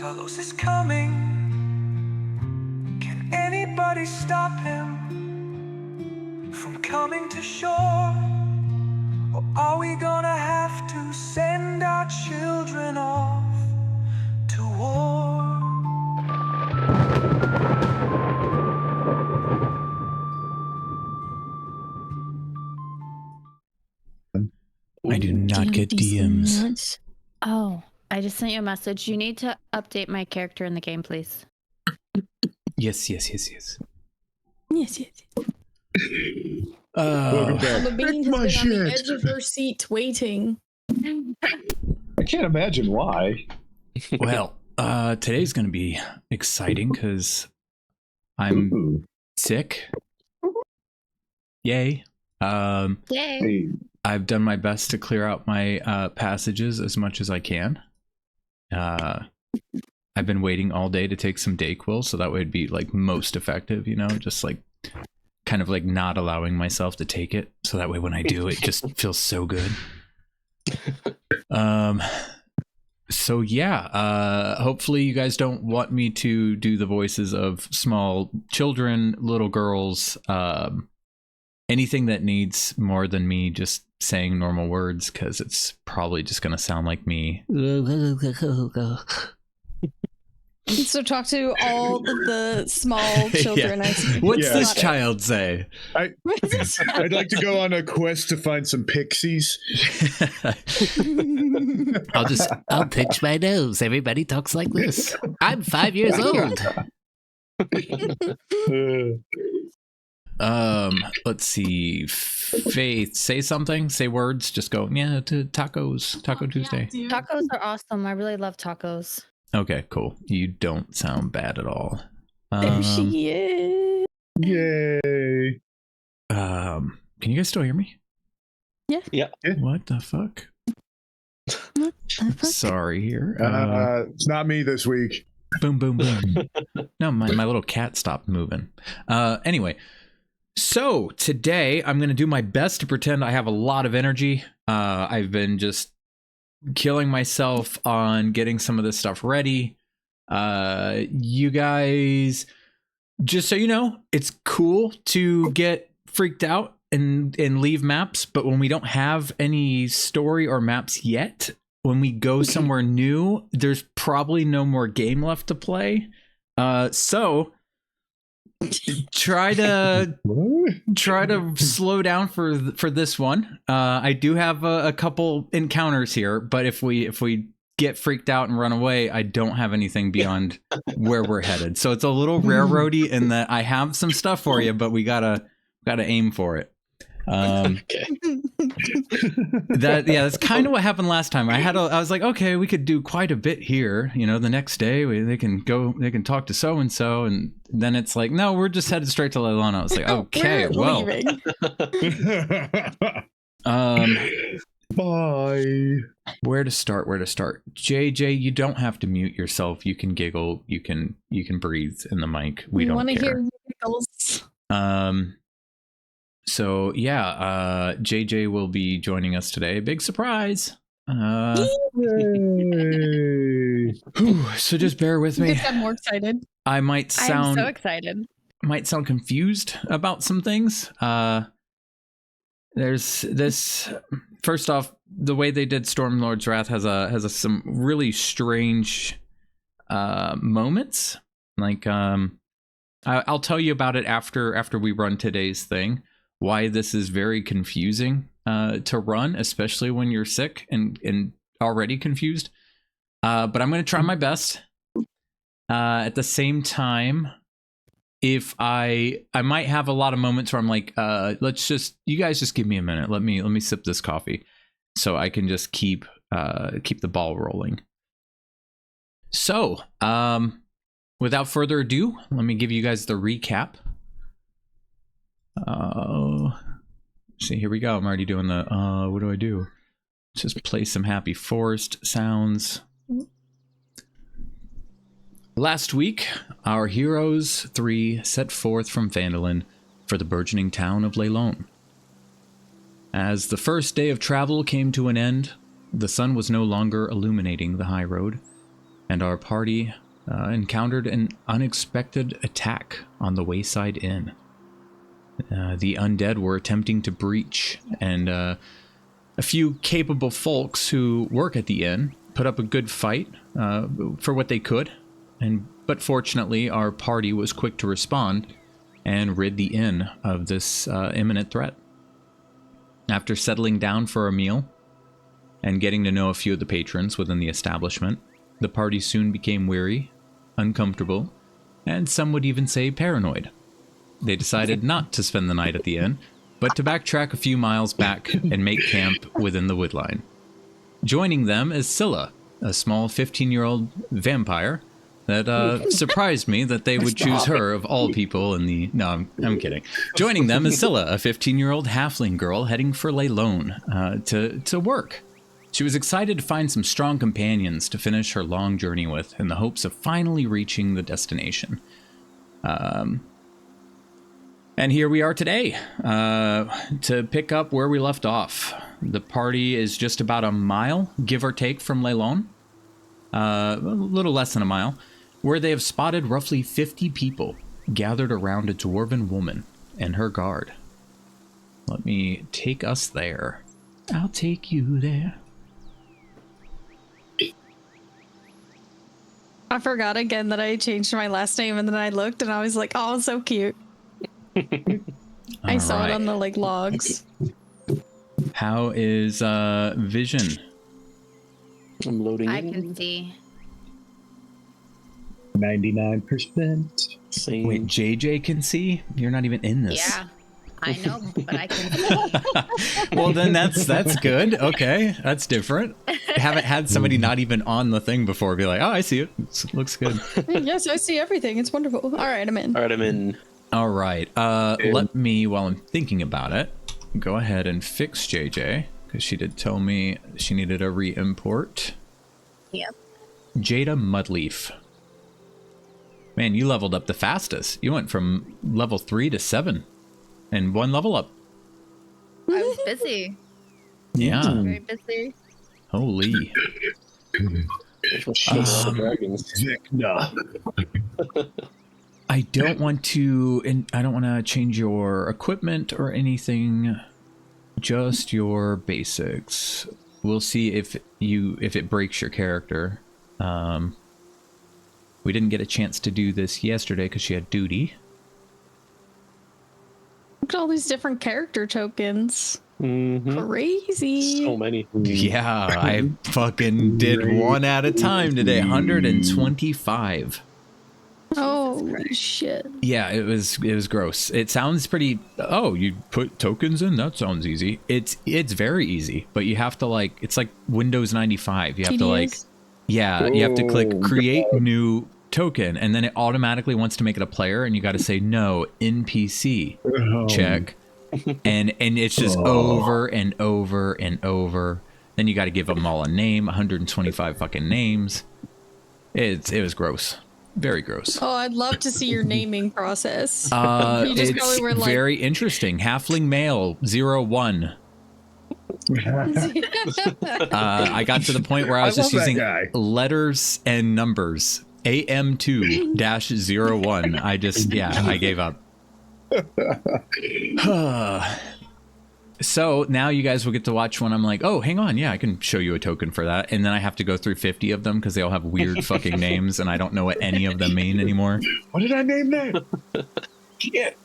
Carlos is coming. Can anybody stop him from coming to shore? Or are we gonna have to send our children off to war? I do not get DMs. Oh, I just sent you a message. You need to update my character in the game, please. Yes. Yes. Welcome back. The bean has been on the edge of her seat waiting. I can't imagine why. Well, today's going to be exciting because I'm sick. Yay. Yay. I've done my best to clear out my passages as much as I can. I've been waiting all day to take some Dayquil, so that would be like most effective, you know, just like kind of like not allowing myself to take it, so that way when I do, it just feels so good. So yeah, hopefully you guys don't want me to do the voices of small children, little girls, anything that needs more than me just saying normal words, because it's probably just going to sound like me. So talk to all of the small children. Yeah. What's this child say? I'd like to go on a quest to find some pixies. I'll pinch my nose. Everybody talks like this. I'm 5 years old. Let's see. Faith, say something. Say words. Just go. Yeah, to tacos. Taco Tuesday. Yeah, tacos are awesome. I really love tacos. Okay, cool. You don't sound bad at all. There she is. Yay. Can you guys still hear me? Yeah. What the fuck? What the fuck? Sorry here. It's not me this week. Boom, boom, boom. No, my little cat stopped moving. Anyway, so today I'm going to do my best to pretend I have a lot of energy. I've been just killing myself on getting some of this stuff ready. You guys, just so you know, it's cool to get freaked out and leave maps, but when we don't have any story or maps yet, when we go somewhere new, there's probably no more game left to play. So try to slow down for this one. I do have a couple encounters here, but if we get freaked out and run away, I don't have anything beyond where we're headed. So it's a little railroady in that I have some stuff for you, but we gotta aim for it. Okay. That's kind of what happened last time. I was like, okay, we could do quite a bit here. You know, the next day they can talk to so and so, and then it's like, no, we're just headed straight to Leilon. I was like, okay, well, bye. Where to start? JJ, you don't have to mute yourself. You can giggle. You can breathe in the mic. We don't care. Hear giggles. So yeah, JJ will be joining us today. Big surprise. So just bear with me. I'm more excited. I'm so excited. Might sound confused about some things. There's this. First off, the way they did Stormlord's Wrath has some really strange moments. Like I'll tell you about it after we run today's thing. Why this is very confusing to run, especially when you're sick and already confused. But I'm going to try my best. At the same time, if I might have a lot of moments where I'm like, you guys just give me a minute. Let me sip this coffee so I can just keep the ball rolling. So, without further ado, let me give you guys the recap. See, here we go. I'm already doing the what do I do? Let's just play some happy forest sounds. Last week, our heroes 3 set forth from Phandalin for the burgeoning town of Leilon. As the first day of travel came to an end, the sun was no longer illuminating the high road. and our party encountered an unexpected attack on the Wayside Inn. The undead were attempting to breach, and a few capable folks who work at the inn put up a good fight for what they could, but fortunately our party was quick to respond and rid the inn of this imminent threat. After settling down for a meal and getting to know a few of the patrons within the establishment, the party soon became weary, uncomfortable, and some would even say paranoid. They decided not to spend the night at the inn, but to backtrack a few miles back and make camp within the woodline. Joining them is Scylla, a small 15-year-old vampire that surprised me that they would choose her of all people in the... No, I'm kidding. Joining them is Scylla, a 15-year-old halfling girl heading for Leilon to work. She was excited to find some strong companions to finish her long journey with in the hopes of finally reaching the destination. And here we are today to pick up where we left off. The party is just about a mile, give or take, from Leilon. A little less than a mile, where they have spotted roughly 50 people gathered around a dwarven woman and her guard. Let me take us there. I'll take you there. I forgot again that I changed my last name, and then I looked and I was like, oh, so cute. I saw it on the logs. How is vision? I'm loading. I can see. 99%. Same. Wait, JJ can see? You're not even in this. Yeah, I know, but I can see. Well, then that's good. Okay, that's different. Haven't had somebody not even on the thing before be like, oh, I see it. It looks good. Yes, I see everything. It's wonderful. All right, I'm in. All right, I'm in. All right. Let me, while I'm thinking about it, go ahead and fix JJ, because she did tell me she needed a re-import. Yep. Jada Mudleaf. Man, you leveled up the fastest. You went from level 3 to 7 and 1 level up. I was busy. Yeah. Very busy. Holy. Dragons. No. I don't want to change your equipment or anything. Just your basics. We'll see if it breaks your character. We didn't get a chance to do this yesterday because she had duty. Look at all these different character tokens. Mm-hmm. Crazy. So many. Yeah, I fucking did one at a time today. 125. Oh shit. Yeah, it was gross. It sounds pretty. Oh, you put tokens in? That sounds easy. It's very easy, but you have to it's like Windows 95. You have TDS? you have to click create new token, and then it automatically wants to make it a player, and you got to say no, NPC, check, and it's just over and over and over. Then you got to give them all a name, 125 fucking names. It was gross. Very gross. Oh, I'd love to see your naming process. You just probably It's were very interesting. Halfling male 01. I got to the point where I was just love that using guy. letters and numbers. AM2-01. I gave up. So now you guys will get to watch when I'm like, oh, hang on, yeah, I can show you a token for that. And then I have to go through 50 of them because they all have weird fucking names and I don't know what any of them mean anymore. What did I name that? Shit.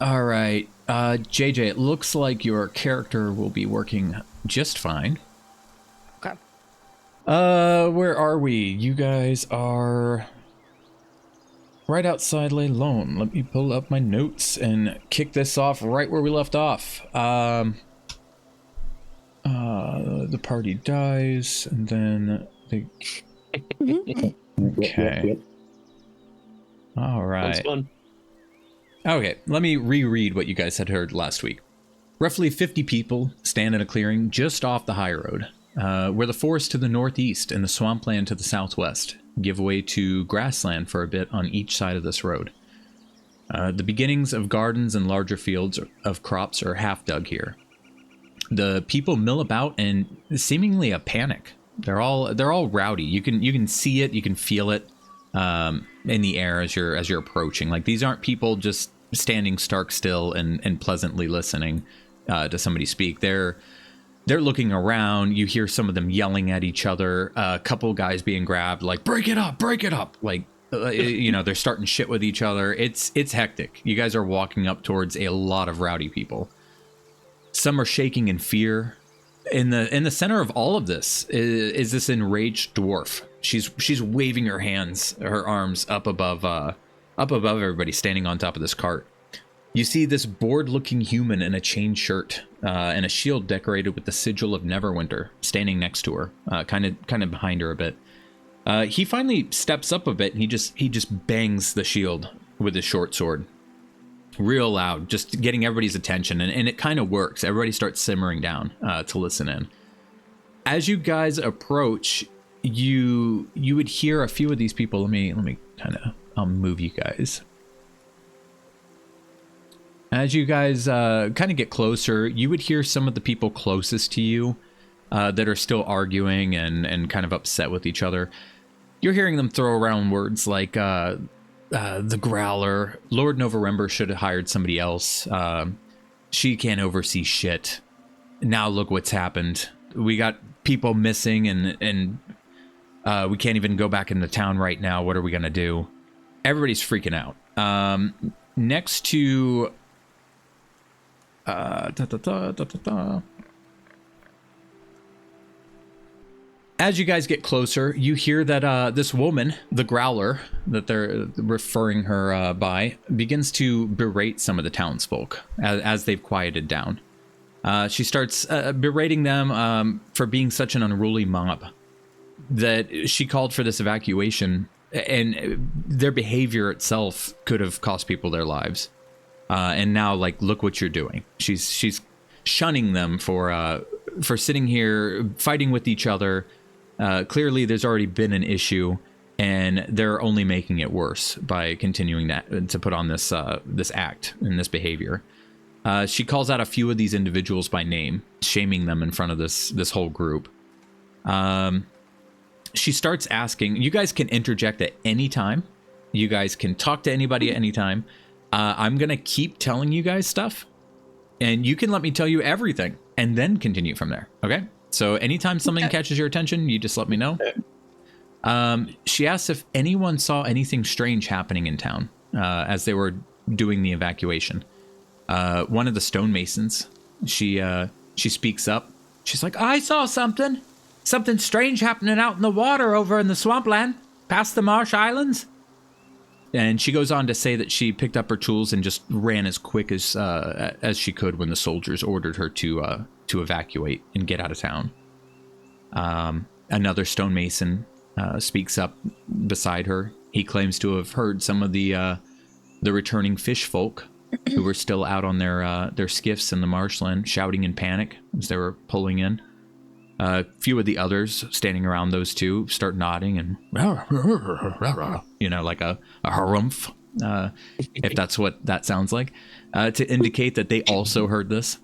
All right, JJ, it looks like your character will be working just fine. Okay. Where are we? You guys are right outside Leilon. Let me pull up my notes and kick this off right where we left off. The party dies, and then they... Okay. All right. Sounds fun. Okay, let me reread what you guys had heard last week. Roughly 50 people stand in a clearing just off the high road, where the forest to the northeast and the swampland to the southwest give way to grassland for a bit on each side of this road. The beginnings of gardens and larger fields of crops are half dug here. The people mill about in seemingly a panic, They're all rowdy. You can see it, you can feel it in the air as you're approaching. Like, these aren't people just standing stark still and pleasantly listening to somebody speak. They're looking around. You hear some of them yelling at each other. A couple guys being grabbed, like, break it up. Like, they're starting shit with each other. It's hectic. You guys are walking up towards a lot of rowdy people. Some are shaking in fear. In the center of all of this is this enraged dwarf. She's waving her arms up above everybody standing on top of this cart. You see this bored-looking human in a chain shirt and a shield decorated with the sigil of Neverwinter standing next to her, kind of behind her a bit. He finally steps up a bit and he just bangs the shield with his short sword. Real loud, just getting everybody's attention, and it kind of works. Everybody starts simmering down to listen in. As you guys approach, you would hear a few of these people. Let me I'll move you guys. As you guys kind of get closer, you would hear some of the people closest to you that are still arguing and kind of upset with each other. You're hearing them throw around words like the Growler. Lord Novarember should have hired somebody else. She can't oversee shit. Now look what's happened. We got people missing and we can't even go back into town right now. What are we gonna do? Everybody's freaking out. Next to as you guys get closer, you hear that this woman, the Growler, that they're referring her by, begins to berate some of the townsfolk as they've quieted down. She starts berating them for being such an unruly mob, that she called for this evacuation, and their behavior itself could have cost people their lives. And now, like, look what you're doing. She's shunning them for sitting here fighting with each other. Clearly, there's already been an issue, and they're only making it worse by continuing to put on this act and this behavior. She calls out a few of these individuals by name, shaming them in front of this whole group. She starts asking. You guys can interject at any time. You guys can talk to anybody at any time. I'm gonna keep telling you guys stuff, and you can let me tell you everything, and then continue from there. Okay? So anytime something catches your attention, you just let me know. She asks if anyone saw anything strange happening in town as they were doing the evacuation. One of the stonemasons, she speaks up. She's like, I saw something strange happening out in the water over in the swampland, past the marsh islands. And she goes on to say that she picked up her tools and just ran as quick as she could when the soldiers ordered her to evacuate and get out of town. Another stonemason speaks up beside her. He claims to have heard some of the returning fish folk who were still out on their skiffs in the marshland shouting in panic as they were pulling in. A few of the others standing around those two start nodding and like a harumph, if that's what that sounds like, to indicate that they also heard this.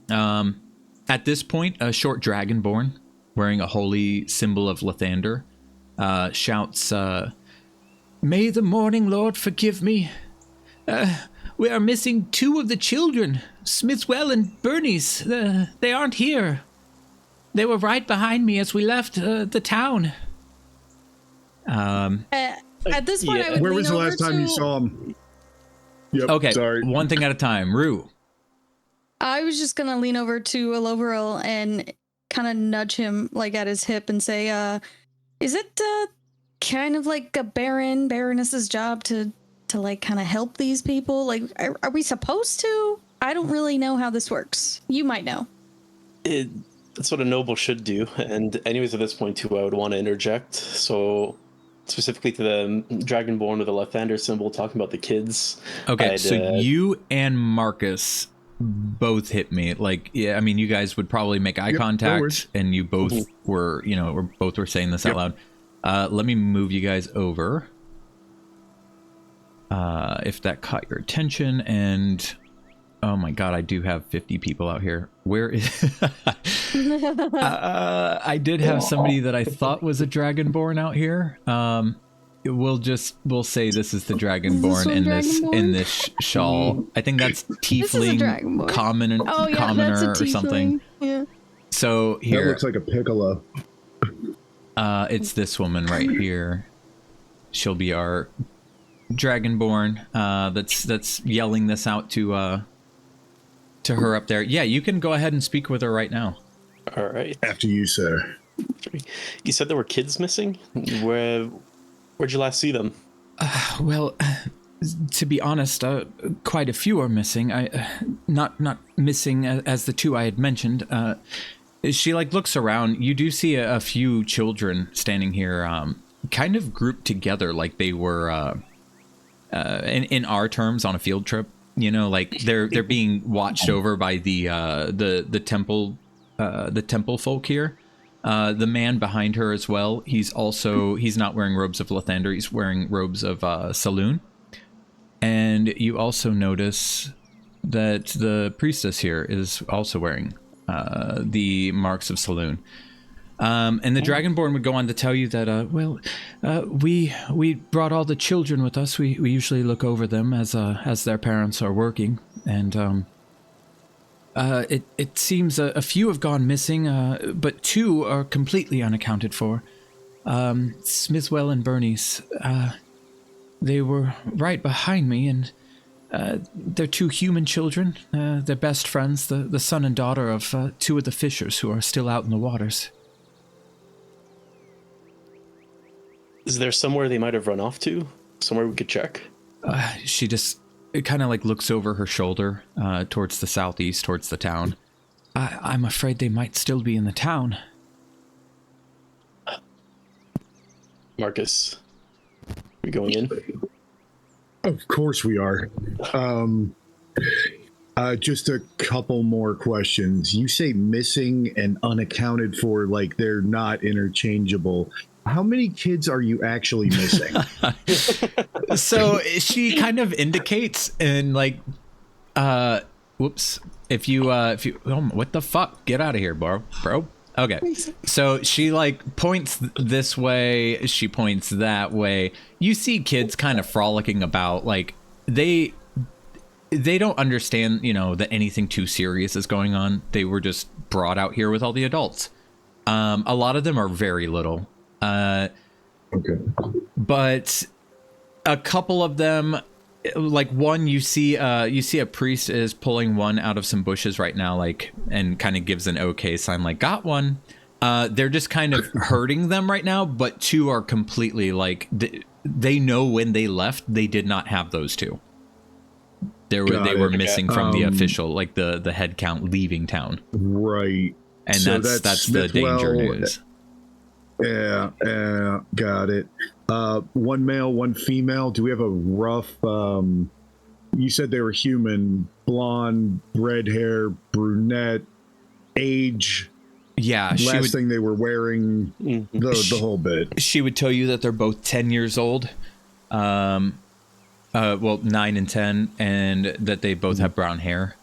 At this point, a short dragonborn wearing a holy symbol of Lathander shouts, May the Morning Lord forgive me. We are missing 2 of the children, Smithwell and Bernice. They aren't here. They were right behind me as we left the town. At this point, I would Where lean was the over last time you saw him? Yep, Okay, sorry. one thing at a time. Rue. I was just gonna lean over to Aloveril and kind of nudge him like at his hip and say, "Is it kind of like a Baroness's job to like kind of help these people? Like, are we supposed to? I don't really know how this works. You might know." That's what a noble should do. And anyways, at this point too, I would want to interject. So specifically to the Dragonborn with the Lathander symbol, talking about the kids. Okay, so you and Marcus both hit me. Like, yeah, I mean, you guys would probably make eye contact, and you both were saying this out loud. Let me move you guys over. If that caught your attention, and Oh my god, I do have 50 people out here. Where is... I did have somebody that I thought was a Dragonborn out here. We'll say this is the Dragonborn in this shawl. I think that's tiefling, Dragonborn. commoner or something. Yeah. So here, That looks like a piccolo. it's this woman right here. She'll be our Dragonborn. That's yelling this out to her up there. Yeah, you can go ahead and speak with her right now. All right. After you, sir. You said there were kids missing. Where'd you last see them? Well, to be honest, quite a few are missing. Not missing as the two I had mentioned. She like looks around. You do see a few children standing here, kind of grouped together, like they were, in our terms, on a field trip. You know, like they're being watched over by the temple folk here. The man behind her as well. He's not wearing robes of Lathander. He's wearing robes of Saloon. And you also notice that the priestess here is also wearing the marks of Saloon. And the Dragonborn would go on to tell you that, we brought all the children with us. We usually look over them as their parents are working. And it seems a few have gone missing, but two are completely unaccounted for. Smithwell and Bernice, they were right behind me, and they're two human children. They're best friends, the son and daughter of two of the fishers who are still out in the waters. Is there somewhere they might have run off to? Somewhere we could check? She just kind of like looks over her shoulder towards the southeast, towards the town. I'm afraid they might still be in the town. Marcus, we going in? Of course we are. Just a couple more questions. You say missing and unaccounted for, like they're not interchangeable. How many kids are you actually missing? So she kind of indicates and like, whoops. If you, oh, what the fuck? Get out of here, bro. Okay. So she like points this way. She points that way. You see kids kind of frolicking about, like they don't understand, you know, that anything too serious is going on. They were just brought out here with all the adults. A lot of them are very little. Okay. But a couple of them, like one, you see a priest is pulling one out of some bushes right now, like, and kind of gives an okay sign, like, got one. They're just kind of hurting them right now, but two are completely like, they know when they left, they did not have those two. They were missing from the official, like the head count leaving town. Right. And so that's the danger news. Yeah, got it. One male, one female. Do we have a rough, you said they were human, blonde, red hair, brunette, age? Yeah. Last thing they were wearing, the whole bit. She would tell you that they're both 10 years old. Well, 9 and 10, and that they both have brown hair.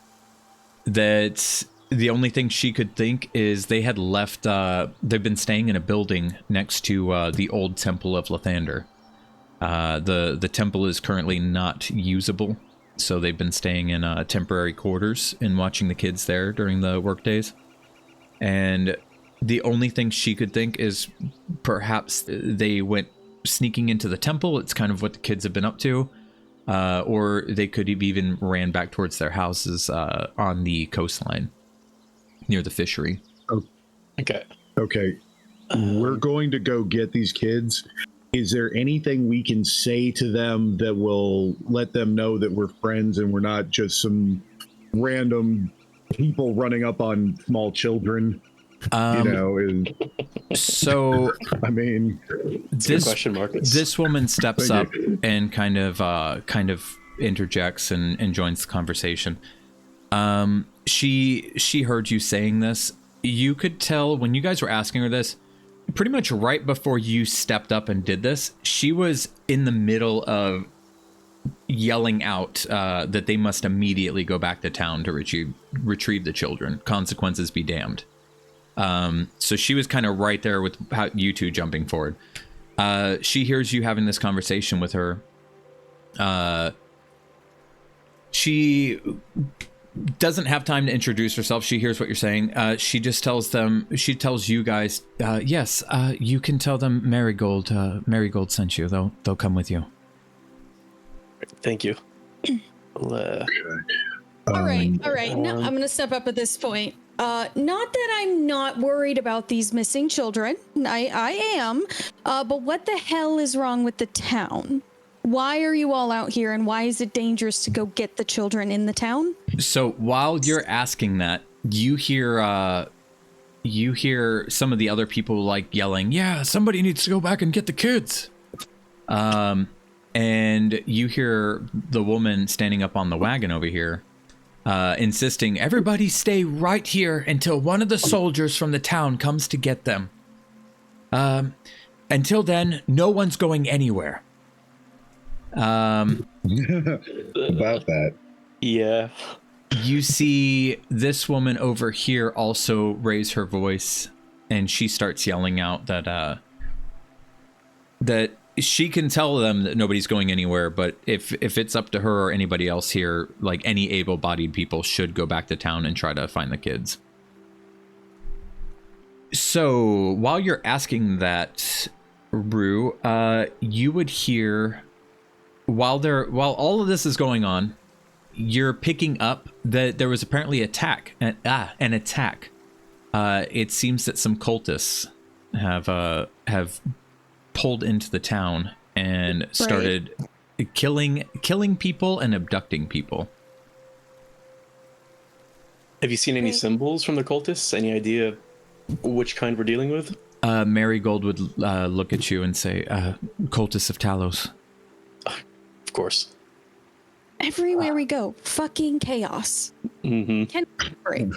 That the only thing she could think is they had left, they've been staying in a building next to the old temple of Lathander. The temple is currently not usable, so they've been staying in temporary quarters and watching the kids there during the work days. And the only thing she could think is perhaps they went sneaking into the temple. It's kind of what the kids have been up to. Or they could have even ran back towards their houses on the coastline near the fishery. Okay. We're going to go get these kids. Is there anything we can say to them that will let them know that we're friends and we're not just some random people running up on small children? So I mean, this question, Marcus. This woman steps up and kind of interjects and joins the conversation. She heard you saying this. You could tell when you guys were asking her this, pretty much right before you stepped up and did this, she was in the middle of yelling out that they must immediately go back to town to retrieve the children. Consequences be damned. So she was kind of right there with you two jumping forward. She hears you having this conversation with her. She doesn't have time to introduce herself. She hears what you're saying. She just tells you guys, yes, you can tell them Marigold sent you. They'll come with you. Thank you. All right. No, I'm going to step up at this point. Not that I'm not worried about these missing children. I am. But what the hell is wrong with the town? Why are you all out here, and why is it dangerous to go get the children in the town? So while you're asking that, you hear some of the other people like yelling, "Yeah, somebody needs to go back and get the kids." And you hear the woman standing up on the wagon over here, insisting, "Everybody stay right here until one of the soldiers from the town comes to get them. Until then, no one's going anywhere." About that. Yeah. You see this woman over here also raise her voice, and she starts yelling out that she can tell them that nobody's going anywhere, but if it's up to her or anybody else here, like any able-bodied people should go back to town and try to find the kids. So while you're asking that, Rue, you would hear while all of this is going on, you're picking up that there was apparently an attack. It seems that some cultists have pulled into the town and started killing people and abducting people. Have you seen any symbols from the cultists? Any idea which kind we're dealing with? Marigold would look at you and say, "Cultists of Talos." Of course. Everywhere we go, fucking chaos. Mm-hmm. Can't break.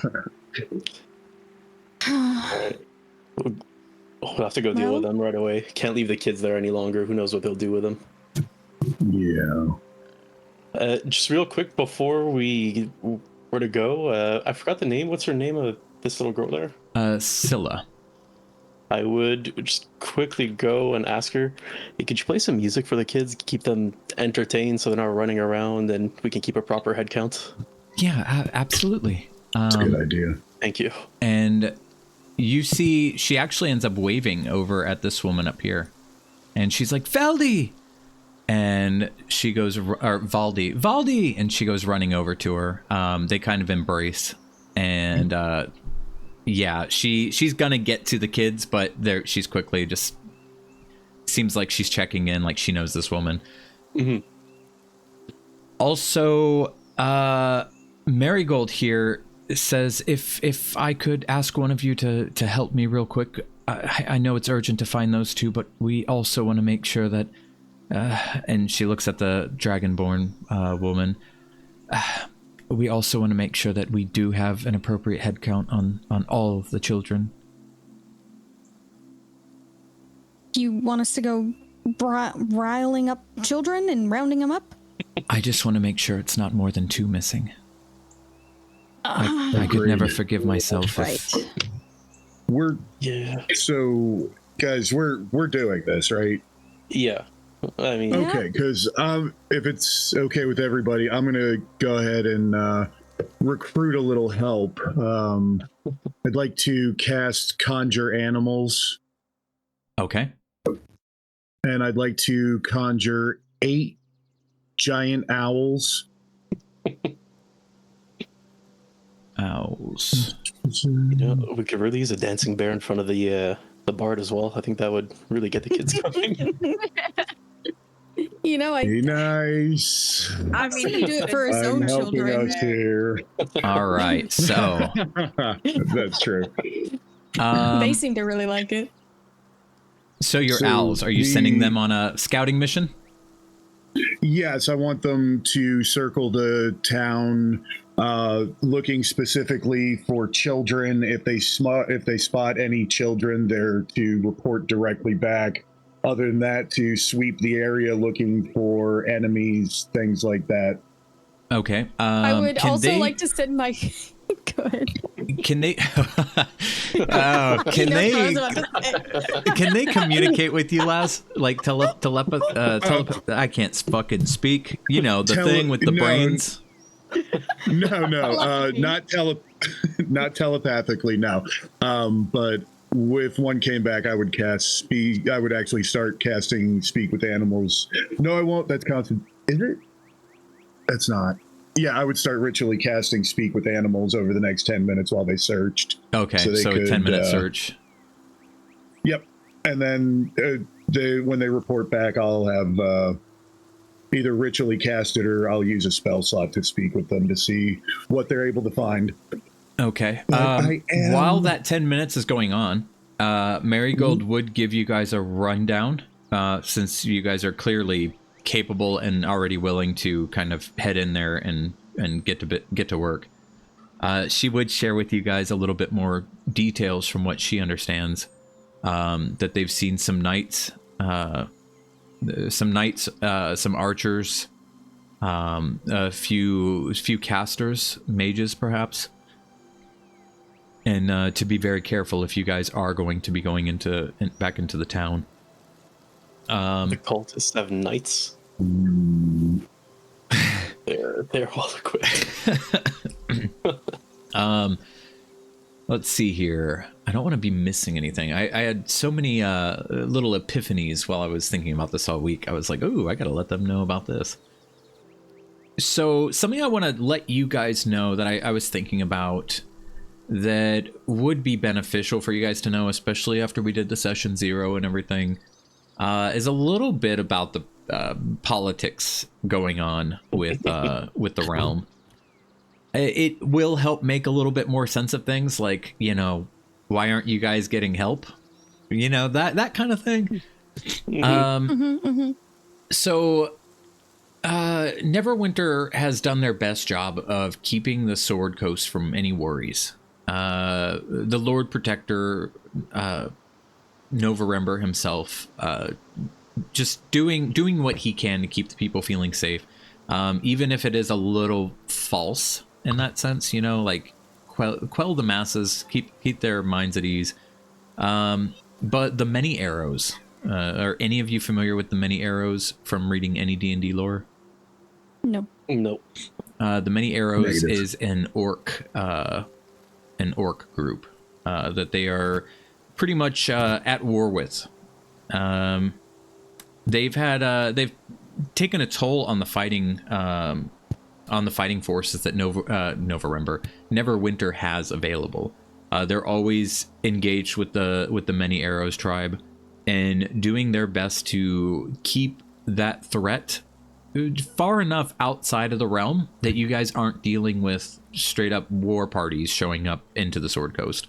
We'll have to go deal with them right away. Can't leave the kids there any longer. Who knows what they'll do with them? Yeah. Just real quick before we were to go, I forgot the name. What's her name of this little girl there? Scylla. I would just quickly go and ask her, hey, could you play some music for the kids, keep them entertained so they're not running around and we can keep a proper head count? Yeah, absolutely. That's a good idea. Thank you. And you see, she actually ends up waving over at this woman up here. And she's like, "Valdi!" And she goes, or Valdi! And she goes running over to her. They kind of embrace. And yeah, she's gonna get to the kids, but she's quickly just seems like she's checking in, like she knows this woman. Mm-hmm. Also, Marigold here says, if I could ask one of you to help me real quick. I know it's urgent to find those two, but we also want to make sure that and she looks at the dragonborn woman. We also want to make sure that we do have an appropriate head count on all of the children. You want us to go riling up children and rounding them up? I just want to make sure it's not more than 2 missing. I could never forgive myself if... So, guys, we're doing this, right? Yeah. I mean... Okay, because if it's okay with everybody, I'm going to go ahead and recruit a little help. I'd like to cast Conjure Animals. Okay. And I'd like to conjure 8 giant owls. Owls. You know, we could really use a dancing bear in front of the bard as well. I think that would really get the kids going. You know, Nice. I mean, he do it for his own children. Us here. All right, so that's true. They seem to really like it. So your owls, are you sending them on a scouting mission? Yes, I want them to circle the town, looking specifically for children. If they spot any children, they're to report directly back. other than that, to sweep the area looking for enemies, things like that. Okay. I would also like to send my. Go ahead. Can they? He knows what I was about to say. Can they communicate with you, Laz? Like telepath? I can't fucking speak. You know the thing with the brains. No, not telepathically. No, but if one came back, I would cast speak. I would actually start casting speak with animals. No, I won't. That's constant. Is it? That's not. Yeah, I would start ritually casting speak with animals over the next 10 minutes while they searched. Okay, so a 10-minute search. Yep, and then when they report back, I'll have either ritually cast it or I'll use a spell slot to speak with them to see what they're able to find. Okay. While that 10 minutes is going on, Marigold would give you guys a rundown, since you guys are clearly capable and already willing to kind of head in there and get to work. She would share with you guys a little bit more details from what she understands. That they've seen some knights, some archers, a few casters, mages perhaps, and to be very careful if you guys are going to be going back into the town. The cultists have knights. They're well equipped. Let's see here. I don't want to be missing anything. I had so many little epiphanies while I was thinking about this all week. I was like, ooh, I gotta let them know about this. So something I want to let you guys know that I was thinking about that would be beneficial for you guys to know, especially after we did the session 0 and everything, is a little bit about the politics going on with the realm. It will help make a little bit more sense of things, like, you know, why aren't you guys getting help? You know, that kind of thing. So Neverwinter has done their best job of keeping the Sword Coast from any worries. The Lord Protector, Novarember himself, just doing what he can to keep the people feeling safe, even if it is a little false in that sense, you know, like quell the masses, keep their minds at ease. But the many arrows, are any of you familiar with the many arrows from reading any D&D lore? No. Nope. The many arrows Negative. is an orc group that they are pretty much at war with. They've taken a toll on the fighting forces that Neverwinter has available. They're always engaged with the Many Arrows tribe and doing their best to keep that threat far enough outside of the realm that you guys aren't dealing with straight up war parties showing up into the Sword Coast.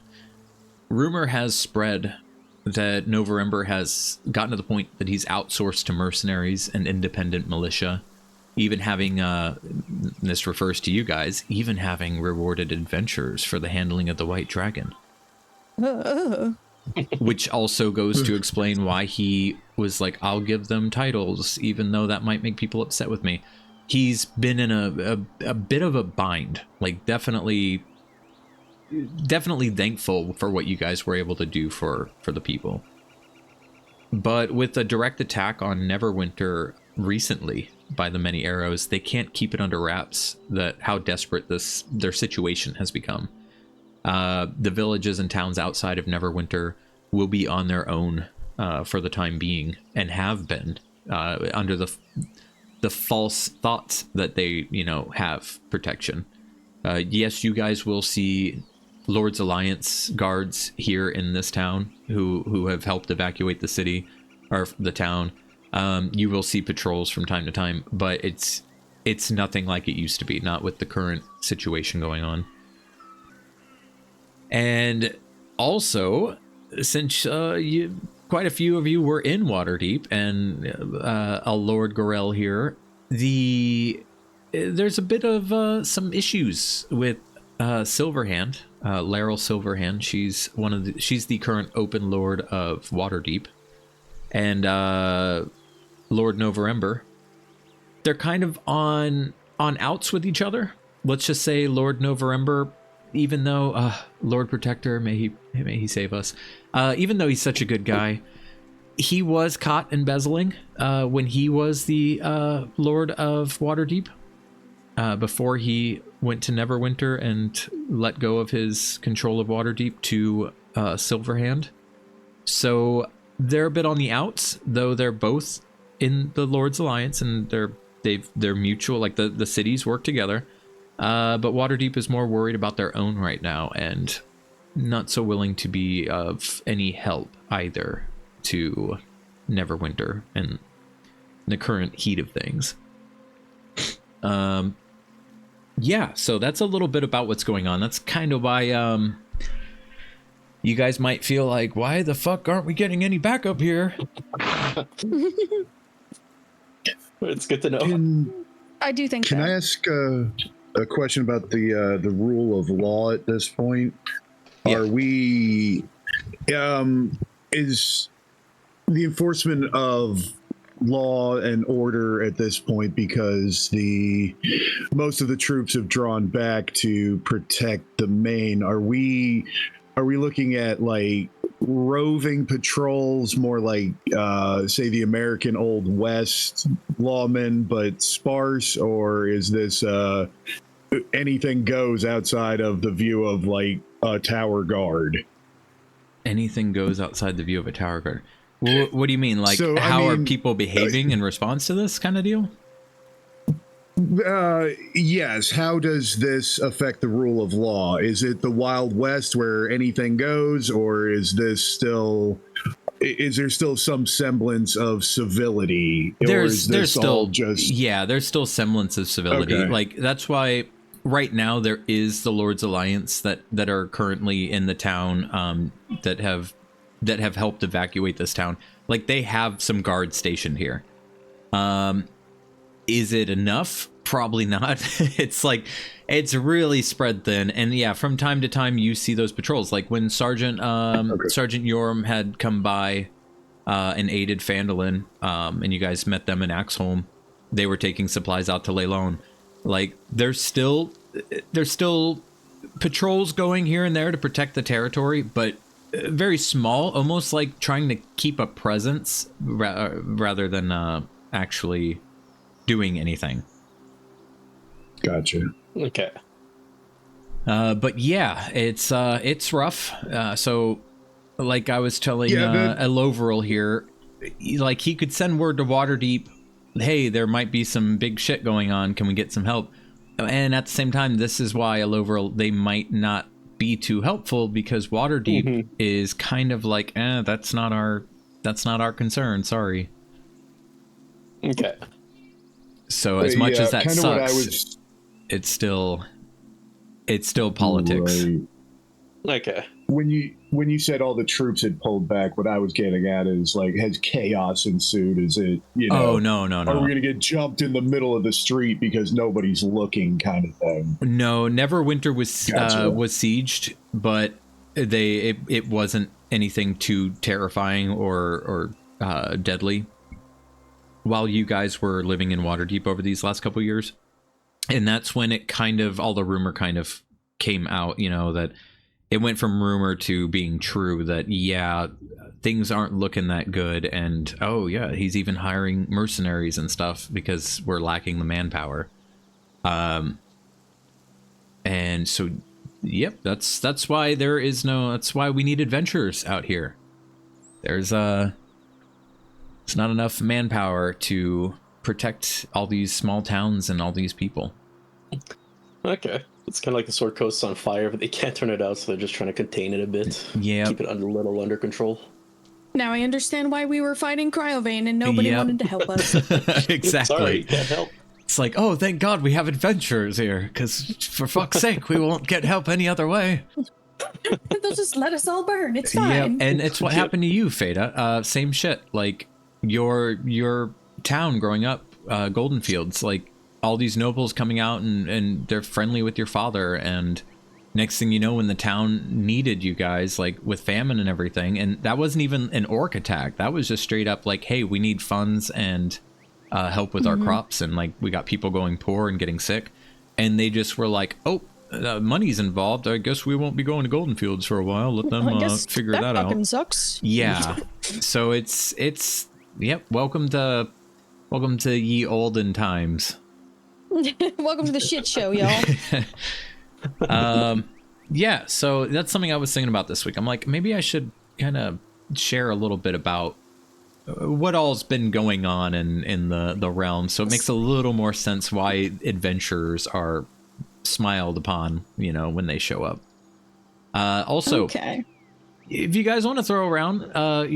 Rumor has spread that Novarember has gotten to the point that he's outsourced to mercenaries and independent militia, even having, this refers to you guys, even having rewarded adventurers for the handling of the White Dragon. Which also goes to explain why he was like, I'll give them titles, even though that might make people upset with me. He's been in a bit of a bind, like definitely thankful for what you guys were able to do for the people. But with a direct attack on Neverwinter recently by the Many Arrows, they can't keep it under wraps that how desperate their situation has become. The villages and towns outside of Neverwinter will be on their own for the time being, and have been under the false thoughts that they, you know, have protection. Yes, you guys will see Lord's Alliance guards here in this town who have helped evacuate the city or the town. You will see patrols from time to time, but it's nothing like it used to be, not with the current situation going on. And also, since quite a few of you were in Waterdeep, and a Lord Gorel here, there's a bit of some issues with Silverhand, Laryl Silverhand. She's the current open lord of Waterdeep, and Lord November. They're kind of on outs with each other. Let's just say Lord November, even though Lord Protector, may he save us. Even though he's such a good guy, he was caught embezzling when he was the Lord of Waterdeep, before he went to Neverwinter and let go of his control of Waterdeep to Silverhand. So they're a bit on the outs, though they're both in the Lord's Alliance, and they're mutual, like the cities work together. But Waterdeep is more worried about their own right now, and not so willing to be of any help either to Neverwinter and the current heat of things. Yeah, so that's a little bit about what's going on. That's kind of why you guys might feel like, why the fuck aren't we getting any backup here? It's good to know. I do think Can I ask a question about the rule of law at this point? Yeah. Are we is the enforcement of law and order at this point, because most of the troops have drawn back to protect the main, are we looking at like roving patrols, more like say the American Old West lawmen but sparse, or is this anything goes outside of the view of like a tower guard? Anything goes outside the view of a tower guard. What do you mean? Like, So, how are mean, people behaving in response to this kind of deal? Yes. How does this affect the rule of law? Is it the Wild West where anything goes, or is there still some semblance of civility? There's still just there's still semblance of civility. Okay. Like, that's why right now there is the Lord's Alliance that are currently in the town, that have helped evacuate this town. Like, they have some guards stationed here. Is it enough? Probably not. It's really spread thin. And yeah, from time to time you see those patrols. Like when Sergeant Yoram had come by and aided Phandalin, and you guys met them in Axholm, they were taking supplies out to Leilon. Like, there's still patrols going here and there to protect the territory, but very small, almost like trying to keep a presence rather than actually doing anything. Gotcha. Okay. But yeah, it's rough. So, like I was telling Eloveril here, like, he could send word to Waterdeep, hey, there might be some big shit going on. Can we get some help? And at the same time, this is why Eloveril, they might not be too helpful, because Waterdeep is kind of like, that's not our concern. Sorry. Okay. So as much as that sucks, it's still politics. Right. Okay. When you said all the troops had pulled back, what I was getting at is, like, has chaos ensued? Is it, Oh, no. Are we gonna get jumped in the middle of the street because nobody's looking, kind of thing? No, Neverwinter was Gotcha. Was sieged, but it wasn't anything too terrifying or deadly while you guys were living in Waterdeep over these last couple years. And that's when it kind of, all the rumor kind of came out, that it went from rumor to being true, that, yeah, things aren't looking that good. And, oh, yeah, he's even hiring mercenaries and stuff because we're lacking the manpower. And so, yep, that's why that's why we need adventurers out here. It's not enough manpower to protect all these small towns and all these people. Okay. It's kind of like the Sword Coast's on fire, but they can't turn it out, so they're just trying to contain it a bit. Yeah. Keep it a little under control. Now I understand why we were fighting Cryovane and nobody wanted to help us. Exactly. Sorry, can't help. It's like, oh, thank God we have adventurers here, because for fuck's sake, we won't get help any other way. They'll just let us all burn. It's fine. Yep, and it's what happened to you, Feta. Same shit. Like, your town growing up, Golden Fields, like, all these nobles coming out and they're friendly with your father, and next thing you know, when the town needed you guys, like with famine and everything, and that wasn't even an orc attack. That was just straight up like, hey, we need funds and help with our crops, and like we got people going poor and getting sick, and they just were like, oh, money's involved. I guess we won't be going to Golden Fields for a while. Let them figure that out. Fucking sucks. Yeah. So it's yep. Welcome to ye olden times. Welcome to the shit show, y'all. Yeah, so that's something I was thinking about this week. I'm like, maybe I should kind of share a little bit about what all's been going on in the realm, so it makes a little more sense why adventurers are smiled upon, you know, when they show up. Also, okay. If you guys want to throw around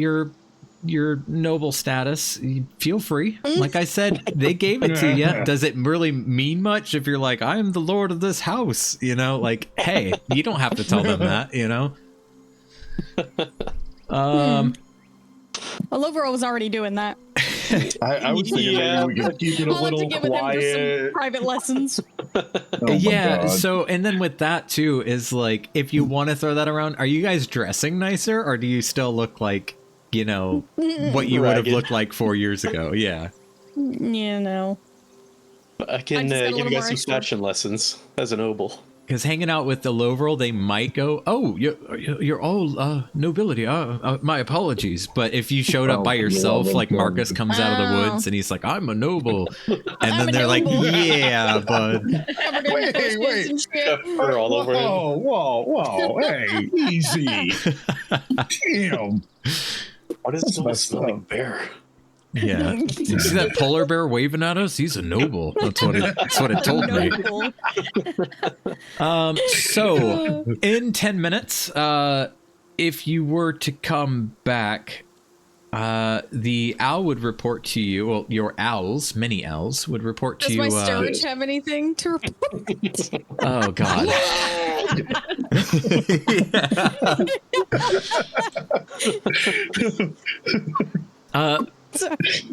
your noble status, feel free. Like I said, they gave it to you. Does it really mean much if you're like, I'm the lord of this house, you know? Like, hey, you don't have to tell them that, you know? Well, overall was already doing that. I was thinking maybe we could keep it a I'll have to little get with him for some quiet. private lessons. Oh my Yeah, God. so, and then with that too, is like, if you want to throw that around, are you guys dressing nicer, or do you still look like, you know, what you would have Ragged. looked like 4 years ago? Yeah. You know. I can just got a give you little guys more some extra. fashion lessons as a noble. Because hanging out with the Lovril, they might go, oh, you're all nobility. My apologies. But if you showed up by yourself, like Marcus comes out of the woods and he's like, I'm a noble. And I'm then a they're like, noble. yeah, bud. Covered in Wait, bushes wait. and shit. Fur all over him. Whoa, hey, easy. Damn. Why does That's it messed smell up. like bear? Yeah. You see that polar bear waving at us? He's a noble. That's what it told me. Noble. So in 10 minutes, if you were to come back, the owl would report to you. Well, your owls, many owls, would report to Does you. my sturge have anything to report? Oh God.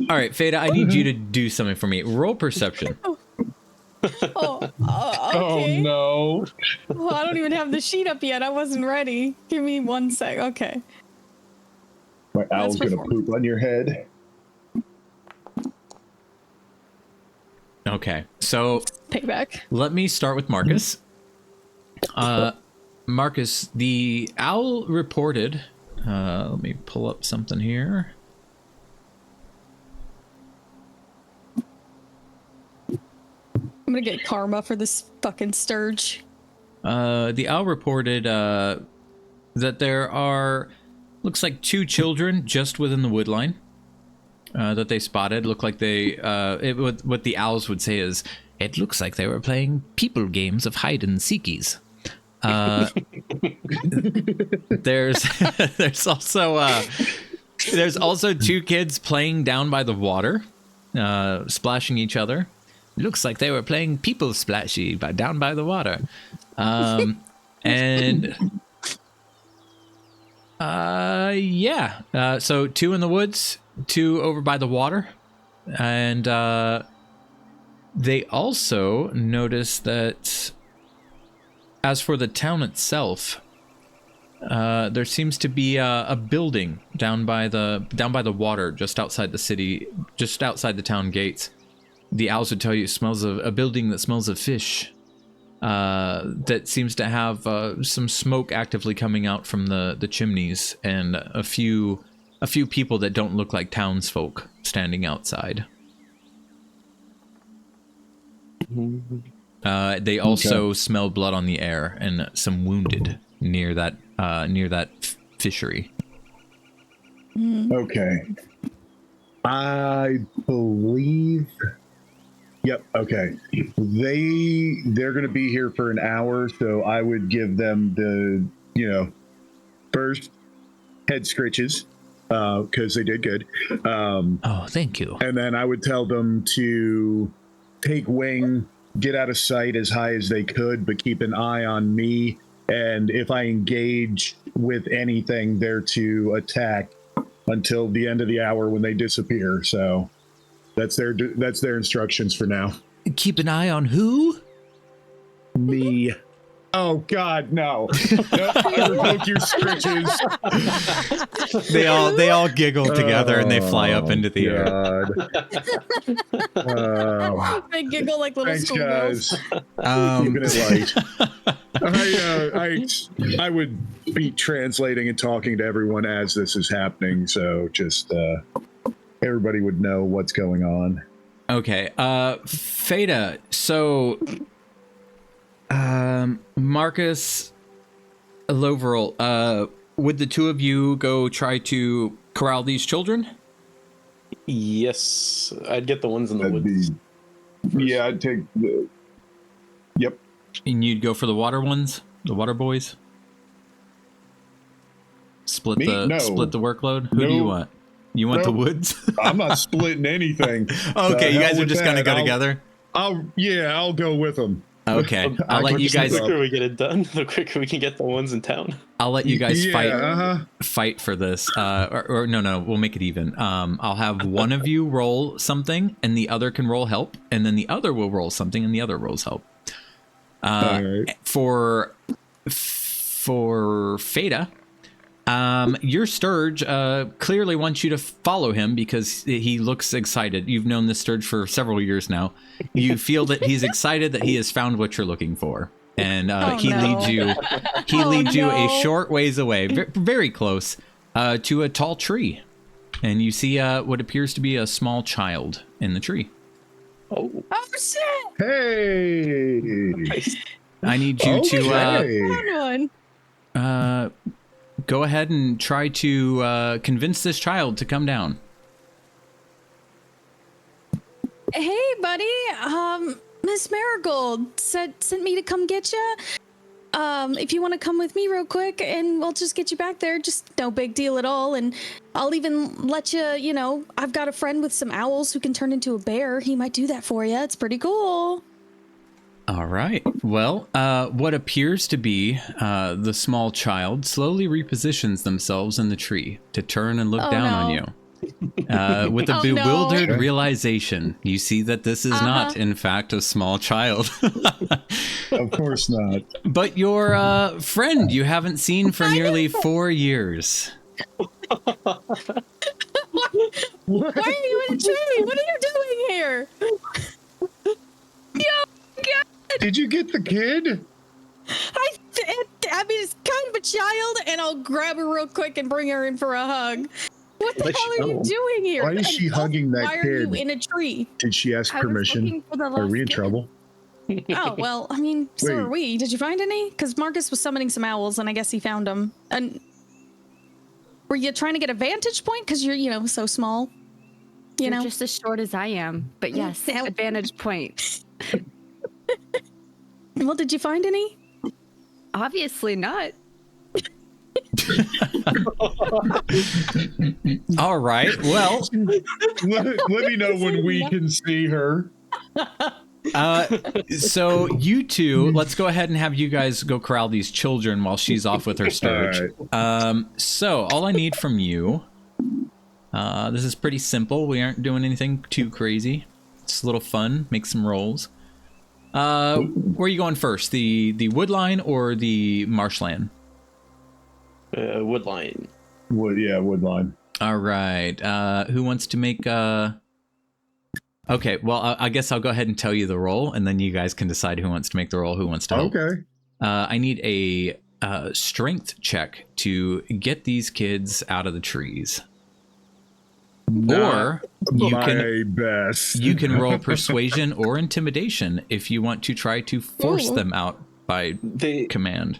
All right, Fada, I need you to do something for me. Roll perception. Okay. Oh no. Well, I don't even have the sheet up yet. I wasn't ready. Give me 1 sec. Okay. My owl's gonna performance. poop on your head. Okay, so Payback. let me start with Marcus. Marcus, the owl reported. Let me pull up something here. I'm gonna get karma for this fucking sturge. The owl reported that there are, looks like 2 children just within the wood line that they spotted. Look like they, what the owls would say is, it looks like they were playing people games of hide and seekies. There's also 2 kids playing down by the water, splashing each other. Looks like they were playing people splashy down by the water. So 2 in the woods, 2 over by the water. And they also noticed that as for the town itself, there seems to be a building down by the water, just outside the city, just outside the town gates. The owls would tell you it smells of a building that smells of fish. That seems to have some smoke actively coming out from the chimneys, and a few people that don't look like townsfolk standing outside. They also smell blood on the air and some wounded near that fishery. Okay. I believe. Yep. Okay. They're going to be here for an hour, so I would give them the first head scritches because they did good. Oh, thank you. And then I would tell them to take wing, get out of sight as high as they could, but keep an eye on me. And if I engage with anything, they're to attack until the end of the hour when they disappear. So that's their instructions for now. Keep an eye on who? Me. Oh, Oh God, no! No, I revoke your scritches. They all giggle together and they fly up into the air. They giggle like little Thanks, schoolgirls. guys. Keeping it light. I would be translating and talking to everyone as this is happening, so just everybody would know what's going on. Okay, Feta, so Marcus, Loverl, would the two of you go try to corral these children? Yes, I'd get the ones in the That'd woods. Yeah, I'd take the. Yep. And you'd go for the water ones, the water boys? Split Me? the No. split the workload? Who do you No. want? You want the Nope. woods? I'm not splitting anything. Okay, you hell guys are with just gonna that. go together? I'll go with them. Okay, I'll I let you push guys The them quicker we get it done, the quicker we can get the ones in town. I'll let you guys Yeah, fight for this. Or no, we'll make it even. I'll have one of you roll something and the other can roll help, and then the other will roll something and the other rolls help. Alright. For Feta, your Sturge clearly wants you to follow him because he looks excited. You've known this Sturge for several years now. You feel that he's excited that he has found what you're looking for, and he leads you. He leads you a short ways away, very close, to a tall tree, and you see what appears to be a small child in the tree. Oh, Oh shit! Hey. nice. I need you Okay. to go ahead and try to convince this child to come down. Hey, buddy. Miss Marigold sent me to come get you. If you want to come with me real quick, and we'll just get you back there. Just no big deal at all. And I'll even let you. You know, I've got a friend with some owls who can turn into a bear. He might do that for you. It's pretty cool. All right. Well, what appears to be the small child slowly repositions themselves in the tree to turn and look Oh, down no. on you. With a Oh, bewildered no. realization, you see that this is not, in fact, a small child, Of course not. but your friend you haven't seen for nearly 4 years. Why are you in a tree? What are you doing here? Did you get the kid? I mean, it's kind of a child, and I'll grab her real quick and bring her in for a hug. What the Let hell you are you know. doing here? Why is And she also, hugging that why are you kid? in a tree? Did she ask I was permission? looking for the Are lost we in kid. trouble? Oh, well, I mean, so Wait. are we. Did you find any? Because Marcus was summoning some owls, and I guess he found them. And were you trying to get a vantage point? Because you're, so small. You You're know? just as short as I am, but yes, Yeah. advantage point. Well, did you find any? Obviously not. All right. Well, let me know when we can see her. so you two, let's go ahead and have you guys go corral these children while she's off with her Sturge. So all I need from you, this is pretty simple. We aren't doing anything too crazy. It's a little fun. Make some rolls. Where are you going first? The wood line or the marshland? Woodline. Woodline. All right. Who wants to make Okay, well, I guess I'll go ahead and tell you the roll, and then you guys can decide who wants to make the roll, who wants to help. Okay. I need a strength check to get these kids out of the trees. Or you can roll persuasion or intimidation if you want to try to force them out by command.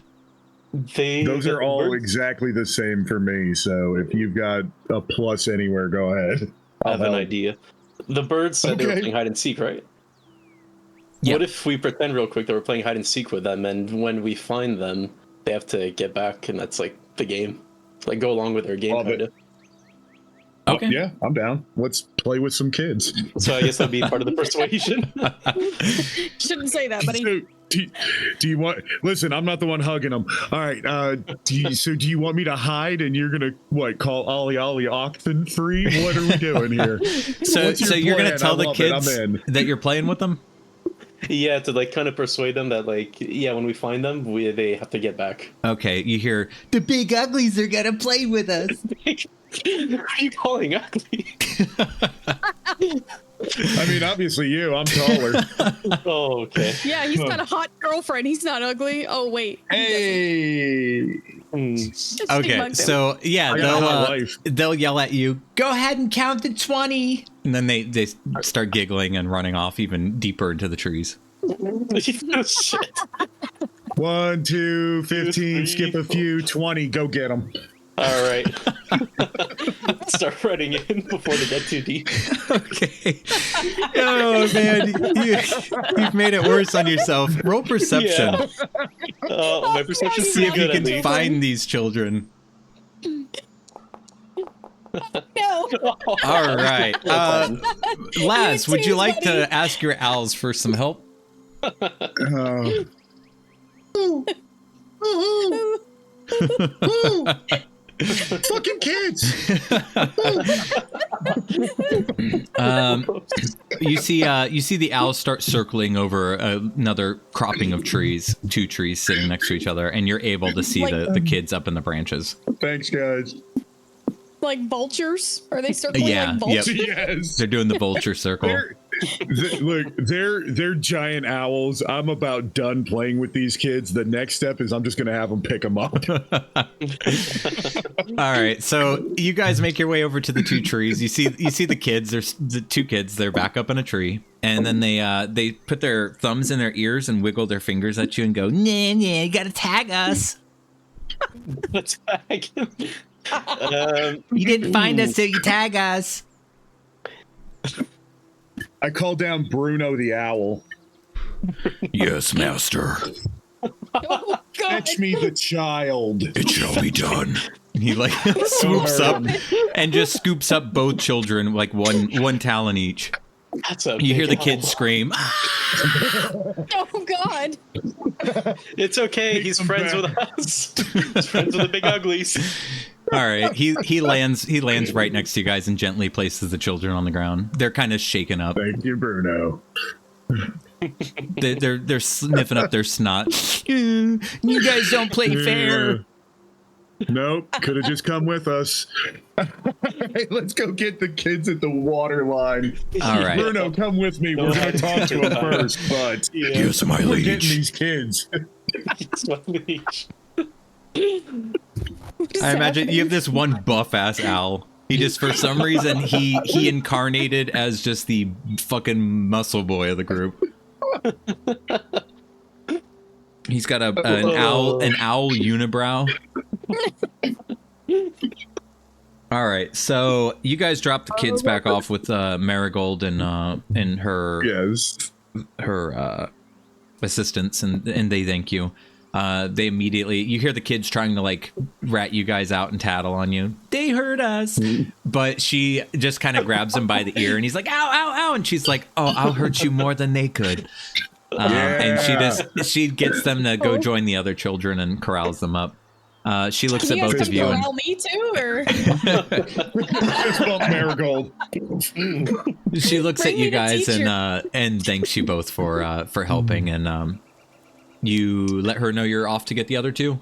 Those are all exactly the same for me, so if you've got a plus anywhere, go ahead. I have an idea. The birds said they were playing hide and seek, right? Yeah. What if we pretend real quick that we're playing hide and seek with them, and when we find them, they have to get back, and that's like the game. Like go along with their game, kind of. Okay. Yeah, I'm down. Let's play with some kids. So I guess that'd be part of the persuasion. Shouldn't say that, buddy. So, do you want? Listen, I'm not the one hugging them. All right. Do you want me to hide and you're gonna call Ollie Oxen free? What are we doing here? So What's your you're gonna plan? tell I the love it. kids I'm in. that you're playing with them? Yeah, to like kind of persuade them that like, yeah, when we find them, they have to get back. Okay, you hear the big uglies are gonna play with us. Who are you calling ugly? I mean, obviously you. I'm taller. Oh, okay. Yeah, he's got a hot girlfriend. He's not ugly. Oh wait. Hey. Okay, so yeah, I got a hot wife. they'll yell at you. Go ahead and count to 20, and then they start giggling and running off even deeper into the trees. Shit. 1, 2, 15. Skip a few. 20. Go get them. All right. Start running in before they get too deep. Okay. Oh man, you've made it worse on yourself. Roll perception. Yeah. My perception's See if you pretty good, at can least. find these children. No. All right, Laz, would you like to ask your owls for some help? Fucking kids. You see the owls start circling over another cropping of trees, 2 trees sitting next to each other, and you're able to see the kids up in the branches. Thanks, guys. Like vultures? Are they circling Yeah, like vultures? Yes. They're doing the vulture circle. They're giant owls. I'm about done playing with these kids. The next step is I'm just gonna have them pick them up. All right, so you guys make your way over to the 2 trees. You see the kids. There's the 2 kids. They're back up in a tree, and then they put their thumbs in their ears and wiggle their fingers at you and go, "Nah, nah, you gotta tag us. Tag. You didn't find us, so you tag us." I call down Bruno the owl. Yes, master. Oh, God. Fetch me the child. It shall be done. He like swoops up and just scoops up both children, like one talon each. That's a You hear big the kids owl. scream. Oh God. It's okay. He's them friends back. with us. He's friends with the big uglies. All right, he lands right next to you guys and gently places the children on the ground. They're kind of shaken up. Thank you, Bruno. They're sniffing up their snot. You guys don't play fair. Nope, could have just come with us. Hey, let's go get the kids at the water line. All right. Bruno, come with me. We're going to talk to him first, but Yes, my we're getting liege. these kids. It's my liege. I imagine you have this one buff ass owl. He just, for some reason, he incarnated as just the fucking muscle boy of the group. He's got an owl unibrow. All right, so you guys drop the kids back off with Marigold and her Yes. assistants, and they thank you. They immediately, you hear the kids trying to like rat you guys out and tattle on you. They hurt us, but she just kind of grabs him by the ear, and he's like, "Ow, ow, ow!" And she's like, "Oh, I'll hurt you more than they could." And she gets them to go join the other children and corrals them up. She looks at both of you and corral me too, or Just bump Marigold. she looks Bring at me you the guys teacher. and thanks you both for helping, and you let her know you're off to get the other 2.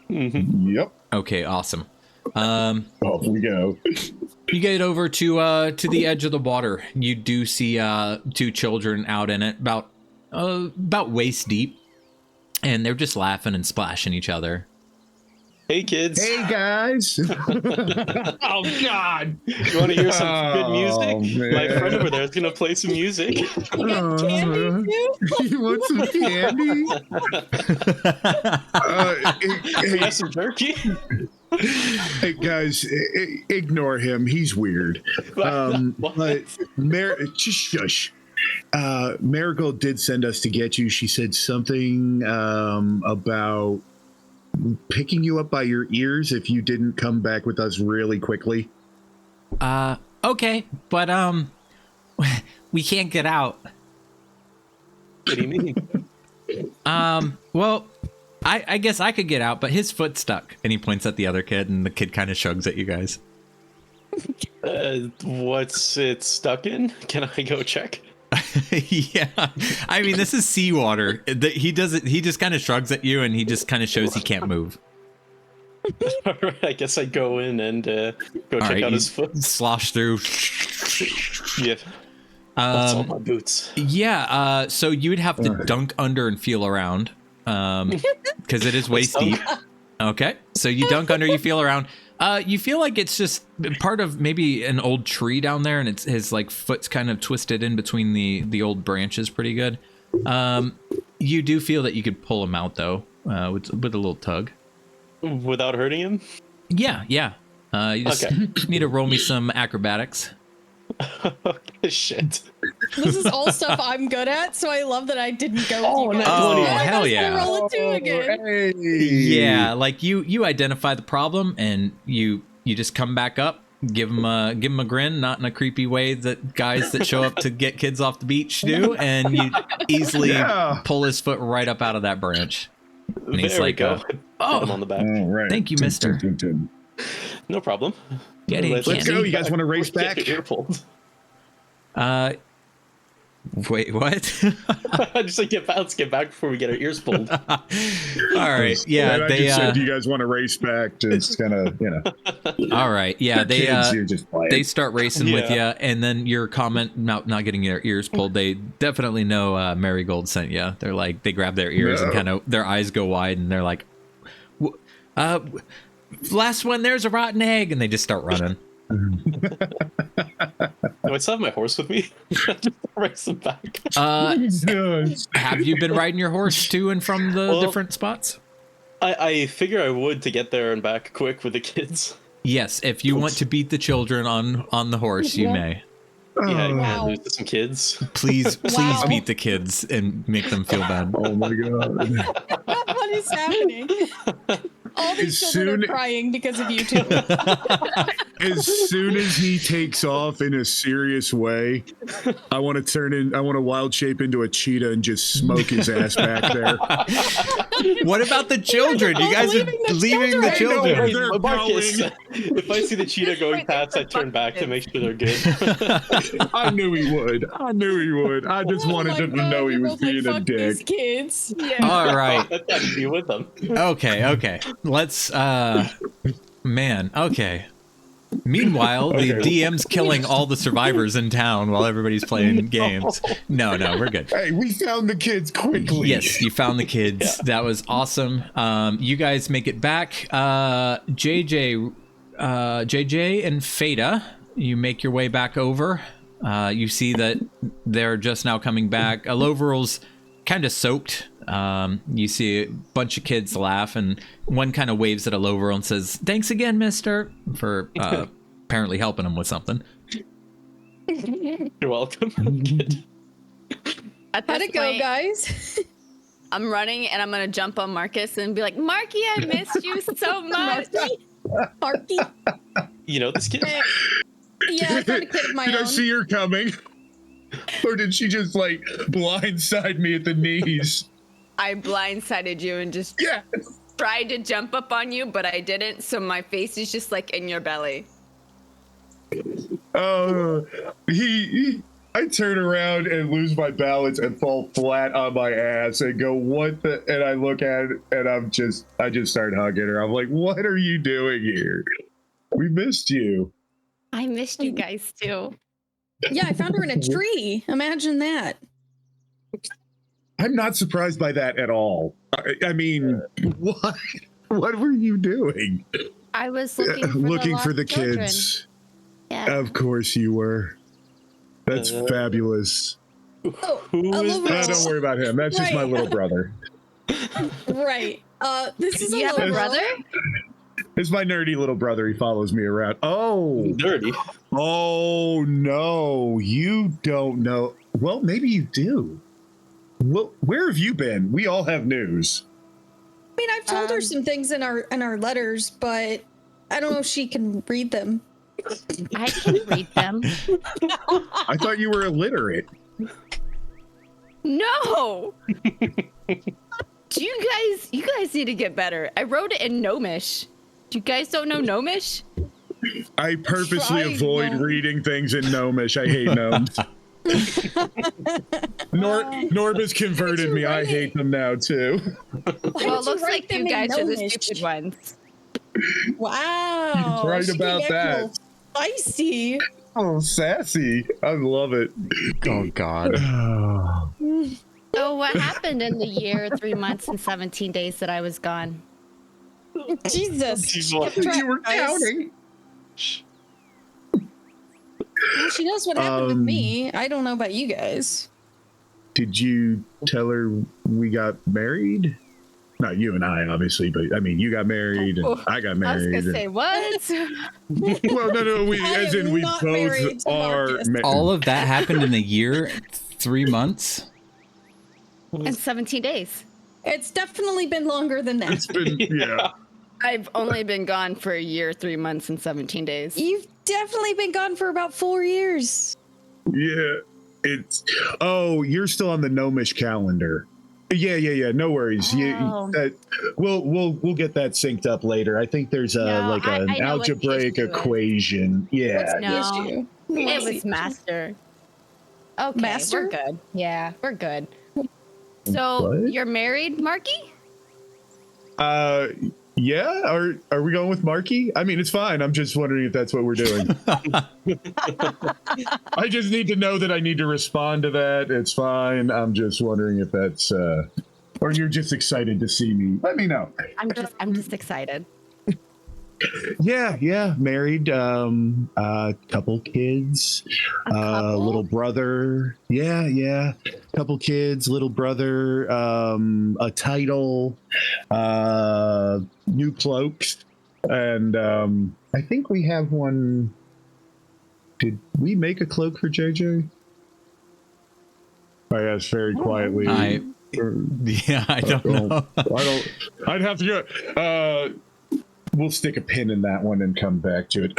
Yep. Okay, awesome. Off we go. You get over to the edge of the water. You do see 2 children out in it, about waist deep, and they're just laughing and splashing each other. Hey, kids. Hey, guys. Oh, God. You want to hear some good music? man. My friend over there is going to play some music. candy too? You want some candy? We have some turkey. Hey guys, ignore him. He's weird. What? But just shush. Marigold did send us to get you. She said something about picking you up by your ears if you didn't come back with us really quickly. Okay, but we can't get out. What do you mean? Well, I guess I could get out, but his foot's stuck. And he points at the other kid, and the kid kind of shrugs at you guys. What's it stuck in? Can I go check? Yeah, I mean, this is seawater. He doesn't. He just kind of shrugs at you, and he just kind of shows he can't move. All right, I guess I go in and go check out his foot. Slosh through. Yeah. That's all my boots. Yeah. So you would have to dunk under and feel around, because it is waist deep. Okay. So you dunk under, you feel around. You feel like it's just part of maybe an old tree down there, and it's his like foot's kind of twisted in between the old branches pretty good. You do feel that you could pull him out though, with a little tug. Without hurting him? Yeah. You just need to roll me some acrobatics. Shit. This is all stuff I'm good at, so I love that I didn't go. Oh, with you guys. Oh, I hell was gonna yeah. Roll it too again. Hey. Yeah, like you identify the problem, and you just come back up, give him a grin, not in a creepy way that guys that show up to get kids off the beach do, and you easily pull his foot right up out of that branch. And he's There we like, go. Pat him on the back. All right. Thank you, mister. No problem. Get in, Let's Kenny. go. You guys want to race Get back? your ear pulled. Wait, what? Just like let's get back before we get our ears pulled. All right, yeah, And I they just said, do you guys want to race back? Just kind of, all right, yeah, kids, you're just playing. they start racing with you, Yeah. and then your comment about not getting their ears pulled, they definitely know Marigold sent you. They're like, they grab their ears and kind of their eyes go wide, and they're like, last one, there's a rotten egg, and they just start running. Do I still have my horse with me? Just race him back. Have you been riding your horse to and from the different spots? I figure I would to get there and back quick with the kids. Yes, if you want to beat the children on the horse, you may. Yeah, Wow. lose to some kids. Please Wow. beat the kids and make them feel bad. Oh my god. What is happening? All these As children soon- are crying because of you two. As soon as he takes off in a serious way, I want to wild shape into a cheetah and just smoke his ass back there. What about the children? You guys are leaving the children. Hey, no, they're Marcus, going. if I see the cheetah going past, I turn back to make sure they're good. I knew he would. I just wanted him to know he was being a dick. Kids. All right. That's got to be with them. Okay. Let's man, okay. Meanwhile, the DM's killing all the survivors in town while everybody's playing games. No, we're good. Hey, we found the kids quickly. Yes, you found the kids. That was awesome. You guys make it back. JJ and Fada, you make your way back over. You see that they're just now coming back. Aloveral's kind of soaked. You see a bunch of kids laugh, and one kind of waves at Aloveral and says, "Thanks again, mister," for apparently helping him with something. You're welcome. Good. At How'd this it go, point, guys? I'm running and I'm gonna jump on Marcus and be like, Marky, I missed you so much. Marky? You know this kid? Yeah, I found a kid of my Did I own. see her coming? Or did she just like blindside me at the knees? I blindsided you and just Yeah. tried to jump up on you, but I didn't. So my face is just like in your belly. I turn around and lose my balance and fall flat on my ass and go, what the? And I look at it and I just start hugging her. I'm like, what are you doing here? We missed you. I missed you guys too. Yeah, I found her in a tree. Imagine that. I'm not surprised by that at all. I mean, what? What were you doing? I was looking for Looking the, for the lost children. kids. Yeah. Of course you were. That's fabulous. Oh, Who is Aloveral's- that? Don't worry about him. That's just my Right. little brother. Right. This is You have a Aloveral's. brother? It's my nerdy little brother. He follows me around. Dirty. Oh no, you don't know. Well, maybe you do. Well, where have you been? We all have news. I mean, I've told her some things in our letters, but I don't know if she can read them. I can read them. I thought you were illiterate. No. You guys need to get better. I wrote it in Gnomish. You guys don't know Gnomish? I purposely Trying avoid not. reading things in Gnomish. I hate gnomes. Norb has converted me. I hate them now too. Well, it looks like you guys are the stupid ones. Wow. Right she about came back that. real Spicy. Oh, sassy! I love it. Oh God. So what happened in the year, 3 months, and 17 days that I was gone? Jesus. You were counting. Well, she knows what happened with me. I don't know about you guys. Did you tell her we got married? Not you and I, obviously, but I mean, you got married and I got I was married. gonna say what? Well, no, we, I as in am we not both married to are. Marcus. All of that happened in a year, 3 months. In 17 days. It's definitely been longer than that. It's been, yeah. I've only been gone for a year, 3 months, and 17 days. You've definitely been gone for about 4 years. Yeah, it's. Oh, you're still on the gnomish calendar. Yeah. No worries. Oh. We'll get that synced up later. I think there's No, an I know what the algebraic issue is. equation. Yeah. No. Issue. It was master. Okay, Master? we're good. Yeah, we're good. So What? you're married, Marky? Yeah. Are we going with Marky? I mean, it's fine. I'm just wondering if that's what we're doing. I just need to know that I need to respond to that. It's fine. I'm just wondering if that's or you're just excited to see me. Let me know. I'm just excited. Yeah. Married, couple kids, A couple? little brother. Yeah. Couple kids, little brother, a title, new cloaks, and I think we have one. Did we make a cloak for JJ? I asked very quietly. I don't know. I'd have to go. We'll stick a pin in that one and come back to it.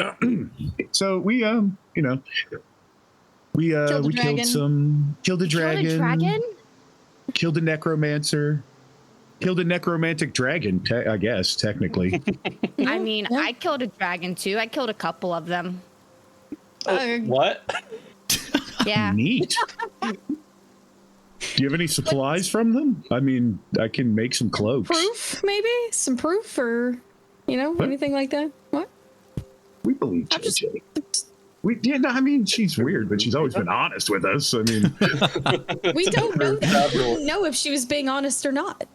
So we Killed a we dragon. killed a dragon. Killed a dragon? Killed a necromancer. Killed a necromantic dragon, I guess, technically. I mean, Yeah. I killed a dragon too. I killed a couple of them. What? Yeah. Neat. Do you have any supplies from them? I mean, I can make some cloaks. Proof, maybe? Some proof or, anything like that? What? We believe I'm just- JJ. I mean, she's weird, but she's always been honest with us. I mean, We don't know that. We don't know if she was being honest or not.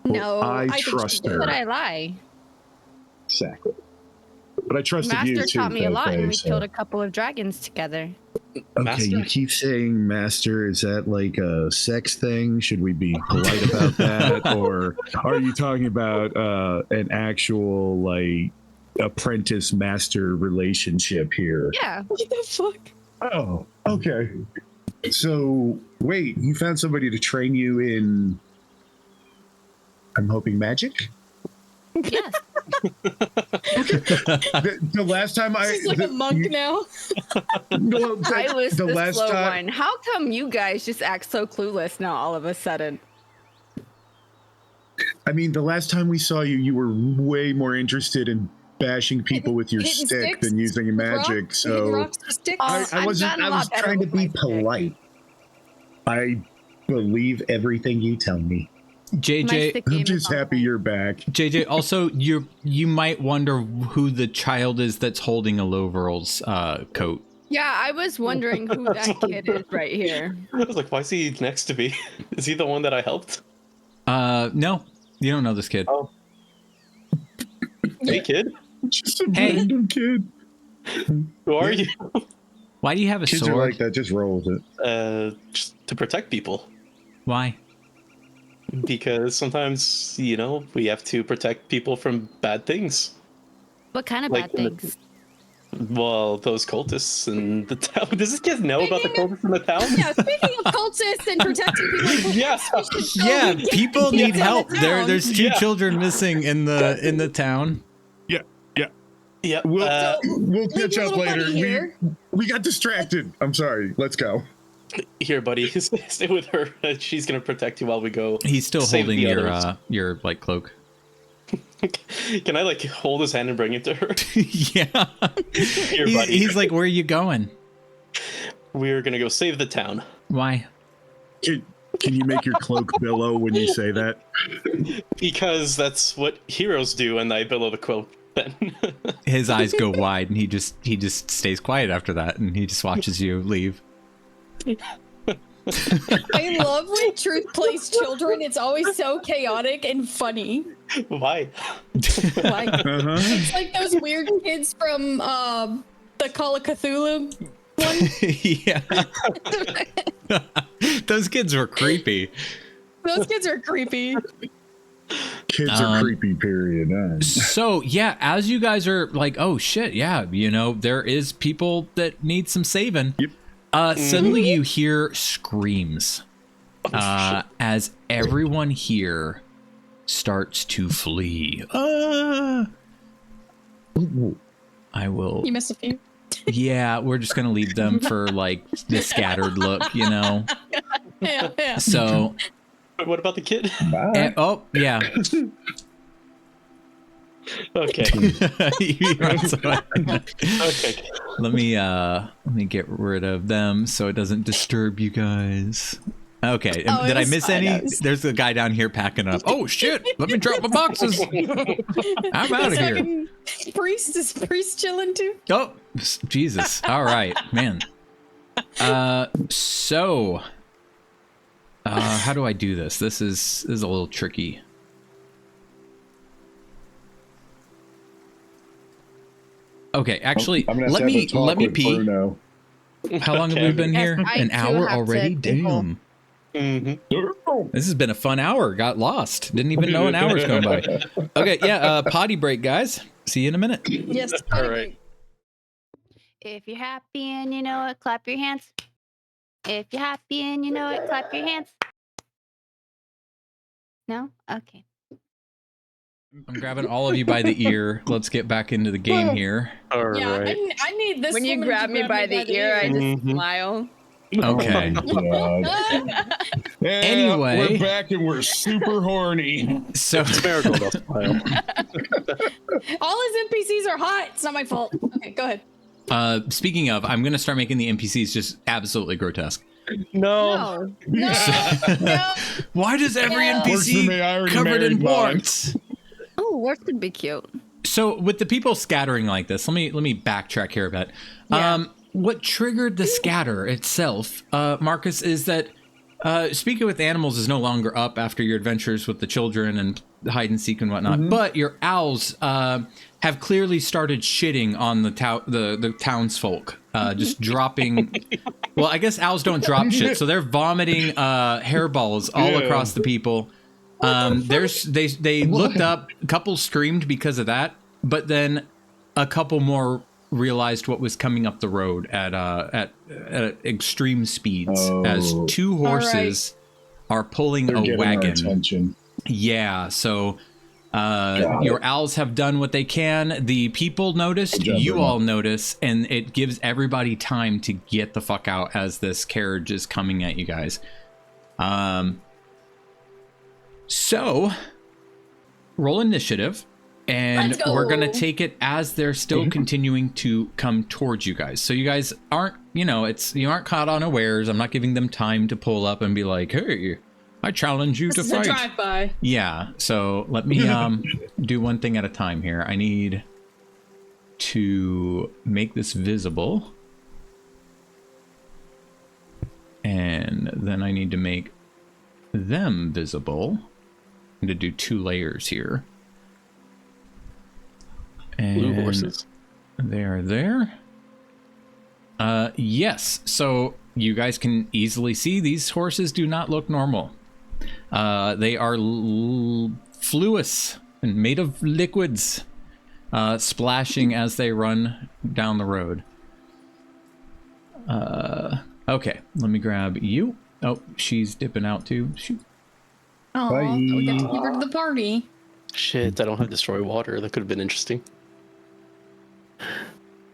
No, I think she trust did. her. But I lie. exactly. But I trusted Master you too. taught me a lot, and we so- killed a couple of dragons together. Okay, Master? you keep saying master. Is that like a sex thing? Should we be polite about that? Or are you talking about an actual like apprentice master relationship here? Yeah. What the fuck? Oh, okay. So wait, you found somebody to train you in, I'm hoping, magic? Yes. The last time She's like a monk now. No, I was the, last slow time. one. How come you guys just act so clueless now all of a sudden? I mean, the last time we saw you, you were way more interested in bashing people with your Hitting stick sticks than using magic. Hitting So rocks with sticks. Oh, I I've wasn't. gotten a I lot was better trying to with my be stick. polite. I believe everything you tell me. My JJ, stick game I'm is just on happy point. you're back. JJ. Also, you might wonder who the child is that's holding Aloveral's coat. Yeah, I was wondering who that kid is right here. I was like, why is he next to me? Is he the one that I helped? No, you don't know this kid. Oh. Hey, kid. Just a Hey. random kid. Who are you? Why do you have a Kids sword? are like that. Just roll with it. Just to protect people. Why? Because sometimes, we have to protect people from bad things. What kind of Like bad in the- things? Well, those cultists in the town. Does this kid know about the cultists in the town? Yeah, speaking of cultists and protecting people. Yeah. Yeah, people need kids in help. the town. There's two Yeah. children missing in the town. Yeah. We'll catch your up little later. buddy here. We got distracted. I'm sorry. Let's go. Here, buddy. Stay with her. She's gonna protect you while we go. He's still Save holding the your others. your like cloak. Can I hold his hand and bring it to her? Yeah. Here, buddy. He's like, where are you going? we're gonna go save the town. Why? Can you make your cloak billow when you say that? Because that's what heroes do, and I billow the quilt then. His eyes go wide, and he just stays quiet after that, and he just watches you leave. I love when Truth plays children. It's always so chaotic and funny. Why? Like, Uh-huh. it's like those weird kids from the Call of Cthulhu one. Yeah. Those kids were creepy. Those kids are creepy. Kids are creepy, period. So, yeah, as you guys are like, oh, shit, yeah, you know, there is people that need some saving. Yep. Suddenly you hear screams as everyone here starts to flee. I will. You missed a few. Yeah, we're just going to leave them for like the scattered look, you know? Yeah. So. But what about the kid? Oh, yeah. Okay. Okay. Let me get rid of them so it doesn't disturb you guys. Okay. Oh, Did it I was miss fine, any? I was- There's a guy down here packing up. Oh shit! Let me drop my boxes. I'm out of here. Is Priest chilling too? Oh, Jesus. All right, man. So, how do I do this? This is a little tricky. Okay, actually, I'm gonna let have to me have a talk let me with pee. Bruno. How long have we been Yes, here? I An too hour have already? to pickle. Damn. Mm-hmm. This has been a fun hour. Got lost. Didn't even know an hour's going by. Okay, yeah, potty break, guys. See you in a minute. Yes. All right. If you're happy and you know it, clap your hands. If you're happy and you know it, clap your hands. No? Okay. I'm grabbing all of you by the ear. Let's get back into the game here. All right. Yeah, I need this. When you woman to grab me by the ear, I just Mhm. smile. Okay. Anyway. We're back and we're super horny. So It's Marigold, I'll smile. All his NPCs are hot. It's not my fault. Okay, go ahead. speaking of, I'm gonna start making the NPCs just absolutely grotesque. No. No. No. Why does every No. Works for me, I NPC already covered in married mine. warts? Oh, worse would be cute. So with the people scattering like this, let me backtrack here a bit. Yeah. What triggered the scatter itself, Marcus, is that speaking with animals is no longer up after your adventures with the children and hide and seek and whatnot. But your owls have clearly started shitting on the townsfolk, just dropping. Well, I guess owls don't drop shit, so they're vomiting hairballs all across the people. They looked up. A couple screamed because of that, but then a couple more realized what was coming up the road at extreme speeds as two horses are pulling They're a getting our wagon. attention. Yeah, so your owls have done what they can. The people noticed, Good job, you Bruno. all notice, and it gives everybody time to get the fuck out as this carriage is coming at you guys. So roll initiative, and Let's go. we're gonna take it as they're still continuing to come towards you guys. So you guys aren't, you aren't caught unawares. I'm not giving them time to pull up and be like, hey, I challenge you This to is a fight. drive-by. Yeah, so let me do one thing at a time here. I need to make this visible. And then I need to make them visible. And to do 2 layers here. And Blue horses. they are there. Yes, so you guys can easily see these horses do not look normal. They are fluous and made of liquids, splashing as they run down the road. Okay, let me grab you. Oh, she's dipping out too. Shoot. Oh, Bye. we get to keep her to the party. Shit, I don't have destroy water. That could have been interesting.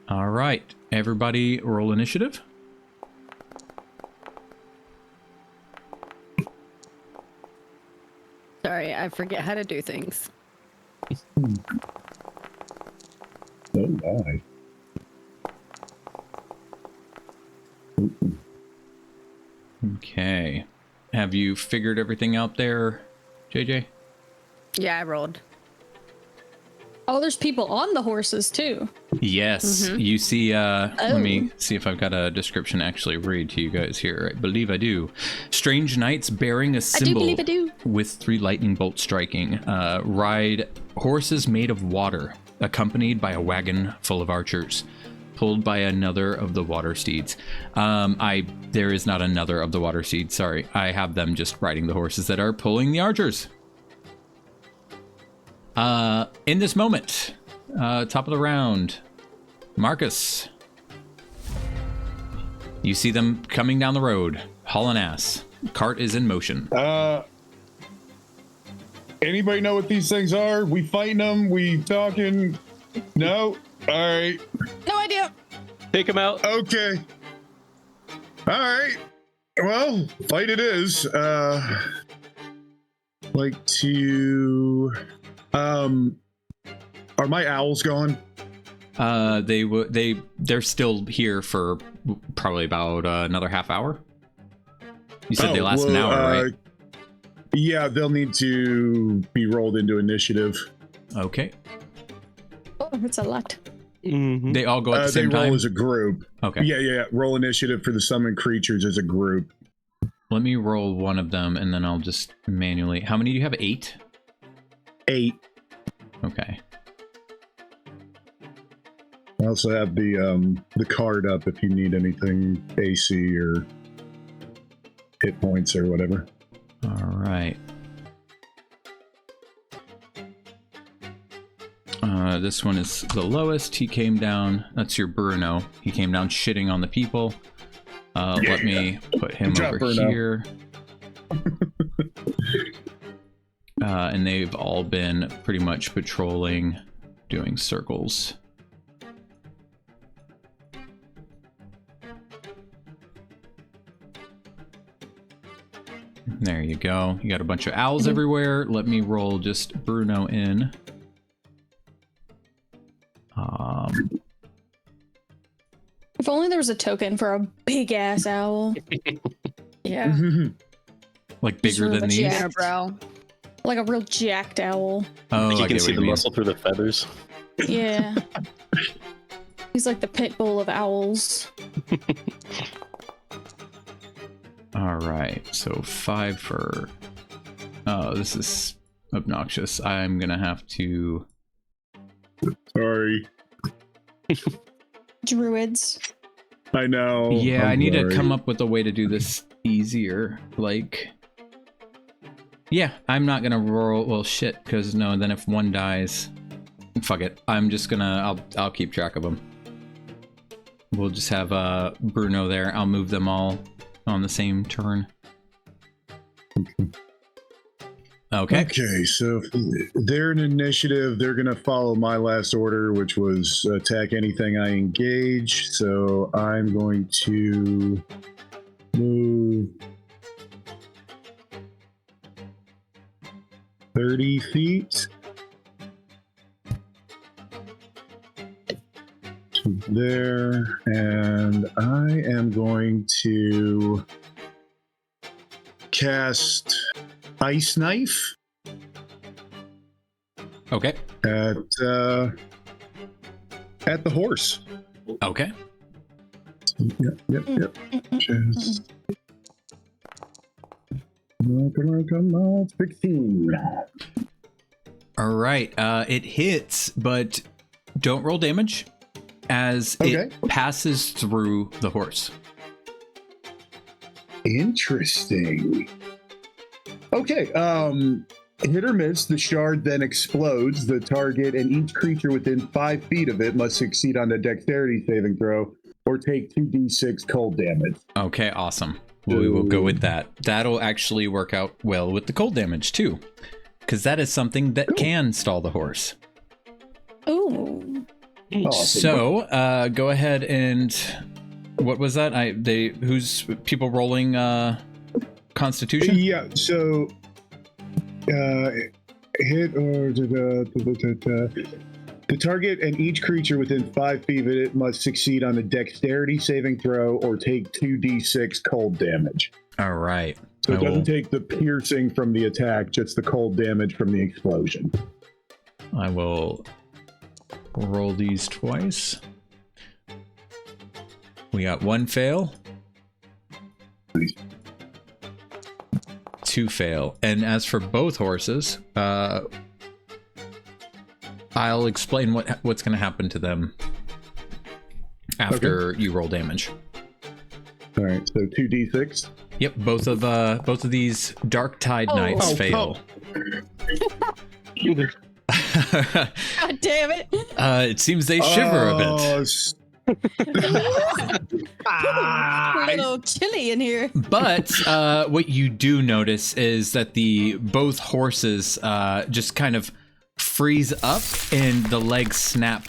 All right, everybody roll initiative. Sorry, I forget how to do things. Oh, my. Okay. Have you figured everything out there, JJ? Yeah, I rolled. Oh, there's people on the horses too. Yes. You see, let me see if I've got a description to actually read to you guys here. I believe I do. Strange knights bearing a symbol I do. with 3 lightning bolts striking. Ride horses made of water, accompanied by a wagon full of archers, pulled by another of the water steeds. There is not another of the water steeds, sorry. I have them just riding the horses that are pulling the archers. In this moment, top of the round, Marcus. You see them coming down the road, hauling ass. Cart is in motion. Anybody know what these things are? We fighting them? We talking? No? All right. No idea. Take him out. Okay. All right. Well, fight it is. Like to... are my owls gone? They're still here for probably about another half hour. You said they last an hour, right? Yeah, they'll need to be rolled into initiative. Okay. Oh, it's a lot. They all go at the same they roll time? as a group. Okay. Yeah. Roll initiative for the summoned creatures as a group. Let me roll one of them, and then I'll just manually... How many do you have? 8? 8. Okay. I also have the card up if you need anything AC or hit points or whatever. All right. This one is the lowest. He came down. That's your Bruno. He came down shitting on the people. Let me put him over Bruno. here. And they've all been pretty much patrolling, doing circles. There you go. You got a bunch of owls everywhere. Let me roll just Bruno in. If only there was a token for a big ass owl. Yeah. Like bigger than these? Yeah, bro. Like a real jacked owl. Oh, Like you I can get see what the you mean. muscle through the feathers. Yeah. He's like the pit bull of owls. All right, so 5 for... Oh, this is obnoxious. I'm gonna have to... Sorry. Druids. I know. Yeah, I'm I need sorry. to come up with a way to do this easier. Like... Yeah, I'm not gonna roll... Well, shit, because no, then if one dies... Fuck it. I'm just gonna... I'll keep track of them. We'll just have Bruno there. I'll move them all on the same turn. Okay. Okay, so if they're an initiative. They're going to follow my last order, which was attack anything I engage. So I'm going to move 30 feet to there, and I am going to cast Ice Knife Okay. at the horse. Okay. Yep. Just... Come on, 16. All right. It hits, but don't roll damage as it passes through the horse. Interesting. Okay, hit or miss, the shard then explodes. The target and each creature within 5 feet of it must succeed on a dexterity saving throw or take 2d6 cold damage. Okay, awesome. We will go with that. That'll actually work out well with the cold damage too, because that is something that can stall the horse. Ooh. Awesome. So, go ahead and what was that? Who's people rolling Constitution? Yeah, so hit or The target and each creature within 5 feet of it must succeed on a dexterity saving throw or take 2d6 cold damage. All right. So it doesn't take the piercing from the attack, just the cold damage from the explosion. I will roll these twice. We got 1 fail. 2 fail. And as for both horses, I'll explain what's going to happen to them after you roll damage. All right, so 2d6. Yep, both of these Dark Tide Knights fail. God damn it! It seems they shiver a bit. A little chilly in here. But what you do notice is that both horses just kind of freeze up and the legs snap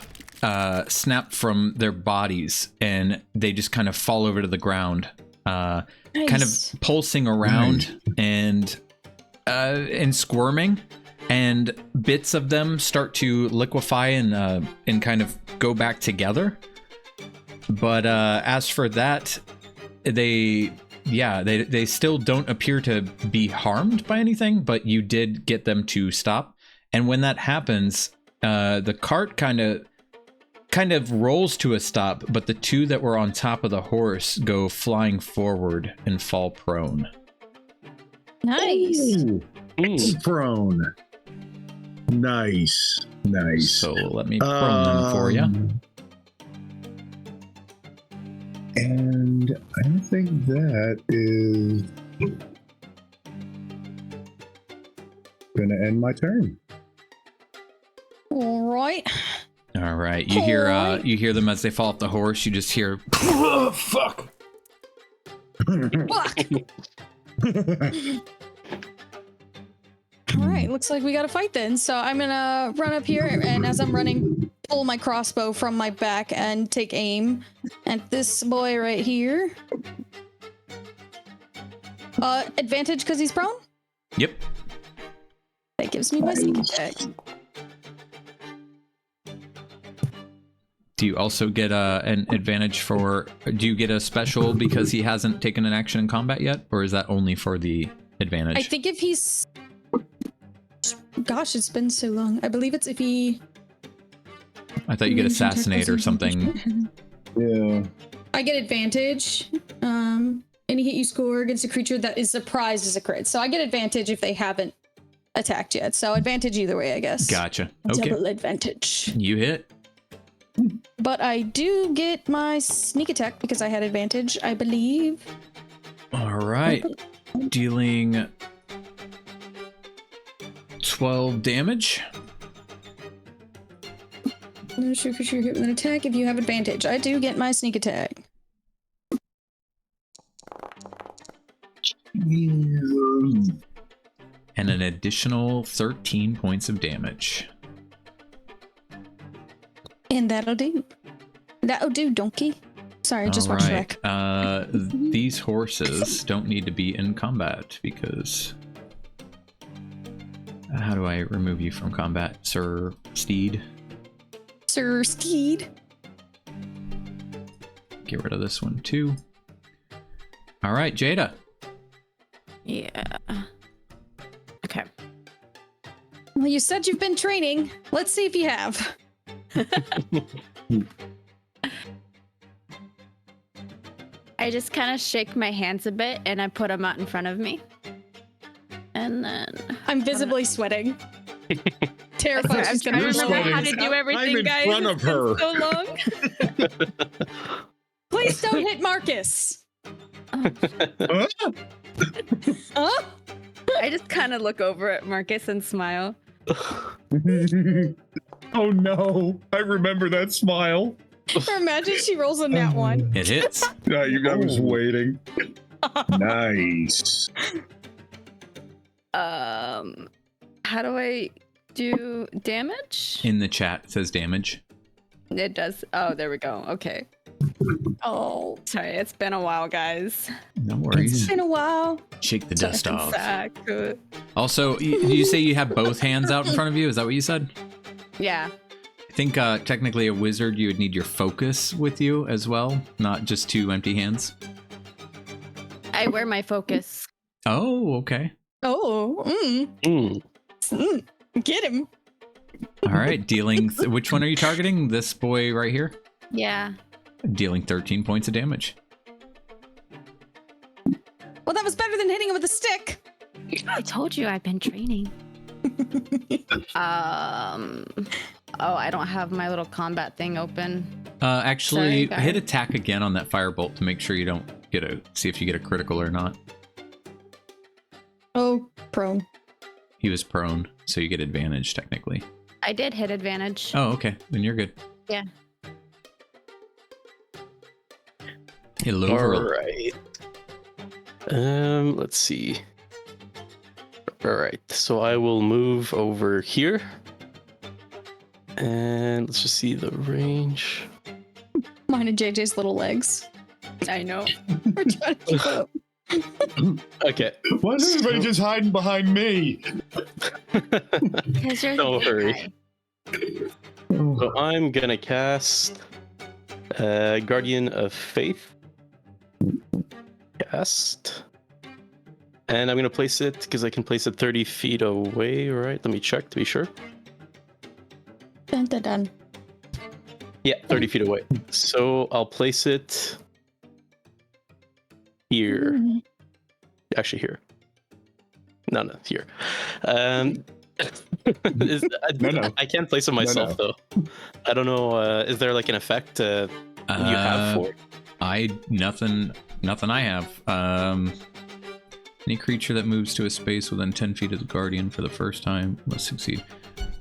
from their bodies and they just kind of fall over to the ground, kind of pulsing around and squirming, and bits of them start to liquefy and kind of go back together. But as for that, they still don't appear to be harmed by anything, but you did get them to stop. And when that happens, the cart kind of rolls to a stop, but the 2 that were on top of the horse go flying forward and fall prone. Nice. Ooh, prone. Nice. So let me prone them for you. And I think that is gonna end my turn. All right. You hear them as they fall off the horse. You just hear, Oh, fuck. Fuck. All right, looks like we got to fight then. So I'm gonna run up here, and as I'm running, pull my crossbow from my back and take aim at this boy right here. Advantage because he's prone? Yep. That gives me my sneak attack. Do you also get an advantage do you get a special because he hasn't taken an action in combat yet? Or is that only for the advantage? I think if he's... Gosh, it's been so long. I believe it's if he... I thought you get assassinate or something. Yeah. I get advantage. Any hit you score against a creature that is surprised is a crit. So I get advantage if they haven't attacked yet. So advantage either way, I guess. Gotcha. Okay. Double advantage. You hit. But I do get my sneak attack because I had advantage, I believe. All right. Dealing 12 damage. No sure for sure hit with an attack if you have advantage. I do get my sneak attack. And an additional 13 points of damage. And that'll do. That'll do, donkey. Sorry, just watched Shrek. These horses don't need to be in combat because... How do I remove you from combat, Sir Steed? Sir Steed. Get rid of this one too. All right, Jada. Yeah. Okay. Well, you said you've been training. Let's see if you have. I just kind of shake my hands a bit and I put them out in front of me. And then I'm visibly sweating. Terrified. I'm trying to remember how to do everything, in guys. front of It's been her. so long. Please don't hit Marcus. Huh? I just kind of look over at Marcus and smile. Oh no, I remember that smile. Imagine she rolls a nat one. It hits. I was waiting. Nice. How do I do damage? In the chat, it says damage. It does. Oh, there we go. Okay. Oh, Sorry, it's been a while, guys. No it's worries. been a while. Shake the dust off. Good. Also, you say you have both hands out in front of you? Is that what you said? Yeah. think technically a wizard, you would need your focus with you as well, not just 2 empty hands. I wear my focus. Oh, okay. Oh, get him. All right, dealing. Which one are you targeting? This boy right here? Yeah. Dealing 13 points of damage. Well, that was better than hitting him with a stick. I told you I've been training. Oh, I don't have my little combat thing open. Actually, Sorry, hit guys. attack again on that firebolt to make sure you don't see if you get a critical or not. Oh, prone. He was prone, so you get advantage technically. I did hit advantage. Oh, okay. Then you're good. Yeah. Hello. All right. Let's see. All right. So I will move over here. And let's just see the range. Mine and JJ's little legs. I know. We're trying to keep up. Okay. Why is everybody just hiding behind me? Because you're Don't the big worry. guy. So I'm gonna cast Guardian of Faith. Cast. And I'm gonna place it because I can place it 30 feet away, right? Let me check to be sure. Dun, dun, dun. Yeah, 30 feet away. So I'll place it here. Actually, here. No, here. No. I can't place it myself though. I don't know. Is there like an effect you have for it? Nothing I have. Any creature that moves to a space within 10 feet of the guardian for the first time must succeed.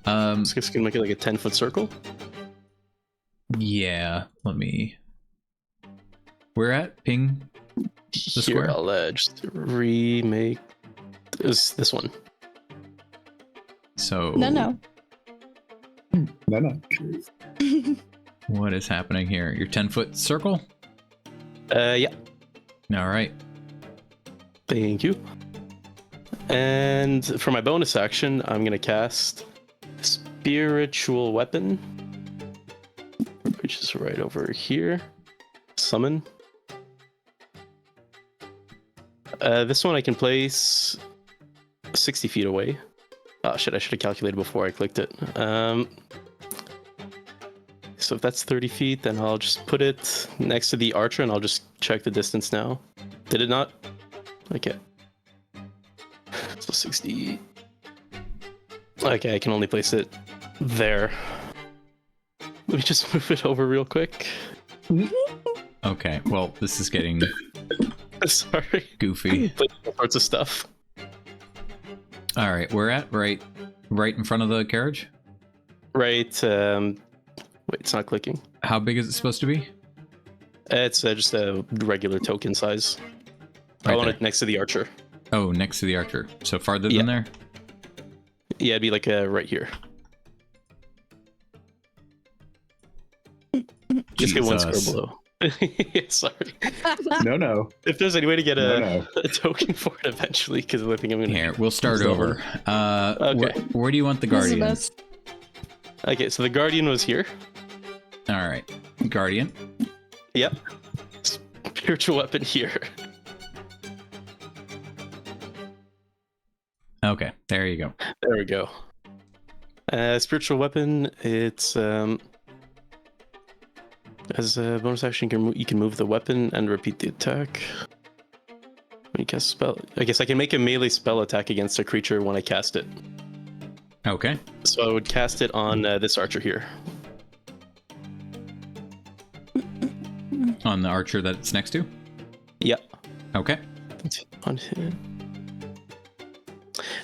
So it's gonna make it like a 10-foot circle. Yeah, let me. We're at ping. Here, square? I'll just remake this one. So No. what is happening here? Your 10-foot circle? Yeah. All right. Thank you. And for my bonus action, I'm gonna cast Spiritual Weapon, which is right over here. Summon. This one I can place 60 feet away. Oh shit, I should have calculated before I clicked it. So if that's 30 feet, then I'll just put it next to the archer and I'll just check the distance now. Did it not? Okay. So 60. Okay, I can only place it there. Let me just move it over real quick. Okay. Well, this is getting Sorry. goofy. All sorts of stuff. All right. We're at right in front of the carriage. Right. Wait, it's not clicking. How big is it supposed to be? It's just a regular token size. I Right want there. it next to the archer. Oh, next to the archer. So farther Yeah. than there? Yeah, it'd be like right here. Just get one square Jesus. below. Yeah, sorry. No. If there's any way to get No. a token for it eventually, because I think I'm gonna. Here, we'll start Is that over. Okay. Where do you want the This is the guardian? best. Okay, so the guardian was here. All right. Guardian. Yep. Spiritual weapon here. Okay. There you go. There we go. Spiritual weapon. It's as a bonus action, you can move the weapon and repeat the attack. When you cast a spell, I guess I can make a melee spell attack against a creature when I cast it. Okay. So I would cast it on this archer here. On the archer that's next to? Yep. Okay. On him.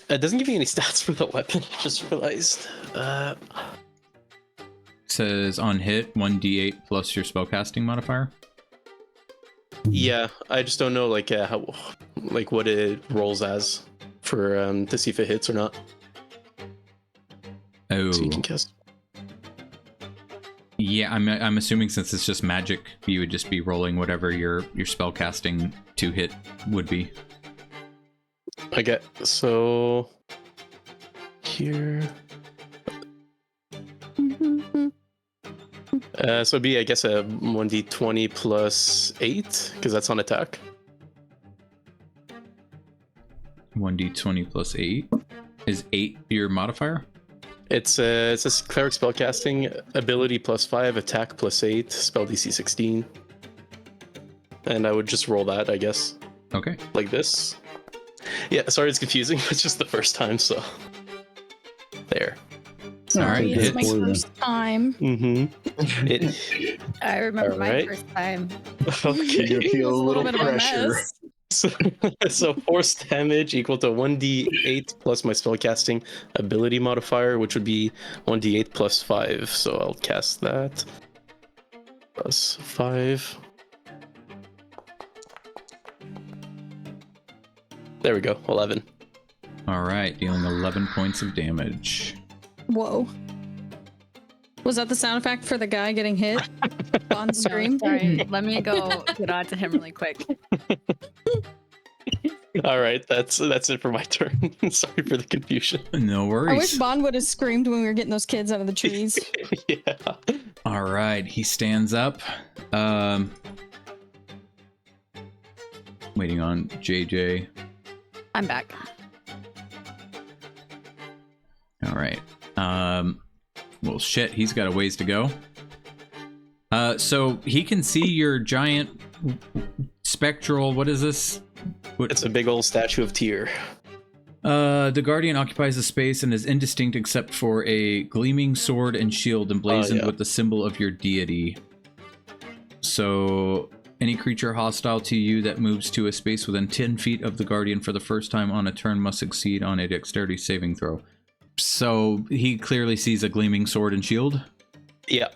It doesn't give me any stats for the weapon. I just realized. Says on hit 1d8 plus your spellcasting modifier. Yeah, I just don't know like how, like what it rolls as for to see if it hits or not. Oh. So you can cast. Yeah, I'm assuming since it's just magic, you would just be rolling whatever your spellcasting to hit would be. Okay, so here. So it'd be, I guess, a 1d20 plus 8, because that's on attack. 1d20 plus 8. Is 8 your modifier? It's a cleric spellcasting ability plus 5, attack plus 8, spell DC 16. And I would just roll that, I guess. Okay. Like this. Yeah, sorry it's confusing. It's just the first time, so. There. All right, It's hits. my first time. Mm-hmm. I remember my Alright. first time. Okay. You It feel was a little bit of a pressure. mess. So force damage equal to 1d8 plus my spellcasting ability modifier, which would be 1d8 plus 5. So I'll cast that. Plus 5. There we go, 11. All right, dealing 11 points of damage. Whoa. Was that the sound effect for the guy getting hit on screen? No, sorry, let me go get on to him really quick. All right, that's it for my turn. Sorry for the confusion. No I wish worries. Bond would have screamed when we were getting those kids out of the trees. Yeah. All right, he stands up. Waiting on JJ. I'm back. All right. Well, shit, he's got a ways to go. So he can see your giant spectral. What is this? What? It's a big old statue of Tyr. The Guardian occupies the space and is indistinct except for a gleaming sword and shield emblazoned yeah. with the symbol of your deity. So any creature hostile to you that moves to a space within 10 feet of the Guardian for the first time on a turn must succeed on a dexterity saving throw. So he clearly sees a gleaming sword and shield. Yeah.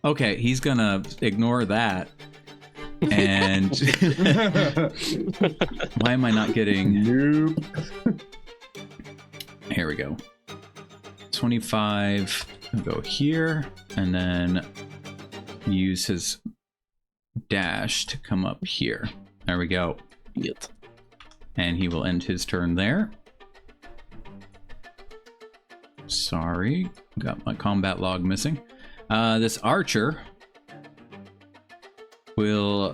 Okay, he's gonna ignore that. And why am I not getting... Nope. Here we go. 25. I'll go here, and then use his dash to come up here. There we go. Yep. And he will end his turn there. Sorry, got my combat log missing. This archer will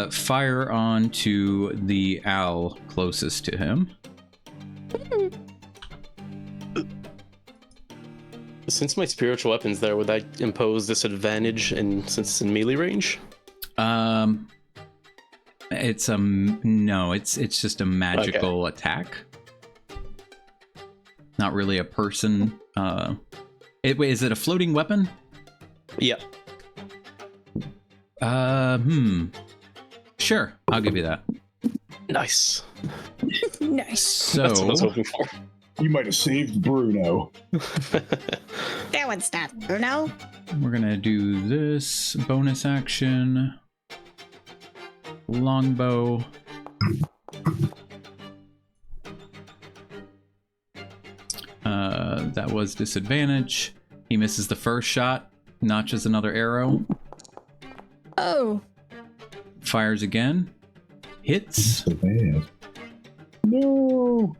fire onto the owl closest to him. Since my spiritual weapon's there, would that impose disadvantage since it's in melee range? It's no, it's just a magical attack. Not really a person. Wait, is it a floating weapon? Yeah. Sure, I'll give you that. Nice. Nice. That's what I was So hoping for. You might have saved Bruno. That one's not Bruno. we're gonna do this bonus action. Longbow. That was disadvantage. He misses the first shot, notches another arrow, Oh. fires again, hits. So bad. No.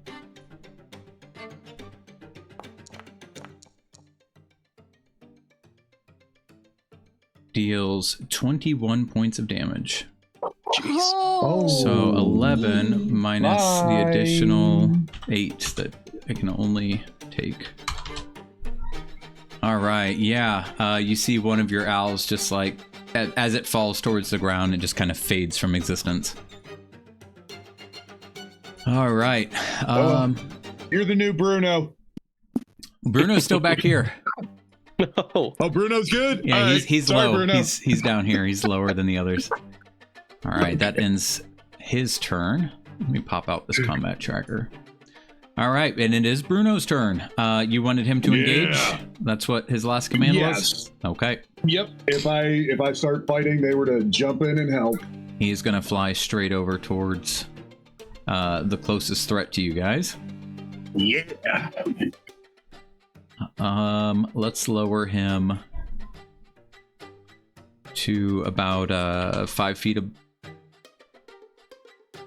Deals 21 points of damage. Oh. So 11 minus the Bye. additional 8 that I can only take. All right, yeah. You see one of your owls just like, as it falls towards the ground, it just kind of fades from existence. All right. You're the new Bruno. Bruno's still back here. No. Oh, Bruno's good? Yeah, All right. he's Sorry, low. Bruno. He's down here. He's lower than the others. All right, that ends his turn. Let me pop out this combat tracker. All right, and it is Bruno's turn. You wanted him to engage? Yeah. That's what his last command was? Yes. Okay. Yep. If I start fighting, they were to jump in and help. He's going to fly straight over towards the closest threat to you guys. Yeah. Let's lower him to about 5 feet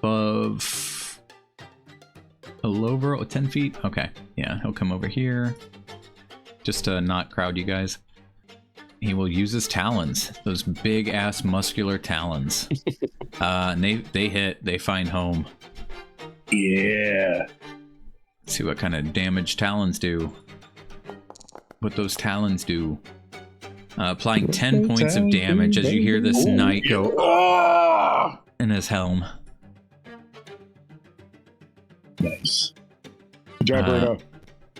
above, a little over 10 feet. Okay, yeah, he'll come over here just to not crowd you guys. He will use his talons, those big ass muscular talons. And they hit. They find home. Yeah. Let's see what kind of damage talons do. What those talons do. Applying 10 points of damage as you hear this knight go in his helm. Nice. Good job, Bruno.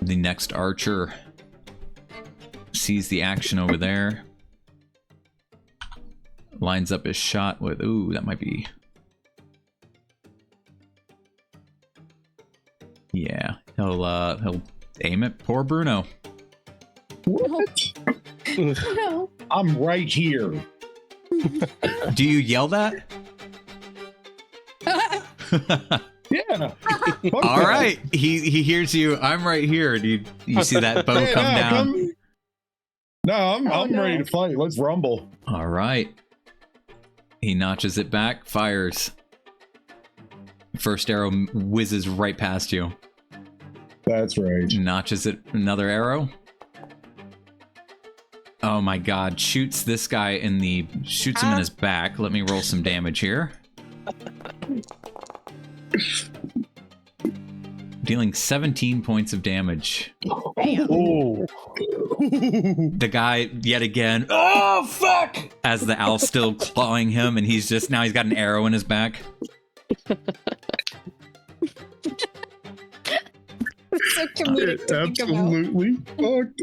The next archer sees the action over there. Lines up his shot with, ooh, that might be. Yeah, he'll aim at poor Bruno. What? No. I'm right here. Do you yell that? Yeah. All right, he hears you. I'm right here. Do you see that bow Hey, come no, down? No, I'm ready to fight. Let's rumble. All right. He notches it back, fires. First arrow whizzes right past you. That's right. Notches it, another arrow. Oh my god, shoots this guy shoots him in his back. Let me roll some damage here. Dealing 17 points of damage. Oh. The guy, yet again, oh fuck! As the owl's still clawing him, and he's got an arrow in his back. It's so comedic to think about. Absolutely fucked.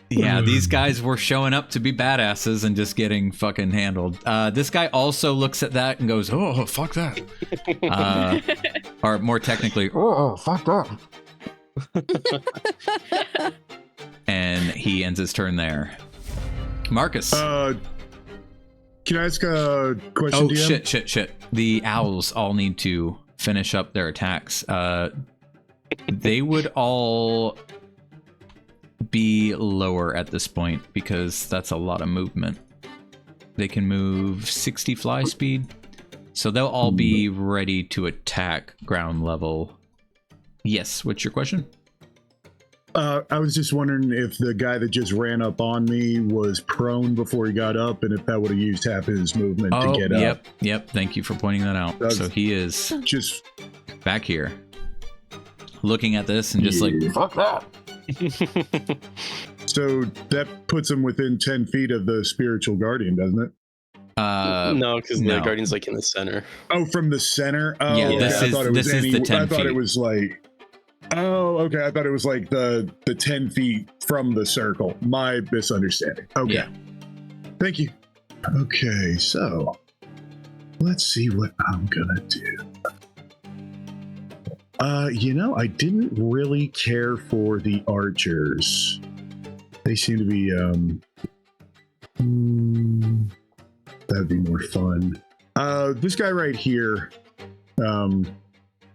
Yeah, these guys were showing up to be badasses and just getting fucking handled. This guy also looks at that and goes, oh, fuck that. Or more technically, oh, fuck that. And he ends his turn there. Marcus. Can I ask a question? Oh, DM? shit. The owls all need to finish up their attacks. They would all be lower at this point because that's a lot of movement. They can move 60 fly speed, so they'll all be ready to attack ground level. Yes, what's your question? I was just wondering if the guy that just ran up on me was prone before he got up, and if that would have used half his movement to get up. Yep. Thank you for pointing that out. So he is Just back here, looking at this and just like, fuck that. so that puts him within 10 feet of the spiritual guardian, doesn't it? No, because no. the guardian's like in the center. Oh, from the center. Oh, Yeah, okay. this I is- thought it this was is the 10 I thought feet. it was like. Oh, okay. I thought it was like the 10 feet from the circle. My misunderstanding. Okay. Yeah. Thank you. Okay, so let's see what I'm gonna do. I didn't really care for the archers. They seem to be that'd be more fun. This guy right here,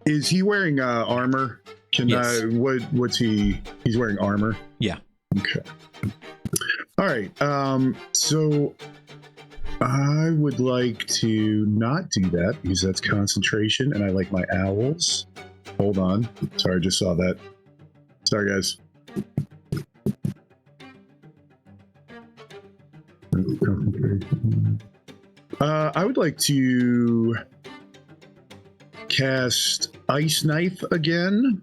is he wearing armor? Yes. What's he's wearing armor? Yeah. Okay. All right. So I would like to not do that because that's concentration and I like my owls. Hold on. Sorry, I just saw that. Sorry, guys. I would like to cast Ice Knife again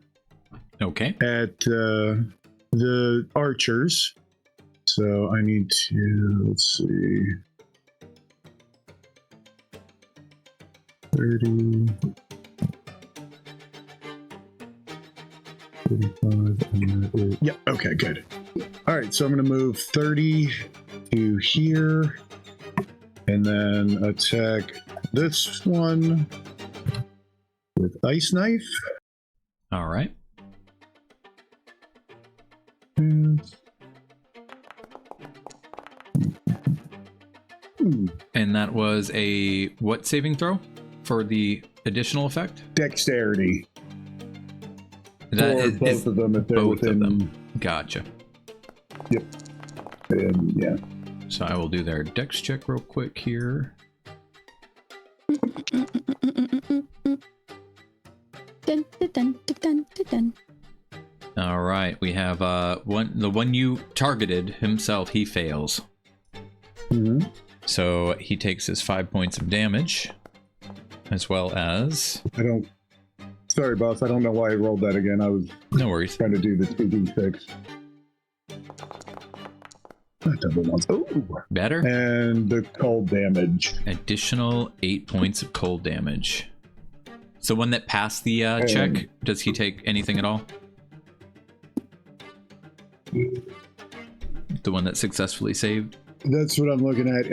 Okay. at the archers. So I need to, let's see, 30, 35, yeah, okay, good. All right, so I'm going to move 30 to here and then attack this one with Ice Knife. All right. And that was a what saving throw for the additional effect? Dexterity. That For is both of them if they're both within. of them. Gotcha. Yep. And yeah. So I will do their dex check real quick here. Dun, dun, dun, dun, dun, dun. All right, we have the one you targeted himself. He fails. So he takes his 5 points of damage, as well as... Sorry, boss. I don't know why I rolled that again. I was No worries. trying to do the 2d6. Double ones. Ooh. Better. And the cold damage. Additional 8 points of cold damage. So one that passed the check, does he take anything at all? The one that successfully saved? That's what I'm looking at.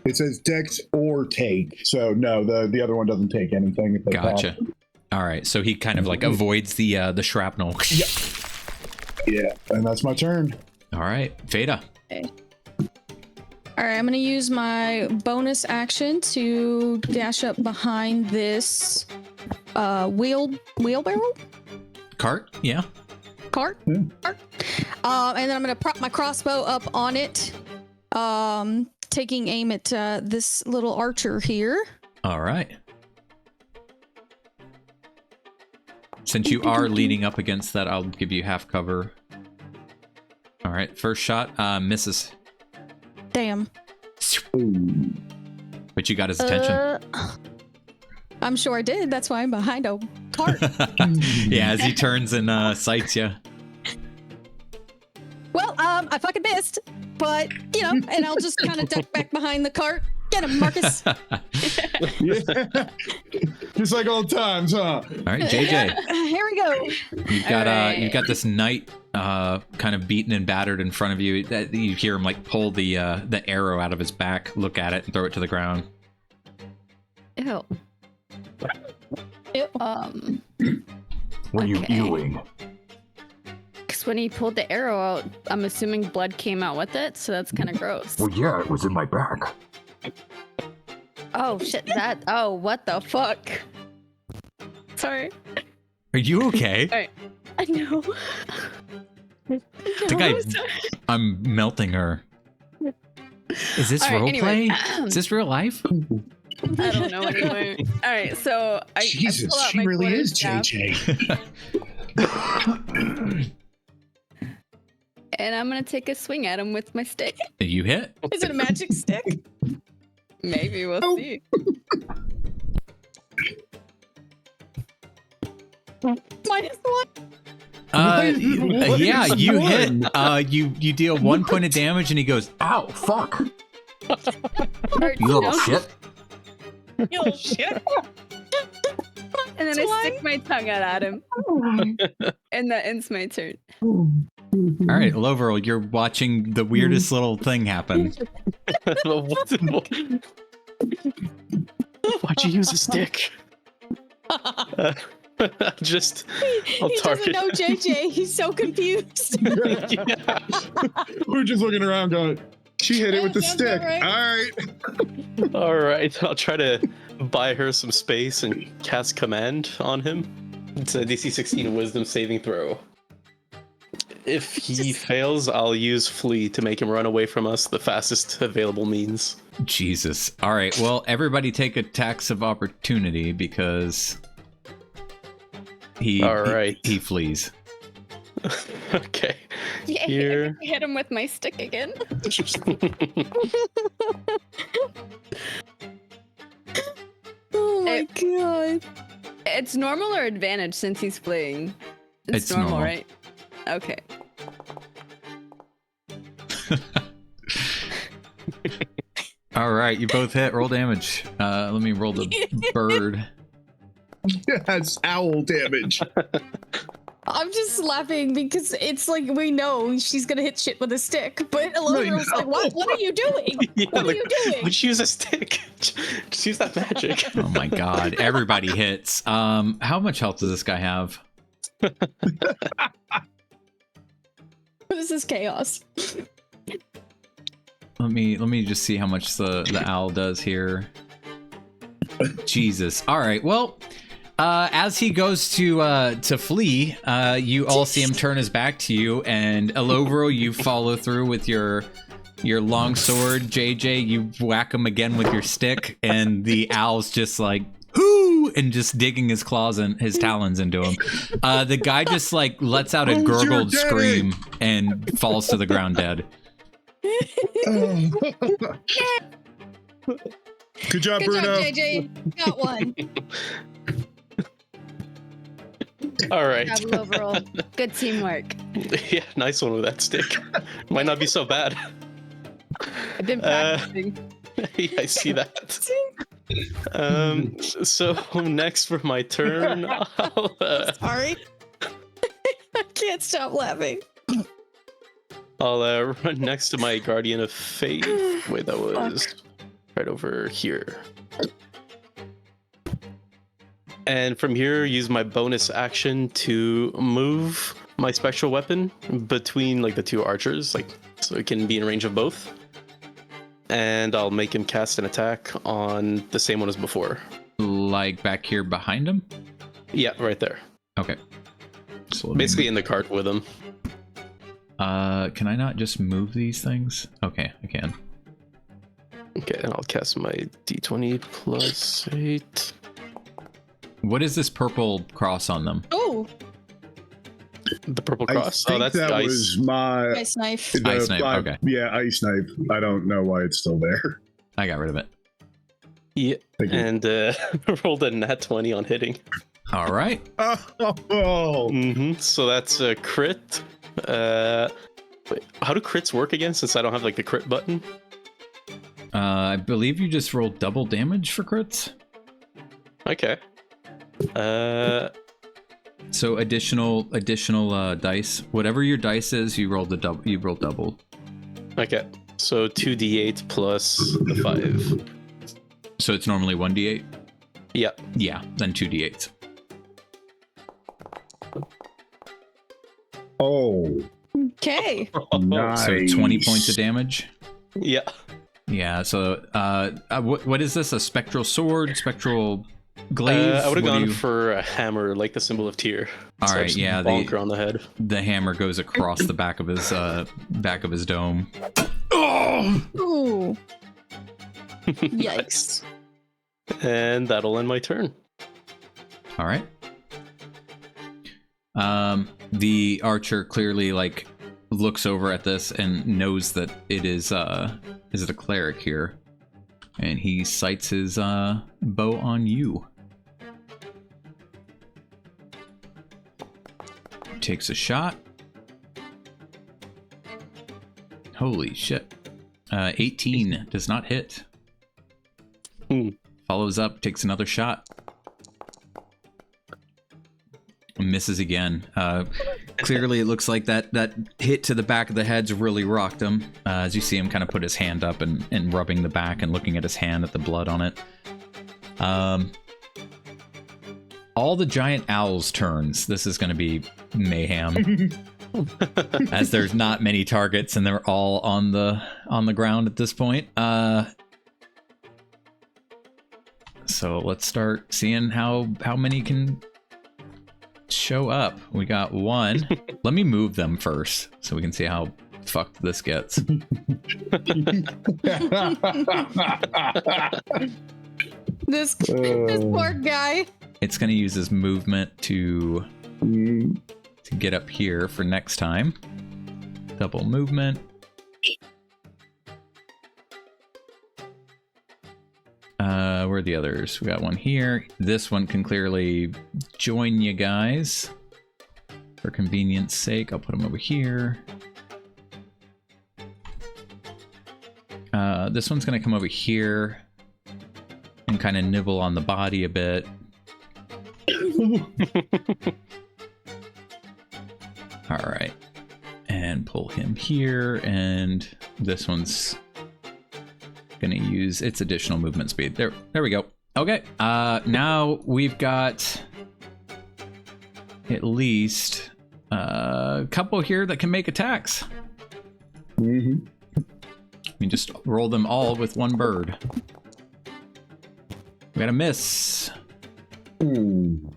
It says dex or take. So no, the other one doesn't take anything. If they Gotcha. pass. All right, so he kind of like avoids the shrapnel. Yep. Yeah, and that's my turn. All right, Veda. All right, I'm gonna use my bonus action to dash up behind this wheelbarrow Cart? Yeah. cart. And then I'm gonna prop my crossbow up on it, taking aim at this little archer here. All right. Since you are leaning up against that, I'll give you half cover. All right, first shot misses. Damn. But you got his attention. I'm sure I did. That's why I'm behind a cart. Yeah, as he turns and sights you. Well, I fucking missed, but you know, and I'll just kind of duck back behind the cart. Get him, Marcus. Yeah. Just like old times, huh? All right, JJ. Here we go. You've got this knight kind of beaten and battered in front of you. You hear him like pull the arrow out of his back, look at it, and throw it to the ground. Ew. Ew. What are you doing? Because when he pulled the arrow out, I'm assuming blood came out with it, so that's kind of gross. Well, yeah, it was in my back. Oh shit! Oh, what the fuck? Sorry. Are you okay? Alright. I know. I think I'm melting her. Is this All right, roleplay? anyway. Is this real life? I don't know anymore. All right, so I Jesus, pull out she my really is quarterstaff, JJ. and I'm gonna take a swing at him with my stick. You hit? Is it a magic stick? Maybe we'll see. -1. Yeah, you hit. You deal 1 point of damage, and he goes, Ow, fuck. Or, You little shit. You little shit. And then I stick my tongue out at him. And that ends my turn. "All right, Loverl, you're watching the weirdest little thing happen." Why'd you use a stick? Just, I'll He target. doesn't know JJ. He's so confused. Yeah. We're just looking around going, she hit it with the Sounds stick. about right. All right. All right, I'll try to buy her some space and cast command on him. It's a DC 16 Wisdom saving throw. If he fails, I'll use flee to make him run away from us, the fastest available means. Jesus. All right, well, everybody take a tax of opportunity because he All right. he flees. Okay. Yeah, Here. I hit him with my stick again. Oh my god. It's normal or advantage since he's fleeing? It's normal. Right? Okay. All right, you both hit. Roll damage. Let me roll the bird. That's owl damage. I'm just laughing because it's like we know she's gonna hit shit with a stick, but Elodra's like, what are you doing? Yeah, What are you doing? Let's use a stick. Just use that magic. Oh my god, everybody hits. How much health does this guy have? This is chaos. Let me just see how much the owl does here. Jesus. All right. Well, as he goes to flee, you all see him turn his back to you, and Elovro, you follow through with your long sword. JJ, you whack him again with your stick, and the owl's just like, "Hoo!" and just digging his claws and his talons into him. The guy just like lets out a Who's your gurgled daddy? scream and falls to the ground dead. Good job, Good Bruno. job, JJ. Got one. All right. Double overall. Good teamwork. Yeah, nice one with that stick. Might not be so bad. I've been practicing. Yeah, I see that. So next for my turn, Sorry. I can't stop laughing. I'll run next to my Guardian of Faith. Wait, that was right over here. And from here, use my bonus action to move my special weapon between like the two archers, like so it can be in range of both. And I'll make him cast an attack on the same one as before. Like back here behind him? Yeah, right there. Okay. So let me- Basically in the cart with him. can I not just move these things? Okay, I can. Okay, and I'll cast my D20 plus 8. What is this purple cross on them? Oh, The purple I cross? think Oh, that's that ice. was my nice knife. Ice knife, okay. Yeah, ice knife. I don't know why it's still there. I got rid of it. Yeah, Thank you. and rolled a nat 20 on hitting. All right. Oh, So that's a crit. Wait, how do crits work again? Since I don't have like the crit button. I believe you just rolled double damage for crits. Okay. So additional dice. Whatever your dice is, you roll double. You roll double. Okay. So 2d8 plus the 5. So it's normally 1d8. Yeah. Yeah, then 2d8s. oh, Okay. nice. So 20 points of damage. Yeah. Yeah. So what is this? A spectral sword? Spectral glaive? I would have What do gone you- for a hammer, like the symbol of Tyr. All So right, just yeah, bonk her on the head. The hammer goes across the back of his dome. Ooh. Yikes. And that'll end my turn. All right. The archer clearly like looks over at this and knows that it is it a cleric here, and he sights his bow on you. Takes a shot. Holy shit. 18 does not hit. Follows up, takes another shot. Misses again. Clearly, it looks like that hit to the back of the head's really rocked him. As you see him kind of put his hand up and rubbing the back and looking at his hand at the blood on it. All the giant owls' turns. This is going to be mayhem. As there's not many targets and they're all on the ground at this point. So let's start seeing how many can show up. We got one. Let me move them first so we can see how fucked this gets. This poor guy. It's going to use his movement to get up here for next time. Double movement. Where are the others? We got one here. This one can clearly join you guys. For convenience sake, I'll put him over here. This one's going to come over here and kind of nibble on the body a bit. All right. And pull him here, and this one's gonna use its additional movement speed. There we go. Okay, now we've got at least a couple here that can make attacks. We just roll them all with one bird. We got a miss. You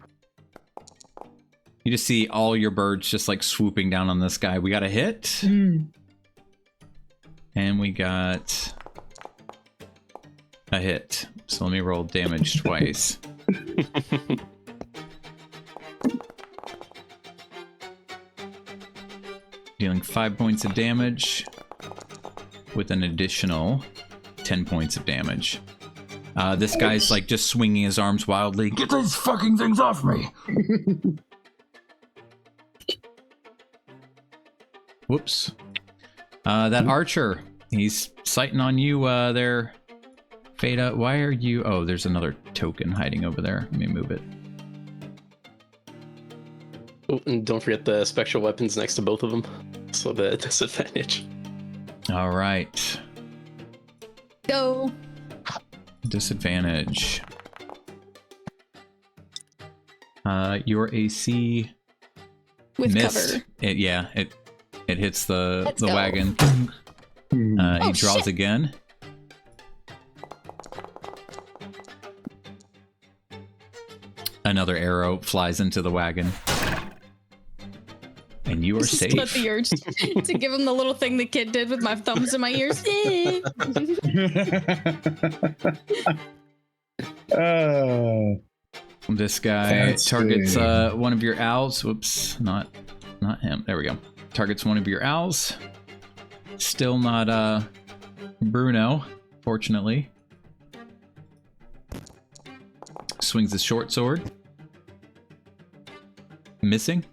just see all your birds just like swooping down on this guy. We got a hit. And we got a hit. So let me roll damage twice. Dealing 5 points of damage. with an additional 10 points of damage. This guy's like just swinging his arms wildly. Get these fucking things off me! Whoops. That archer, he's sighting on you there, Fada. Why are you... Oh, there's another token hiding over there. Let me move it. Oh, and don't forget the spectral weapons next to both of them. So the disadvantage. All right. Go. Disadvantage. Your AC With missed. cover. It hits the Let's go. wagon. He Oh, draws shit. again. Another arrow flies into the wagon. And you are Just safe. got the urge to give him the little thing the kid did with my thumbs in my ears. This guy That's targets good. one of your owls. Whoops, not him. There we go. Targets one of your owls. Still not Bruno, fortunately. Swings his short sword. Missing.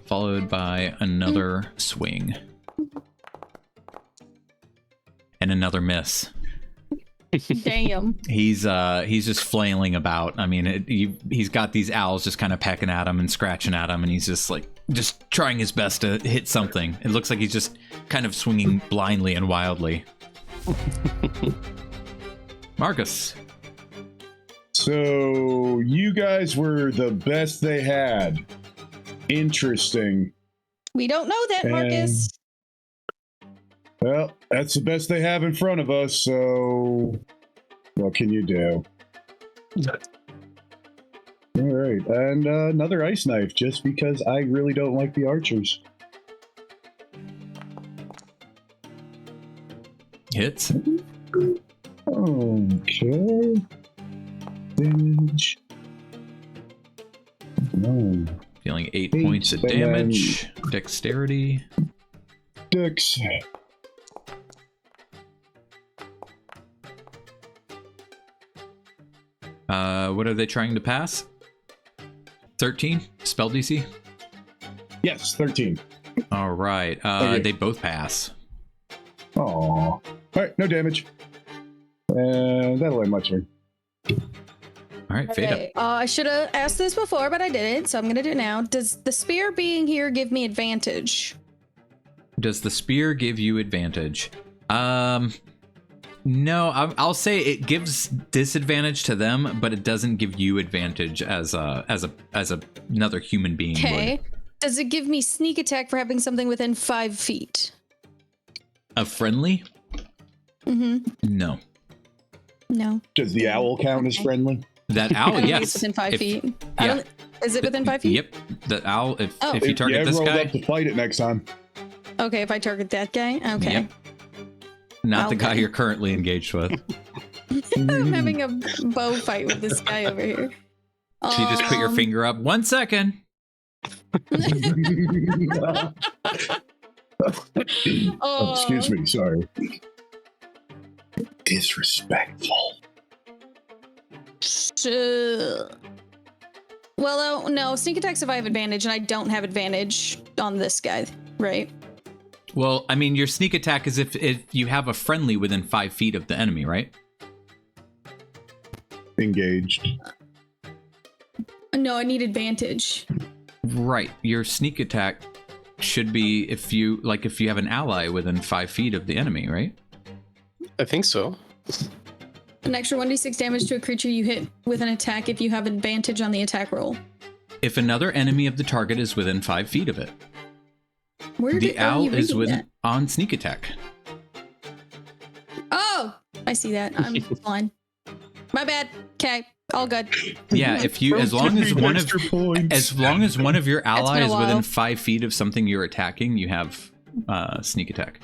Followed by another swing. And another miss. Damn. He's just flailing about. I mean, he's got these owls just kind of pecking at him and scratching at him, and he's just trying his best to hit something. It looks like he's just kind of swinging blindly and wildly. Marcus. So you guys were the best they had. Interesting. We don't know that, Marcus. Well, that's the best they have in front of us, so what can you do? All right, and another ice knife, just because I really don't like the archers. Hits. Okay. Damage. No. Dealing 8 points of damage. Dexterity. Dex. What are they trying to pass? 13? Spell DC? Yes, 13. All right. Okay. They both pass. Aw. All right, no damage. And that'll end my turn. All right, Fada. Okay. I should have asked this before, but I didn't, so I'm gonna do it now. Does the spear being here give me advantage? Does the spear give you advantage? No, I'll say it gives disadvantage to them, but it doesn't give you advantage as another human being Okay. would. Does it give me sneak attack for having something within 5 feet? A friendly? Mm-hmm. No. No. Does the owl count as friendly? That I owl, don't think yes. it's within 5 If- feet. I yeah. don't. Is it within 5 feet? Yep. The owl. If Oh. you target this rolled guy, up to fight it next time. Okay, if I target that guy. Okay. Yep. Not the guy Okay. you're currently engaged with. I'm having a bow fight with this guy over here. So you just put your finger up. 1 second. Oh, excuse me, sorry. Disrespectful. Well, no, sneak attacks if I have advantage, and I don't have advantage on this guy, right? Well, I mean, your sneak attack is if you have a friendly within 5 feet of the enemy, right? Engaged. No, I need advantage. Right. Your sneak attack should be if you have an ally within 5 feet of the enemy, right? I think so. An extra 1d6 damage to a creature you hit with an attack if you have advantage on the attack roll. If another enemy of the target is within 5 feet of it. Where The are owl you is reading that? on sneak attack. Oh, I see that. I'm blind. My bad. Okay, all good. Yeah, if you as long as one of points. as long as one of your been a allies while. within 5 feet of something you're attacking, you have sneak attack.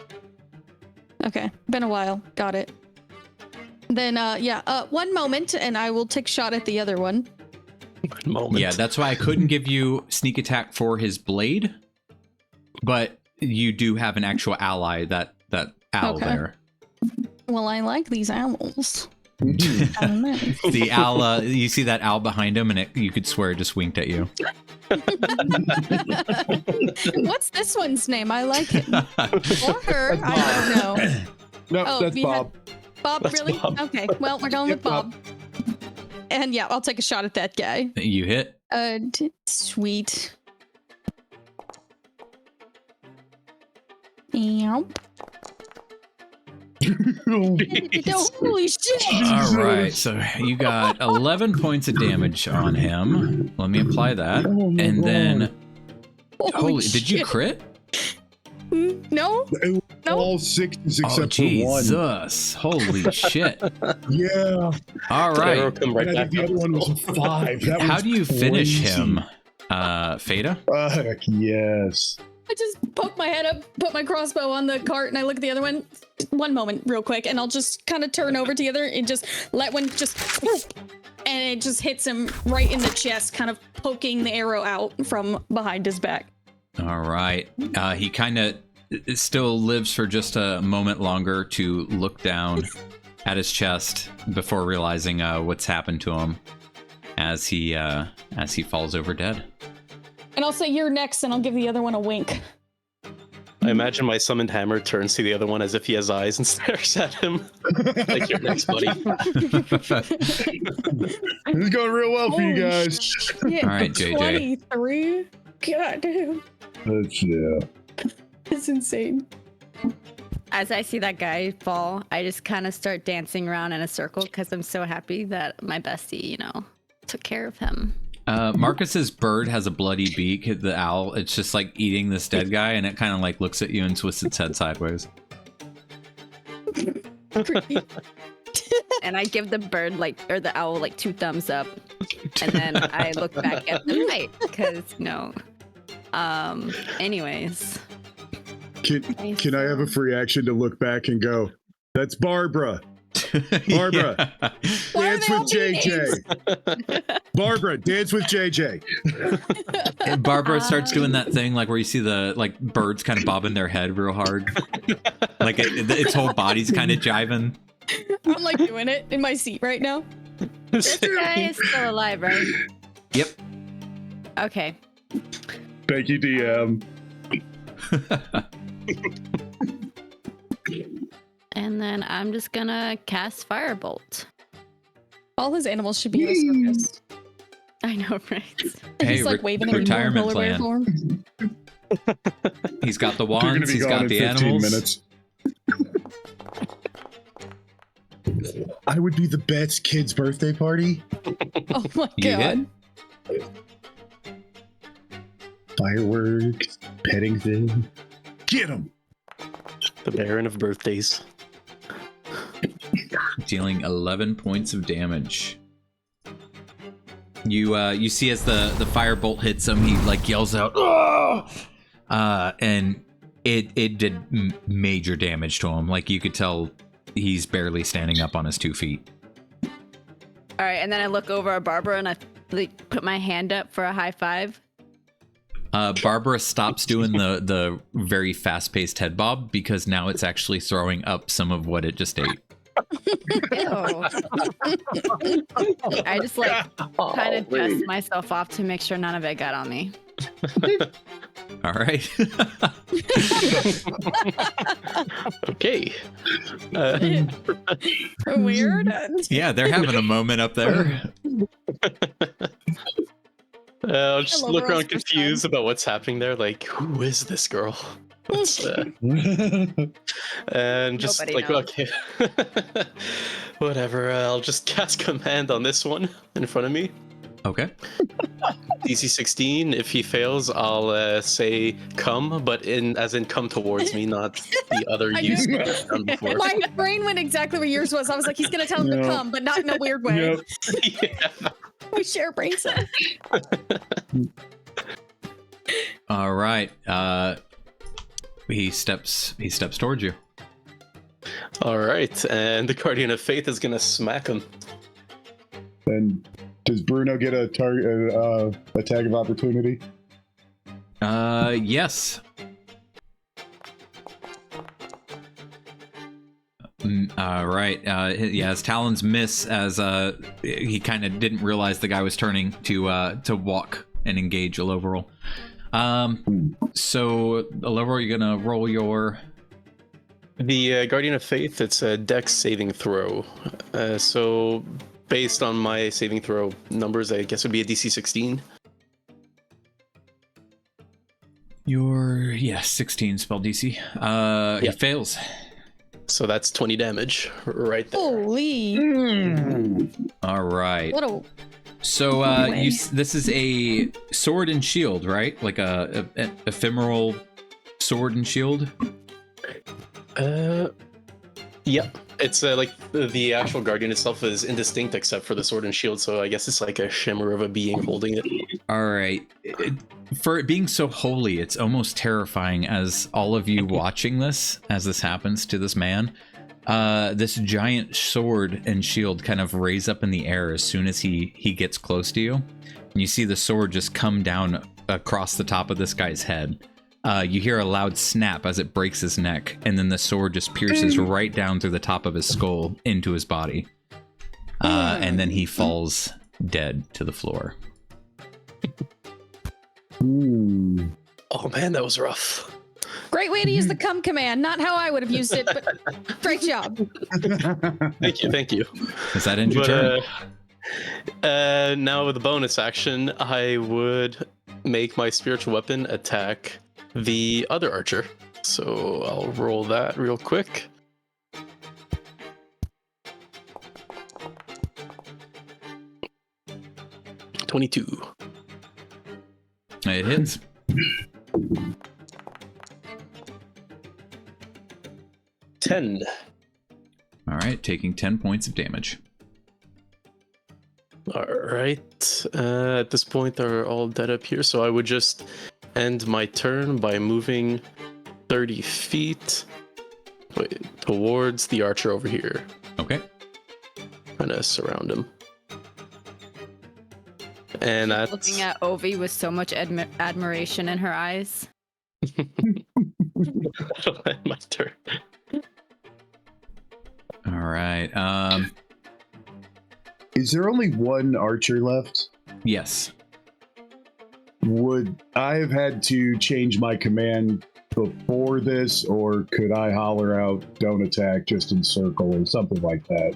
Okay, been a while. Got it. Then, one moment, and I will take shot at the other one. Moment. Yeah, that's why I couldn't give you sneak attack for his blade. But you do have an actual ally, that owl Okay. there. Well, I like these owls. The owl, you see that owl behind him, and you could swear it just winked at you. What's this one's name? I like it. Or her. I don't know. No, Oh, that's you had- Bob. Bob, That's really? Bob. Okay. Well, we're going with Bob. And yeah, I'll take a shot at that guy. You hit. Sweet. Yep. Holy shit! All right, so you got 11 points of damage on him. Let me apply that, and then holy, did you shit. crit? No? No? All sixes Oh except for one. Jesus! Holy shit! Yeah. All The arrow right, come right And I back think the up. other one was a 5. That how was do you finish crazy. him, Fada? Fuck yes. I just poke my head up, put my crossbow on the cart, and I look at the other one. One moment, real quick, and I'll just kind of turn over to the other and just let one just, and it just hits him right in the chest, kind of poking the arrow out from behind his back. All right, he kind of still lives for just a moment longer to look down at his chest before realizing what's happened to him as he falls over dead. And I'll say, "You're next," and I'll give the other one a wink. I imagine my summoned hammer turns to the other one as if he has eyes and stares at him. Like, you're next, buddy. This is going real well for you Holy guys. shit. All right, JJ. 23? God damn. Yeah. That's insane. As I see that guy fall, I just kind of start dancing around in a circle because I'm so happy that my bestie, you know, took care of him. Marcus's bird has a bloody beak. The owl, it's just like eating this dead guy, and it kind of like looks at you and twists its head sideways. And I give the bird or the owl 2 thumbs up, and then I look back at the light because anyways. Can I have a free action to look back and go, that's Barbara. Barbara, Why are dance they all with being JJ. Barbara, dance with JJ. And Barbara starts doing that thing like where you see the birds kind of bobbing their head real hard, like its whole body's kind of jiving. I'm doing it in my seat right now. This guy is still alive, right? Yep. Okay. Thank you, DM. And then I'm just gonna cast Firebolt. All his animals should be in a circus. I know, right? Hey, He's waving in retirement polar bear plan. form. He's got the You're going to wands. be He's gone got in the 15 animals. minutes. I would be the best kid's birthday party. Oh my You god. hit? Fireworks, petting thing. Get him. The Baron of Birthdays. Dealing 11 points of damage. You see as the firebolt hits him, he yells out, "Ah!" And it did major damage to him. You could tell he's barely standing up on his 2 feet. All right, and then I look over at Barbara and I put my hand up for a high five. Barbara stops doing the very fast-paced head bob because now it's actually throwing up some of what it just ate. Ew. I just kind of dust myself off to make sure none of it got on me. All right. Okay. Weird. Yeah, they're having a moment up there. I'll just Hello, look Rose, around first confused about what's happening there. Who is this girl? And just Nobody knows. okay. Whatever, I'll just cast command on this one in front of me. Okay. DC 16. If he fails, I'll say come, but as in come towards me, not the other I use know. I've done before. My brain went exactly where yours was. I was like, he's gonna tell him to Yeah. come, but not in a weird way. Yep. Yeah. We share brain cells. All right. He steps towards you. All right, and the Guardian of Faith is gonna smack him. And does Bruno get a attack of opportunity? Yes. Right. Yeah, his talons miss as he kind of didn't realize the guy was turning to walk and engage Aloverol. So Aloverol, you're gonna roll your. The Guardian of Faith, it's a Dex saving throw. So based on my saving throw numbers, I guess it would be a DC 16. Your 16 spell DC. He fails. So that's 20 damage right there. Holy. All right. What a. So Anyway. this is a sword and shield, right? Like a ephemeral sword and shield. Yep. It's like the actual Guardian itself is indistinct except for the sword and shield, so I guess it's like a shimmer of a being holding it. All right. For it being so holy, it's almost terrifying as all of you watching this, as this happens to this man. This giant sword and shield kind of raise up in the air as soon as he gets close to you. And you see the sword just come down across the top of this guy's head. You hear a loud snap as it breaks his neck, and then the sword just pierces right down through the top of his skull into his body. And then he falls dead to the floor. Oh man, that was rough. Great way to use the come command. Not how I would have used it, but great job. Thank you. Does that end your turn? Now with the bonus action, I would make my spiritual weapon attack the other archer. So I'll roll that real quick. $22. It hits. $10. All right, taking 10 points of damage. All right. At this point, they're all dead up here, so I would just end my turn by moving 30 feet towards the archer over here. Okay. Kind of surround him. And that's Looking at Ovi with so much admiration in her eyes. that'll end my turn. All right. Is there only one archer left? Yes. Would I have had to change my command before this, or could I holler out "Don't attack" just in circle or something like that?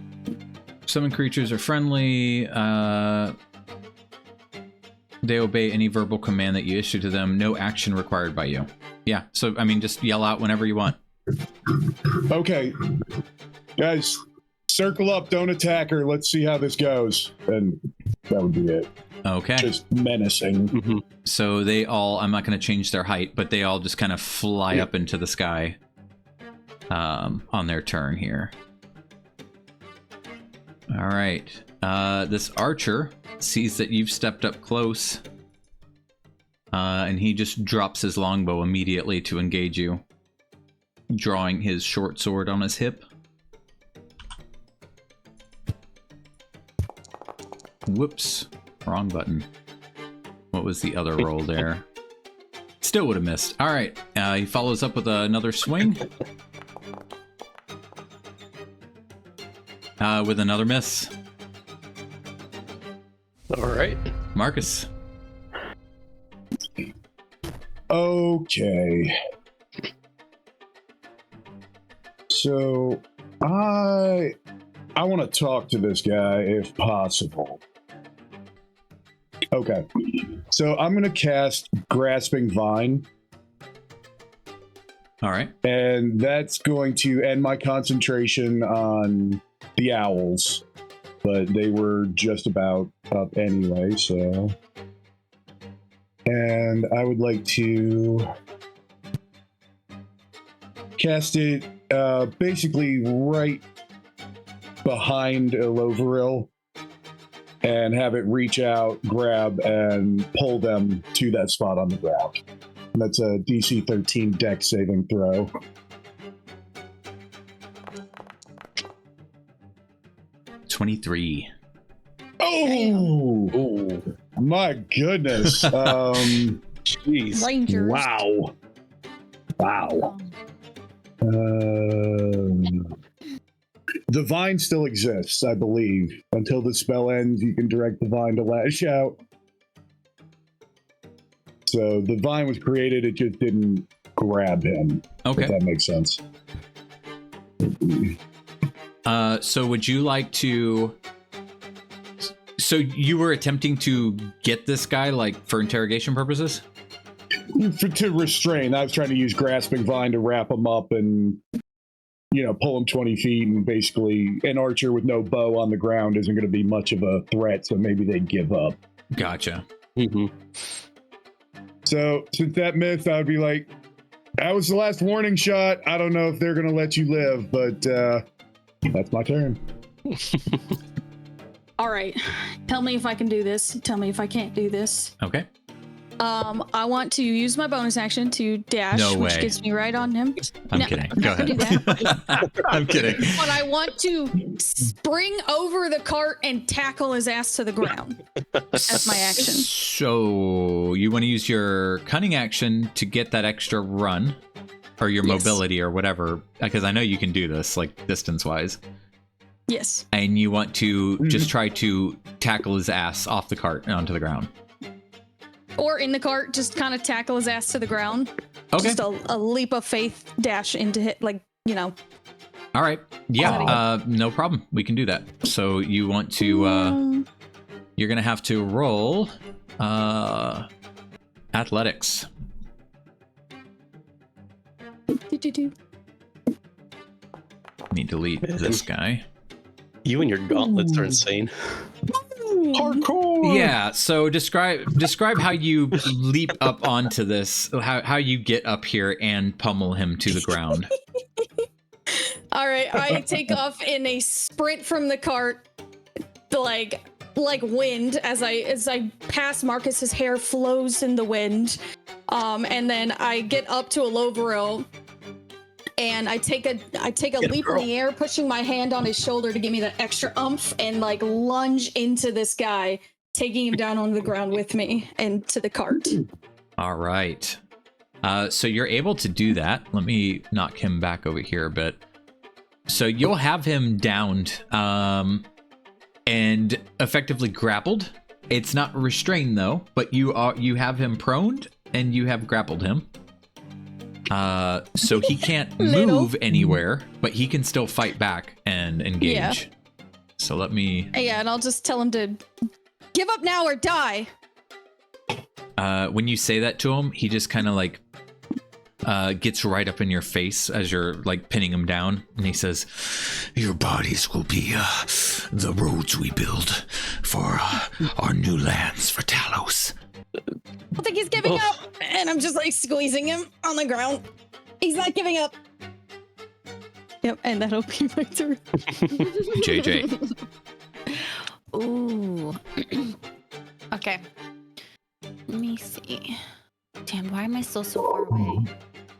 Summon creatures are friendly. They obey any verbal command that you issue to them. No action required by you. Yeah, so, I mean, just yell out whenever you want. Okay, guys, circle up, don't attack her. Let's see how this goes. And that would be it. Okay. Just menacing. Mm-hmm. So they all, I'm not going to change their height, but they all just kind of fly up into the sky on their turn here. All right. This archer sees that you've stepped up close, and he just drops his longbow immediately to engage you, drawing his short sword on his hip. Whoops. Wrong button. What was the other roll there? Still would have missed. All right. He follows up with another swing. With another miss. All right. Marcus. Okay. So I want to talk to this guy if possible. Okay. So I'm going to cast Grasping Vine, All right. and that's going to end my concentration on the owls. But they were just about up anyway, so. And I would like to cast it basically right behind Loveril and have it reach out, grab, and pull them to that spot on the ground. And that's a DC 13 Dex saving throw. $23. Oh! Ooh. My goodness. Jeez. Rangers. Wow. The vine still exists, I believe. Until the spell ends, you can direct the vine to lash out. So the vine was created, it just didn't grab him. Okay. If that makes sense. So would you like to... So you were attempting to get this guy, like, for interrogation purposes? To restrain. I was trying to use grasping vine to wrap him up and, pull him 20 feet, and basically an archer with no bow on the ground isn't going to be much of a threat, so maybe they give up. Gotcha. Mm-hmm. So since that missed, I would be like, that was the last warning shot. I don't know if they're going to let you live, but that's my turn. All right. Tell me if I can do this. Tell me if I can't do this. Okay. I want to use my bonus action to dash, No which way. gets me right on him. I'm No, kidding. I'm Go not gonna ahead. I'm kidding. But I want to spring over the cart and tackle his ass to the ground. That's my action. So you want to use your cunning action to get that extra run, or your Yes. mobility, or whatever, because I know you can do this, like, distance-wise. Yes. And you want to just try to tackle his ass off the cart and onto the ground. Or in the cart, just kind of tackle his ass to the ground. Okay. Just a leap of faith dash into hit, All right. Yeah, no problem. We can do that. So you want to, you're going to have to roll athletics. Let me delete this guy. You and your gauntlets are insane. Parkour! Yeah, so describe how you leap up onto this, how you get up here and pummel him to the ground. All right, I take off in a sprint from the cart, like wind as I pass Marcus. His hair flows in the wind, and then I get up to a low barrel, and I take a leap in the air, pushing my hand on his shoulder to give me that extra oomph, and like lunge into this guy, taking him down onto the ground with me and to the cart. All right. So you're able to do that. Let me knock him back over here a bit. So you'll have him downed and effectively grappled. It's not restrained though, but you have him proned and you have grappled him. So he can't move anywhere, but he can still fight back and engage. Yeah. So let me... Yeah, and I'll just tell him to give up now or die. When you say that to him, he just kind of like gets right up in your face as you're like pinning him down, and he says, Your bodies will be the roads we build for our new lands for Talos. I think he's giving up, and I'm just like squeezing him on the ground. He's not giving up. Yep, and that'll be my turn. JJ. Ooh. Okay. Let me see. Damn, why am I still so far away?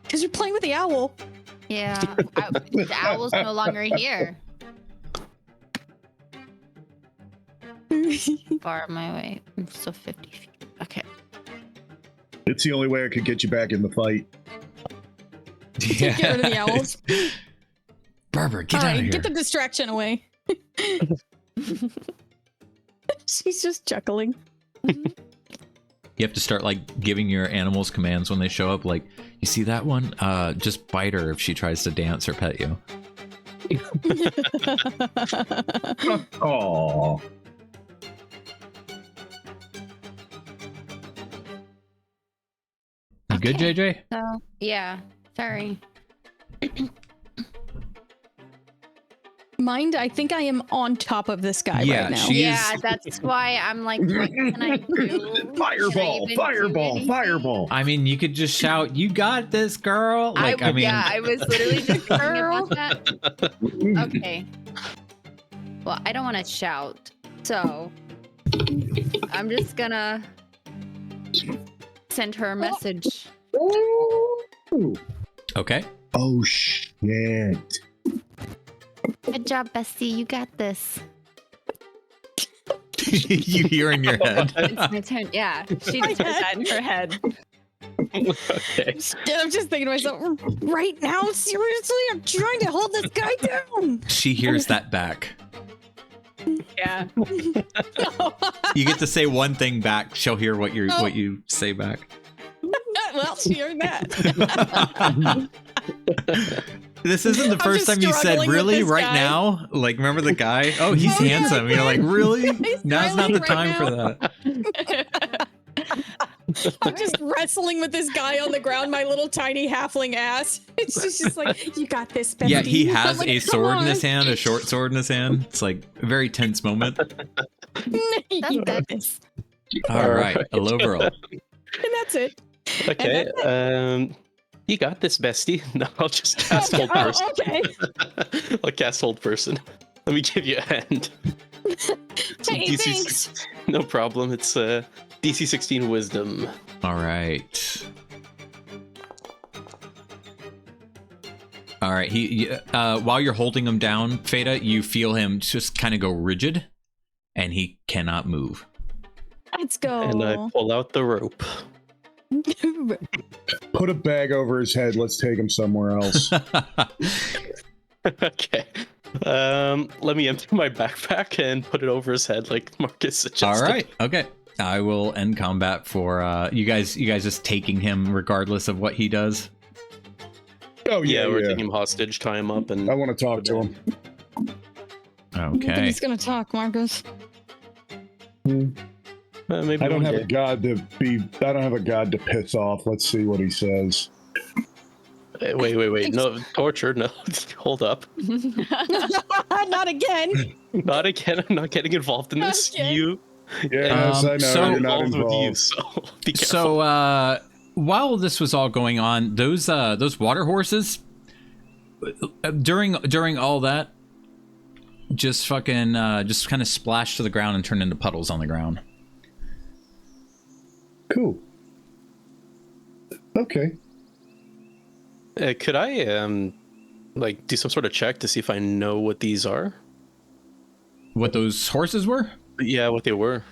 Because you're playing with the owl. Yeah, the owl's no longer here. Far am I away? I'm still 50 feet. Okay. It's the only way I could get you back in the fight. Get rid of the owls. Barbara, get All out of right, here. get the distraction away. She's just chuckling. You have to start like giving your animals commands when they show up. Like, you see that one? Just bite her if she tries to dance or pet you. Aww. You good, JJ? So, yeah. Sorry. Mind, I think I am on top of this guy Yeah, right now. she- Yeah, that's why I'm like, what can I do? Fireball, fireball. I mean, you could just shout, "You got this, girl!" Like, I mean, yeah, I was literally just thinking about that. Okay. Well, I don't want to shout, so I'm just gonna send her a message. okay. Oh shit. Good job, bestie. You got this. You hear in your head. It's my turn. Yeah, she just heard that in her head. Okay. I'm just thinking to myself, right now, seriously, I'm trying to hold this guy down. She hears that back. Yeah. You get to say one thing back. She'll hear what you say back. Well, she heard that. This isn't the first time you said struggling with really this right guy. now. Like, remember the guy? Oh, he's handsome. You're like, really? Now's not the smiling time right for that. I'm just wrestling with this guy on the ground, my little tiny halfling ass. It's just like, you got this, bestie. Yeah, he I'm has like, a "Come sword in his on." hand, a short sword in his hand. It's like a very tense moment. You That's got good. this. All right, a low roll. And that's it. Okay. You got this, bestie. No, I'll just cast hold person. Okay. I'll cast hold person. Let me give you a hand. Hey, DC thanks. No problem. It's DC 16 Wisdom. All right. All right. While you're holding him down, Feta, you feel him just kind of go rigid, and he cannot move. Let's go. And I pull out the rope. Put a bag over his head. Let's take him somewhere else. Okay. Let me empty my backpack and put it over his head, like Marcus suggested. All right. Okay. I will end combat for you guys. You guys just taking him regardless of what he does. Oh Yeah, we're taking him hostage, tie him up, and I want to talk to him. I think Okay. he's gonna talk, Marcus. maybe I don't one have day. a god to be. I don't have a god to piss off. Let's see what he says. Wait. No, torture. No, hold up. Not again. Not again. I'm not getting involved in this. Okay. You. Yes, I know. so- You're not involved with you, involved. so be careful. So while this was all going on, those water horses during all that just fucking just kind of splashed to the ground and turned into puddles on the ground. Cool. Okay. Could I like do some sort of check to see if I know what these are? What those horses were? Yeah, what they were.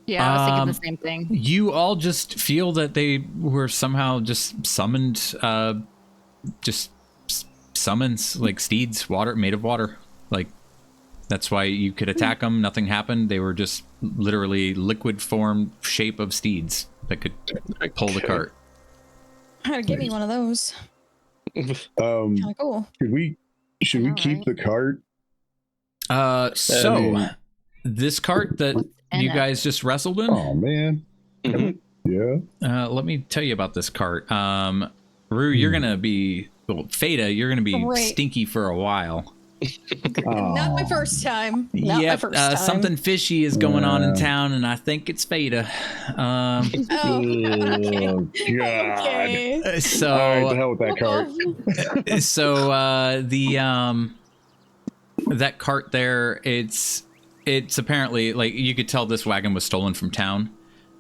Yeah, I was thinking the same thing. You all just feel that they were somehow just summoned, summons like steeds, made of water. Like that's why you could attack them. Nothing happened. They were just literally liquid form shape of steeds that could pull the cart. How to give me one of those? Um, Kind of cool. should we know, keep right? the cart? So this cart that in you it? guys just wrestled in. Oh man. Mhm. Yeah. Let me tell you about this cart. Rue, you're gonna be Feta. You're gonna be Great. stinky for a while. Not my first time. Not my Yep, first time. something fishy is going on in Yeah. town, and I think it's Feta. Oh, okay. Oh god. Okay. So, All right, the hell with that cart. that cart there, it's apparently like you could tell this wagon was stolen from town,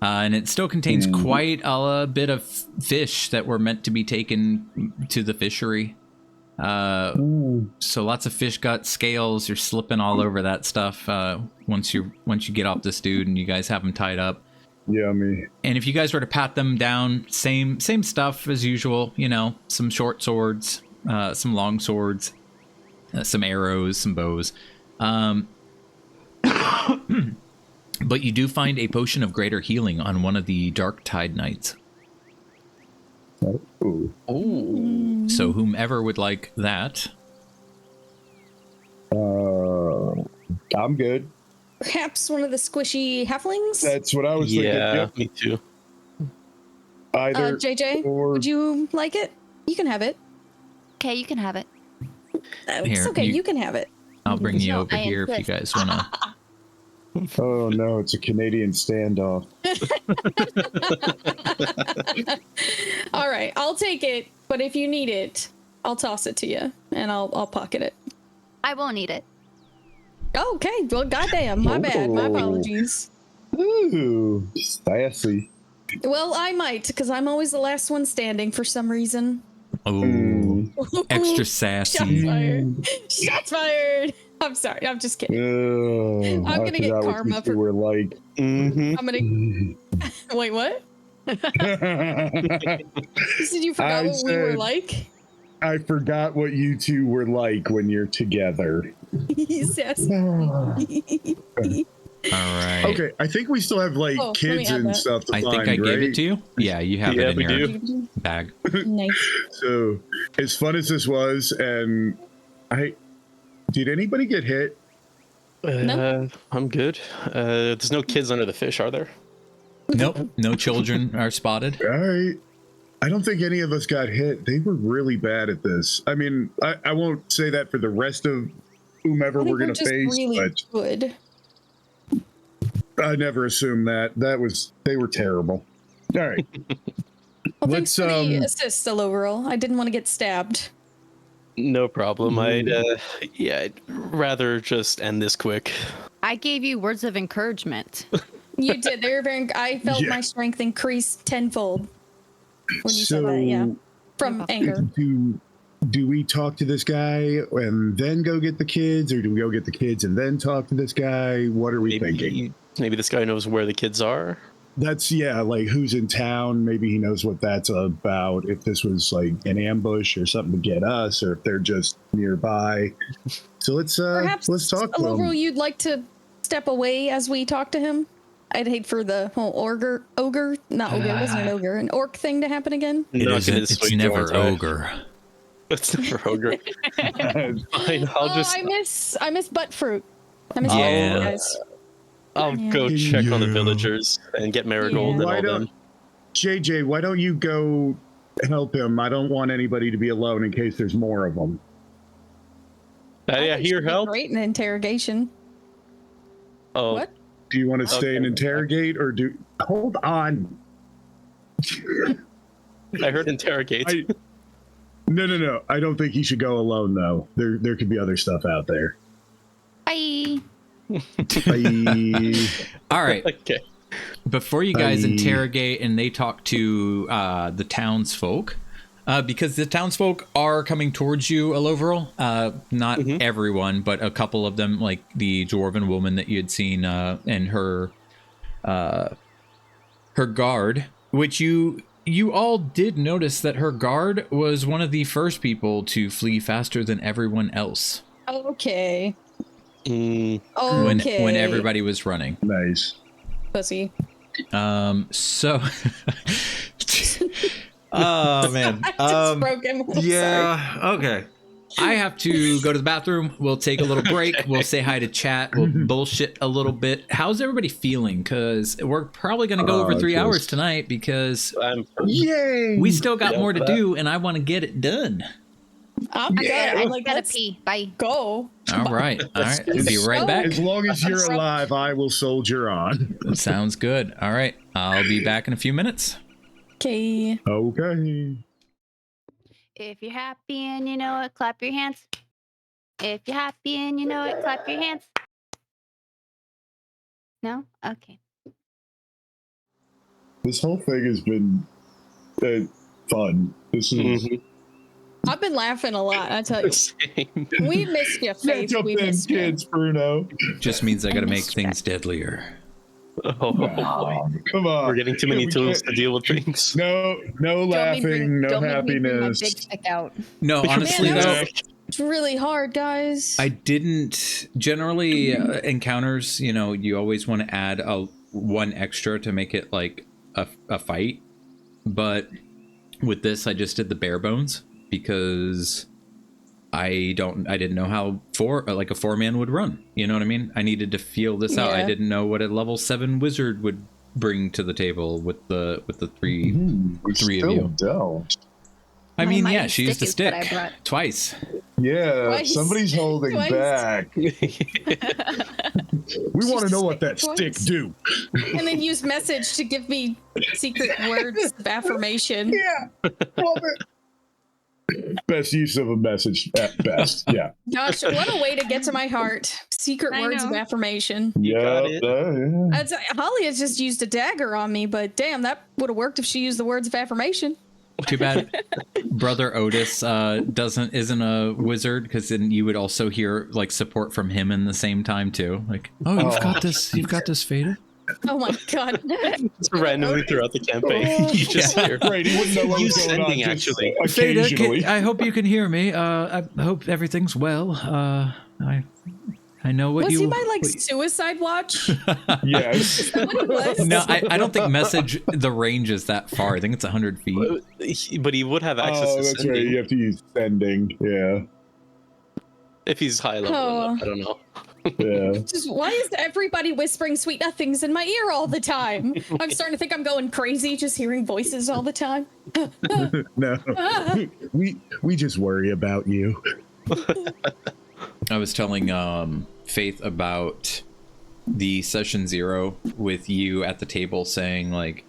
and it still contains quite a bit of fish that were meant to be taken to the fishery. So lots of fish gut scales. You're slipping all over that stuff once you get off this dude and you guys have him tied up. Yummy. And if you guys were to pat them down, same stuff as usual. You know, some short swords, some long swords, some arrows, some bows. But you do find a potion of greater healing on one of the dark tide nights. Ooh. Ooh. So whomever would like that. I'm good. Perhaps one of the squishy halflings? That's what I was Yeah, thinking. me too. Yep. Either JJ, or would you like it? You can have it. Okay, you can have it. It's Here, okay, you- you can have it. I'll bring you No, over I here if you insist. guys want to. Oh no, it's a Canadian standoff. All right, I'll take it, but if you need it, I'll toss it to you and I'll pocket it. I won't eat it. Okay, well, goddamn, my bad, my Oh. apologies. Ooh, sassy. Well, I might, because I'm always the last one standing for some reason. Ooh, extra Shots sassy. fired. Shots fired. I'm sorry, I'm just kidding. Oh, I'm I gonna get forgot what karma these two for- were like. Mm-hmm. I'm gonna wait. What? You said you forgot I what we were said- like? I forgot what you two were like when you're together. Yes. All right. Okay, I think we still have like Oh, let me kids add and that. stuff to I find, think I gave right? it to you. Yeah, you have Yeah, it in we your do. bag. Nice. So, as fun as this was, and did anybody get hit? No. I'm good. There's no kids under the fish, are there? Nope, no children are spotted. All right. I don't think any of us got hit. They were really bad at this. I mean, I won't say that for the rest of whomever I think we're going to just face, really but good. I never assumed that. They were terrible. All right. Well, thanks Let's, for the assist, overall. I didn't want to get stabbed. No problem. I'd rather just end this quick. I gave you words of encouragement. You did. They were very. I felt Yeah. my strength increase tenfold when you said that. Yeah, from anger. Do we talk to this guy and then go get the kids, or do we go get the kids and then talk to this guy? What are we thinking? Maybe this guy knows where the kids are. That's like who's in town. Maybe he knows what that's about. If this was like an ambush or something to get us, or if they're just nearby. So let's Perhaps, talk to overall, him. you'd like to step away as we talk to him. I'd hate for the whole an orc thing to happen again. It Not isn't. gonna It's sway you never on time. ogre. It's never ogre. Fine, I miss butt fruit. I miss Yeah. butt fruit, guys. I'll Yeah. go check on the Yeah. villagers and get Marigold Yeah. and Why all don't them. JJ? Why don't you go help him? I don't want anybody to be alone in case there's more of them. I think hear she'd be help. Great in interrogation. Oh, What? Do you want to stay and Okay. interrogate, or hold on? I heard interrogate. No. I don't think he should go alone though. There could be other stuff out there. Bye. All right. Okay. Before you guys Bye. interrogate and they talk to the townsfolk, because the townsfolk are coming towards you, Aloverall. Not everyone, but a couple of them, like the dwarven woman that you had seen and her guard, which you all did notice that her guard was one of the first people to flee faster than everyone else Okay. Mm, Okay. when everybody was running. Nice. Pussy. So oh man. Just broken. I'm Yeah. Okay. I have to go to the bathroom. We'll take a little break. We'll say hi to chat. We'll bullshit a little bit. How's everybody feeling? Because we're probably going to go over 3 hours tonight because I'm Yay! we still got Yeah, more to that- do and I want to get it done. I'm good. I I'm like, gotta let's pee. Bye. go. All right. All right. Be right back. As long as you're alive, I will soldier on. Sounds good. All right. I'll be back in a few minutes. Okay. Okay. If you're happy and you know it, clap your hands. If you're happy and you know it, clap your hands. No? Okay. This whole thing has been fun. This is Mhm. I've been laughing a lot, I tell you. Same. We missed you, Faith. jump We in, missed you. kids, Bruno. Just means I got to make missed things deadlier. Oh, boy. Come on. We're getting too many We tools can't- to deal with things. No laughing, no happiness. Big stick out. No, honestly Man, that though, was- It's really hard, guys. I didn't generally encounters. You know, you always want to add one extra to make it like a fight. But with this, I just did the bare bones because I didn't know how a 4-man would run. You know what I mean? I needed to feel this out. I Yeah. didn't know what a level 7 wizard would bring to the table with the three three of you. Don't. I My mean, mighty yeah, she used a stick is what stick I brought. twice. Yeah, Twice. somebody's holding Twice. back. We want to know what that Twice. stick do. And then use message to give me secret words of affirmation. Yeah, love it. Best use of a message at best. Yeah. Gosh, what a way to get to my heart. Secret I words of know. affirmation. got it. Yeah. Holly has just used a dagger on me, but damn, that would have worked if she used the words of affirmation. Too bad Brother Otis isn't a wizard, because then you would also hear like support from him in the same time too. Like, oh, you've got this, Fada. Oh my god. Just randomly throughout the campaign. You just hear. Right, he wouldn't know what You was going on. sending, Just actually. Fada, occasionally. I hope you can hear me. I hope everything's well. I know what Was you. he my like what- suicide watch? Yes. What it was? No, I don't think message the range is that far. I think it's 100 feet. But he would have access Oh, to that's sending right. You have to use sending. Yeah. if he's high level Oh. enough. I don't know. Yeah. Just why is everybody whispering sweet nothings in my ear all the time? I'm starting to think I'm going crazy just hearing voices all the time. No. We just worry about you. I was telling Faith about the session 0 with you at the table saying like,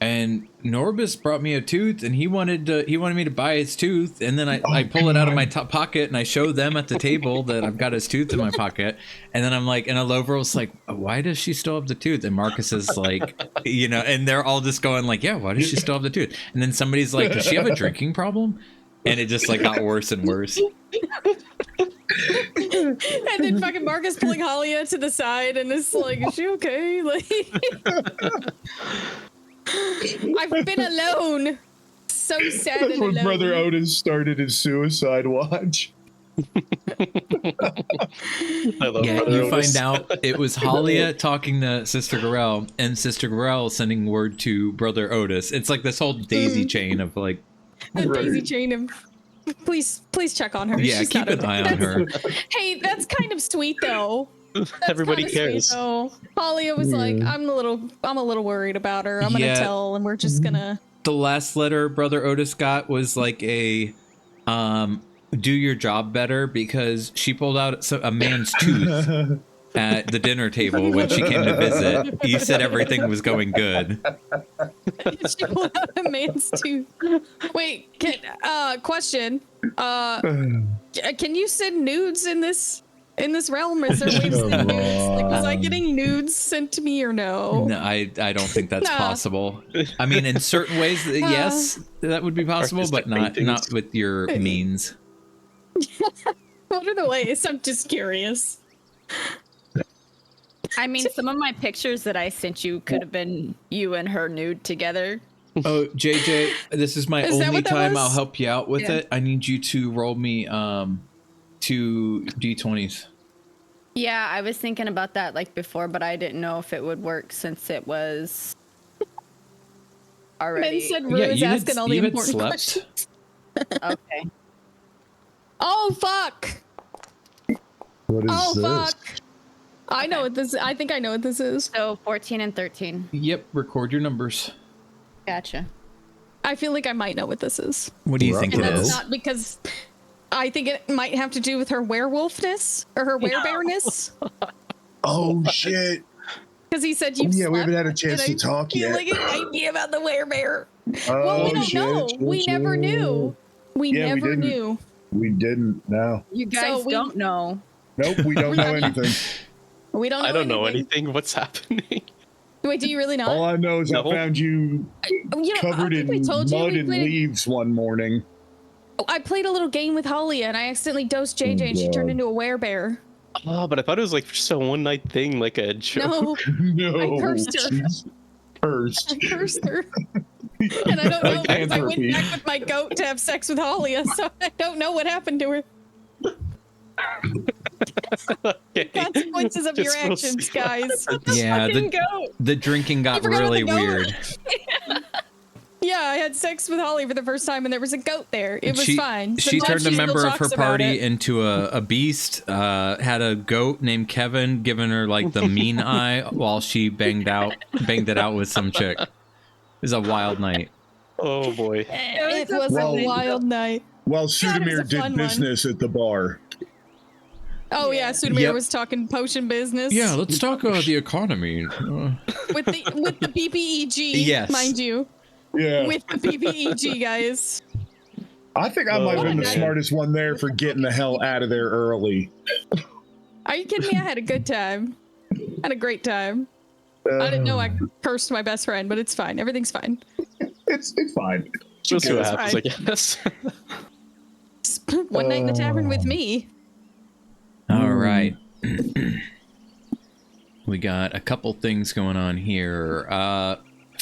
and Norbus brought me a tooth and he wanted me to buy his tooth, and then I pull it out of my top pocket and I show them at the table that I've got his tooth in my pocket, and then I'm like, and Aloveral's like, why does she still have the tooth? And Marcus is like, and they're all just going like, yeah, why does she still have the tooth? And then somebody's like, does she have a drinking problem? And it just like got worse and worse. And then fucking Marcus pulling Halia to the side and it's like, is she okay? Like I've been alone. So sad That's and when alone. Brother Otis started his suicide watch. I love Yeah, Brother you Otis. find out it was Halia talking to Sister Gorel, and Sister Gorel sending word to Brother Otis. It's like this whole daisy chain of like, The daisy chain of please check on her. yeah, She's keep not an okay. eye on her. Hey, that's kind of sweet though. That's Everybody kinda sweet, cares. though. Halia was like, I'm a little worried about her. I'm gonna Yeah. tell, and we're just gonna. The last letter Brother Otis got was like a, do your job better, because she pulled out a man's tooth at the dinner table when she came to visit. He said everything was going good. She pulled out a man's tooth. Wait, question. Can you send nudes in this realm? Is there a way to send nudes? Like, was I getting nudes sent to me or no? No, I don't think that's Nah. possible. I mean, in certain ways, yes, that would be possible, but Artistic not paintings. with your means. What are the ways? I'm just curious. I mean, some of my pictures that I sent you could have been you and her nude together. Oh, JJ, this is my Is that only what that time was? I'll help you out with Yeah. it. I need you to roll me 2 d20s. Yeah, I was thinking about that like before, but I didn't know if it would work since it was already. Ben said Rue is asking all the you had important slept. questions. Okay. Oh fuck! What is Oh this? fuck! I know what this. I think I know what this is. So 14 and 13. Yep, record your numbers. Gotcha. I feel like I might know what this is, What do you think and it that's is? not because I think it might have to do with her werewolfness or her werebearness. Oh shit! Because he said you. Oh, yeah, we haven't slept, had a chance and to I talk feel yet. like it might be about the werebear. Oh, Well, we don't shit, know. shit, We never shit. knew. We Yeah, we never didn't. knew. We didn't. No. You guys we- don't know. Nope. We don't know anything. We don't. Know I don't know anything. What's happening? Wait, do you really not? All I know is No. I found you You know, covered I in think we told you mud we and played. leaves one morning. I played a little game with Halia and I accidentally dosed JJ and she God. turned into a werebear. Oh, but I thought it was like just a one night thing, like a joke. No, No. I cursed her. She's cursed. I cursed her. And I don't know because I went Lycanthropy. back with my goat to have sex with Halia, so I don't know what happened to her. Okay. Consequences of your Just we'll actions, see what guys. happens. Yeah, Fucking goat. the drinking got forgot about really the goat. weird. Yeah, I had sex with Holly for the first time and there was a goat there. It was fine. She Sometimes turned a still member of her talks about party it. into a beast. Had a goat named Kevin giving her like the mean eye while she banged it out with some chick. It was a wild night. Oh boy. It was Well- a wild night. While God, it was Sudamir a did fun one. business at the bar. Oh yeah, Sudamir Yep. was talking potion business. Yeah, let's talk about the economy. with the PPEG, Yes. mind you. Yeah. With the PPEG, guys. I think I might have been the What a smartest one there for getting the hell out of there early. Are you kidding me? I had a good time. Had a great time. I didn't know I cursed my best friend, but it's fine. Everything's fine. It's fine. We'll see what It's happens, fine. I guess. One night in the tavern with me. All right. we got a couple things going on here.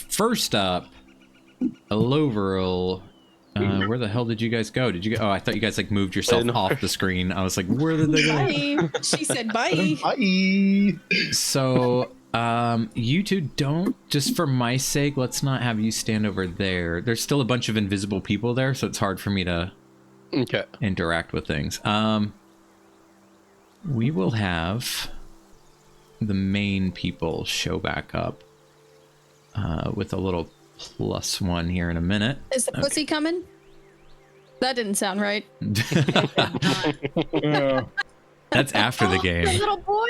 First up, Aloveril. Where the hell did you guys go? Did you go? Oh, I thought you guys like moved yourself off the screen. I was like, where did they go? Bye. She said bye. Bye. So, you two don't, just for my sake, let's not have you stand over there. There's still a bunch of invisible people there, so it's hard for me to interact with things. We will have the main people show back up with a little +1 here in a minute. Is the pussy coming? That didn't sound right. Yeah. That's after the game. Little boy.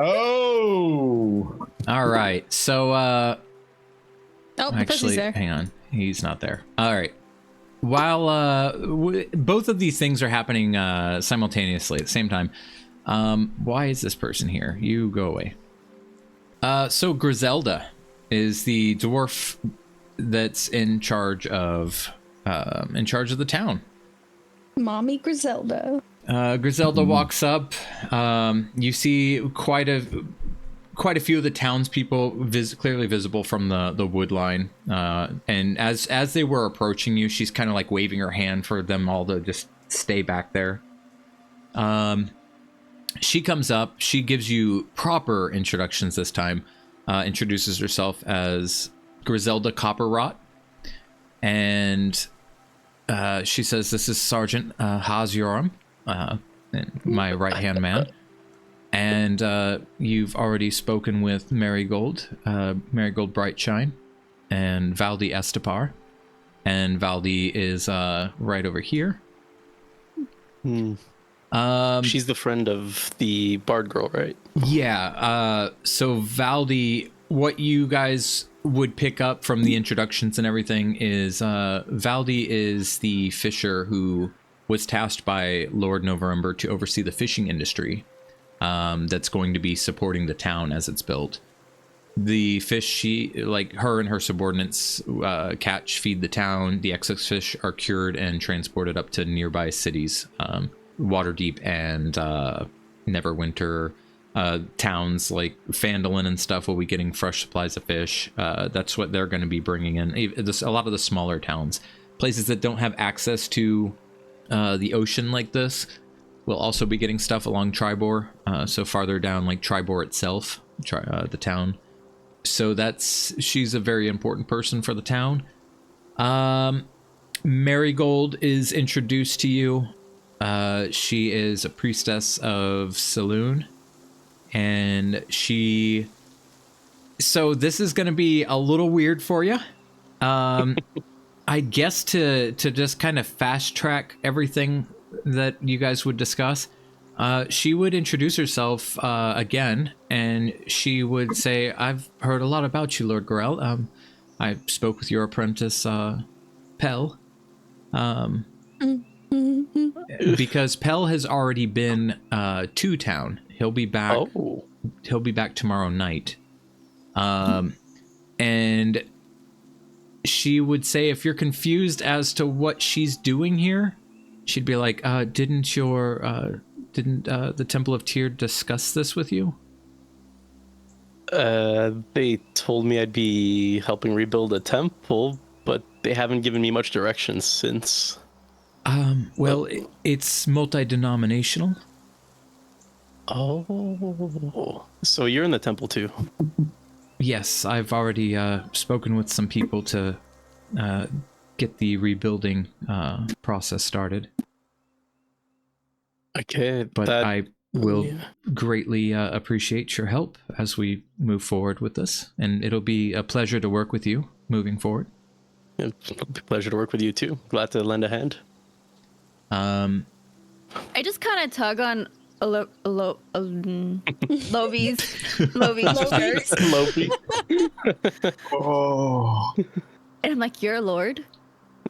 Oh. All right. So, Oh, the pussy's actually, there. hang on. He's not there. All right. While both of these things are happening simultaneously at the same time, why is this person here? You go away. So Griselda is the dwarf that's in charge of the town. Mommy Griselda. Griselda walks up. You see quite a few of the townspeople clearly visible from the wood line. And as they were approaching you, she's kind of like waving her hand for them all to just stay back there. She comes up. She gives you proper introductions this time. Introduces herself as Griselda Copperrot. And she says, "This is Sergeant Haziorum, my right-hand man. And you've already spoken with Marigold, Marigold Brightshine, and Valdi Estepar. And Valdi is right over here. She's the friend of the bard girl, right? Yeah. So Valdi, what you guys would pick up from the introductions and everything is Valdi is the fisher who was tasked by Lord November to oversee the fishing industry. That's going to be supporting the town as it's built. The fish her and her subordinates catch, feed the town. The excess fish are cured and transported up to nearby cities, Waterdeep and Neverwinter. Towns like Phandalin and stuff will be getting fresh supplies of fish. That's what they're going to be bringing in. A lot of the smaller towns, places that don't have access to the ocean like this, will also be getting stuff along Tribor, so farther down, like Tribor itself, the town. So she's a very important person for the town. Marigold is introduced to you. She is a priestess of Saloon, and so this is going to be a little weird for you. I guess to just kind of fast track everything that you guys would discuss, she would introduce herself again, and she would say, "I've heard a lot about you, Lord Gorel. I spoke with your apprentice, Pell, because Pell has already been to town. He'll be back. Oh. He'll be back tomorrow night, and." She would say, if you're confused as to what she's doing here, she'd be like, didn't the Temple of Tyr discuss this with you? They told me I'd be helping rebuild a temple, but they haven't given me much direction since. Well, it's multi-denominational. Oh. So you're in the temple too? Yes, I've already spoken with some people to get the rebuilding process started. Okay, but I will greatly appreciate your help as we move forward with this, and it'll be a pleasure to work with you moving forward. It's a pleasure to work with you too. Glad to lend a hand. I just kind of tug on Lovey's shirt. Oh. And I'm like, "You're a lord?"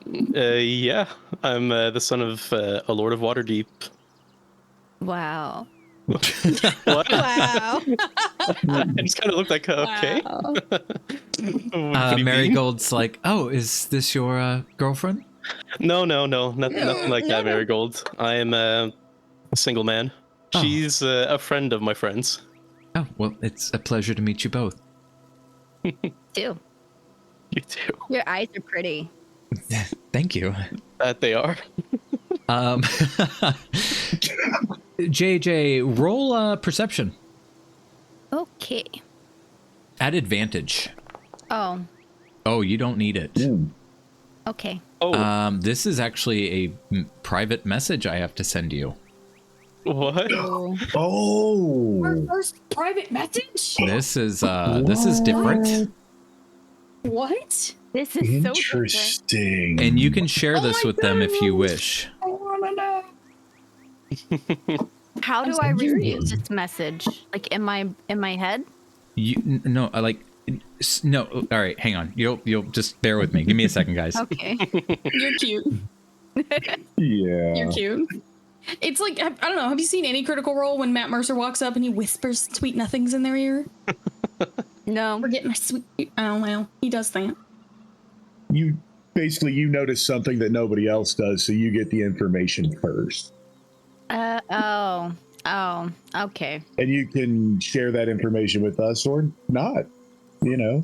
Yeah, I'm the son of a lord of Waterdeep. Wow. What? Wow. I just kind of looked like, okay. Wow. What do you Marigold's like, "Oh, is this your girlfriend?" No, nothing like that, Marigold. I am a single man. She's a friend of my friend's. Oh, well, it's a pleasure to meet you both. Too. You too. Your eyes are pretty. Thank you. That they are. JJ, roll perception Okay. at advantage. Oh. Oh, you don't need it. Okay. Oh, This is actually a private message I have to send you. what? Oh. Oh, First private message? This is different, What? This is so different. interesting. and you can share Oh this my with them if you God. wish. I wanna know. How do I'm I receive curious. this message? Like in my head? No, I like no. All right, hang on. You'll just bear with me. Give me a second, guys. Okay. You're cute. Yeah. You're cute. It's like, I don't know, have you seen any Critical Role when Matt Mercer walks up and he whispers sweet nothings in their ear? No. Forget my sweet... Oh, well, he does that. You basically you notice something that nobody else does, so you get the information first, Oh, okay. and you can share that information with us or not. You know,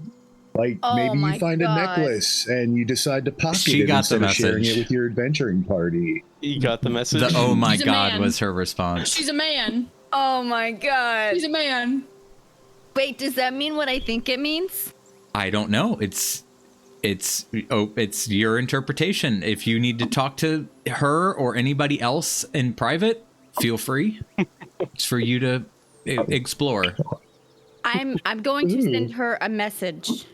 like Oh maybe my you find God. a necklace and you decide to pocket She it got instead the of sharing message. it with your adventuring party. You got the message? The oh my He's a god man. was her response. She's a man. Oh my god. She's a man. Wait, does that mean what I think it means? I don't know. It's your interpretation. If you need to talk to her or anybody else in private, feel free. It's for you to explore. I'm going to send her a message.